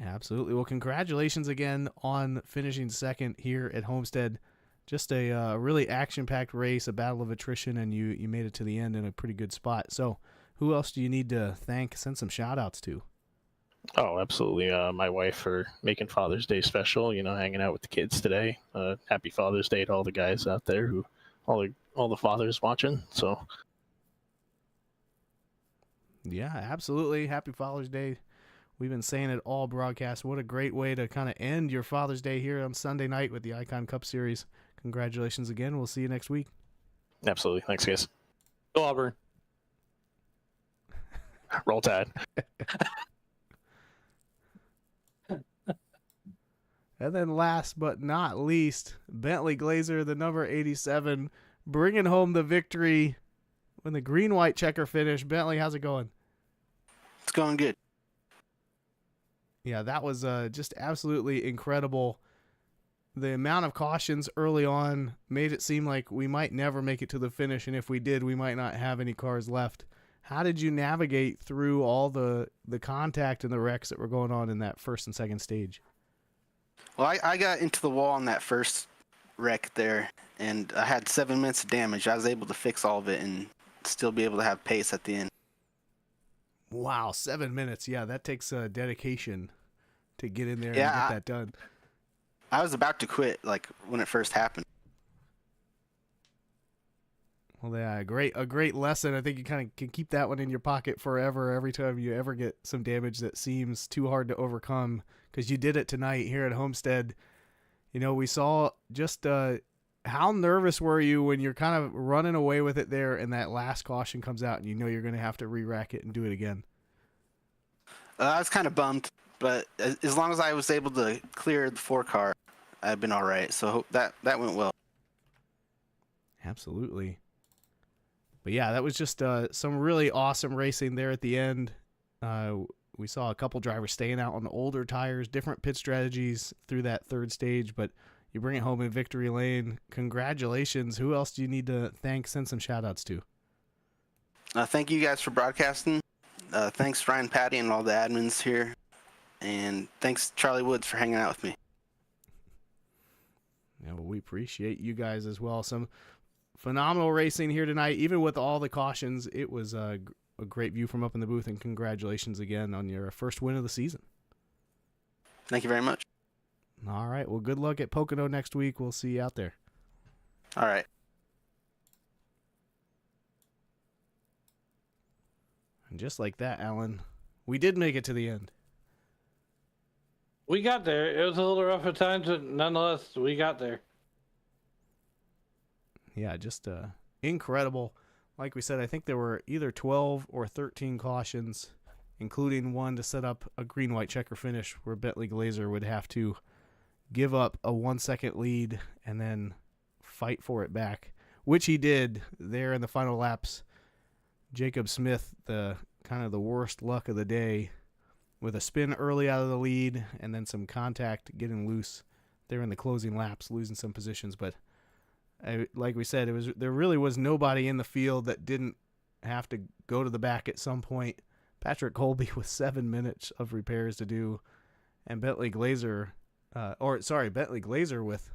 Absolutely. Well, congratulations again on finishing second here at Homestead. Just a really action-packed race, a battle of attrition, and you made it to the end in a pretty good spot. So who else do you need to thank, send some shout-outs to? Oh, absolutely. My wife for making Father's Day special, hanging out with the kids today. Happy Father's Day to all the guys out there, all the fathers watching. So, yeah, absolutely. Happy Father's Day. We've been saying it all broadcast. What a great way to kind of end your Father's Day here on Sunday night with the Icon Cup Series. Congratulations again. We'll see you next week. Absolutely. Thanks, guys. Go Auburn. Roll Tide. And then last but not least, Bentley Glazer, the number 87, bringing home the victory when the green-white checker finish. Bentley, how's it going? It's going good. Yeah, that was just absolutely incredible. The amount of cautions early on made it seem like we might never make it to the finish, and if we did, we might not have any cars left. How did you navigate through all the contact and the wrecks that were going on in that first and second stage? Well, I got into the wall on that first wreck there, and I had 7 minutes of damage. I was able to fix all of it and still be able to have pace at the end. Wow, 7 minutes. Yeah, that takes dedication to get in there and get that done. I was about to quit, when it first happened. Well, yeah, a great lesson. I think you kind of can keep that one in your pocket forever. Every time you ever get some damage that seems too hard to overcome, because you did it tonight here at Homestead. You know, we saw just how nervous were you when you're kind of running away with it there, and that last caution comes out, and you know you're going to have to re-rack it and do it again. I was kind of bummed, but as long as I was able to clear the 4-car, I've been all right. So that went well. Absolutely. But yeah, that was just some really awesome racing there at the end. We saw a couple drivers staying out on the older tires, different pit strategies through that third stage, but you bring it home in victory lane. Congratulations. Who else do you need to thank? Send some shout outs to. Thank you guys for broadcasting. Thanks Ryan, Patty, and all the admins here. And thanks Charlie Woods for hanging out with me. Yeah, well, we appreciate you guys as well. Some phenomenal racing here tonight, even with all the cautions. It was a great view from up in the booth, and congratulations again on your first win of the season. Thank you very much. All right, well, good luck at Pocono next week. We'll see you out there. All right. And just like that, Alan, we did make it to the end. We got there. It was a little rough at times, but nonetheless, we got there. Yeah, just incredible. Like we said, I think there were either 12 or 13 cautions, including one to set up a green-white checker finish where Bentley Glazer would have to give up a 1-second lead and then fight for it back, which he did there in the final laps. Jacob Smith, the kind of the worst luck of the day, with a spin early out of the lead and then some contact getting loose there in the closing laps, losing some positions. But like we said, there really was nobody in the field that didn't have to go to the back at some point. Patrick Colby with 7 minutes of repairs to do, and Bentley Glazer with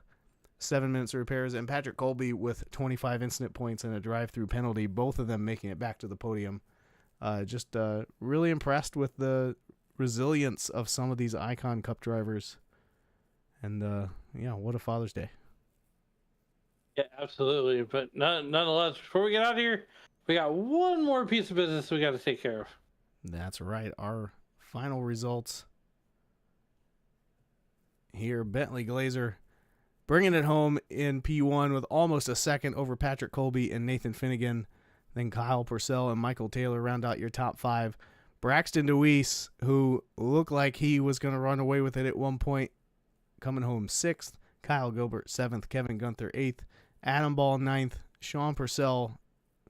7 minutes of repairs, and Patrick Colby with 25 incident points and a drive-through penalty, both of them making it back to the podium. Just really impressed with the resilience of some of these Icon Cup drivers. And, what a Father's Day. Yeah, absolutely. But nonetheless, before we get out of here, we got one more piece of business we got to take care of. That's right. Our final results here. Bentley Glazer bringing it home in P1 with almost a second over Patrick Colby and Nathan Finnegan. Then Kyle Purcell and Michael Taylor round out your top 5. Braxton DeWeese, who looked like he was going to run away with it at one point, coming home 6th. Kyle Gilbert 7th. Kevin Gunther 8th. Adam Ball 9th. Sean Purcell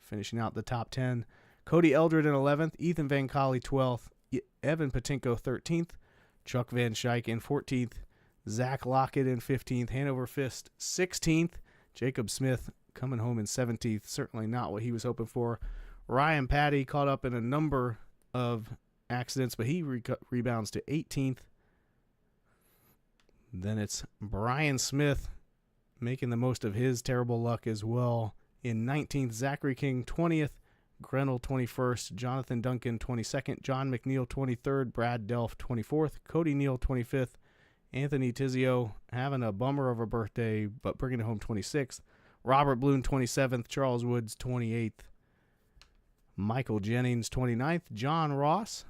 finishing out the top 10. Cody Eldred in 11th. Ethan Van Colley 12th. Evan Patinko 13th. Chuck Van Schaik in 14th. Zach Lockett in 15th. Hanover Fist 16th. Jacob Smith coming home in 17th. Certainly not what he was hoping for. Ryan Patty caught up in a number of accidents, but he rebounds to 18th. Then it's Brian Smith making the most of his terrible luck as well. In 19th, Zachary King 20th, Grenell 21st, Jonathan Duncan 22nd, John McNeil 23rd, Brad Delph 24th, Cody Neal 25th, Anthony Tizio having a bummer of a birthday, but bringing it home 26th, Robert Bloom 27th, Charles Woods 28th, Michael Jennings 29th, John Ross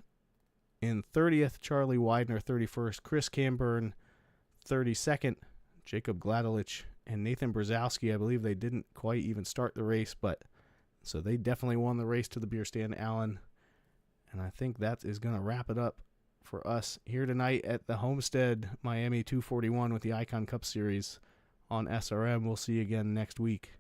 in 30th, Charlie Widener 31st, Chris Camburn 32nd, Jacob Gladelich and Nathan Brzezowski. I believe they didn't quite even start the race, but so they definitely won the race to the beer stand, Allen. And I think that is going to wrap it up for us here tonight at the Homestead Miami 241 with the Icon Cup Series on SRM. We'll see you again next week.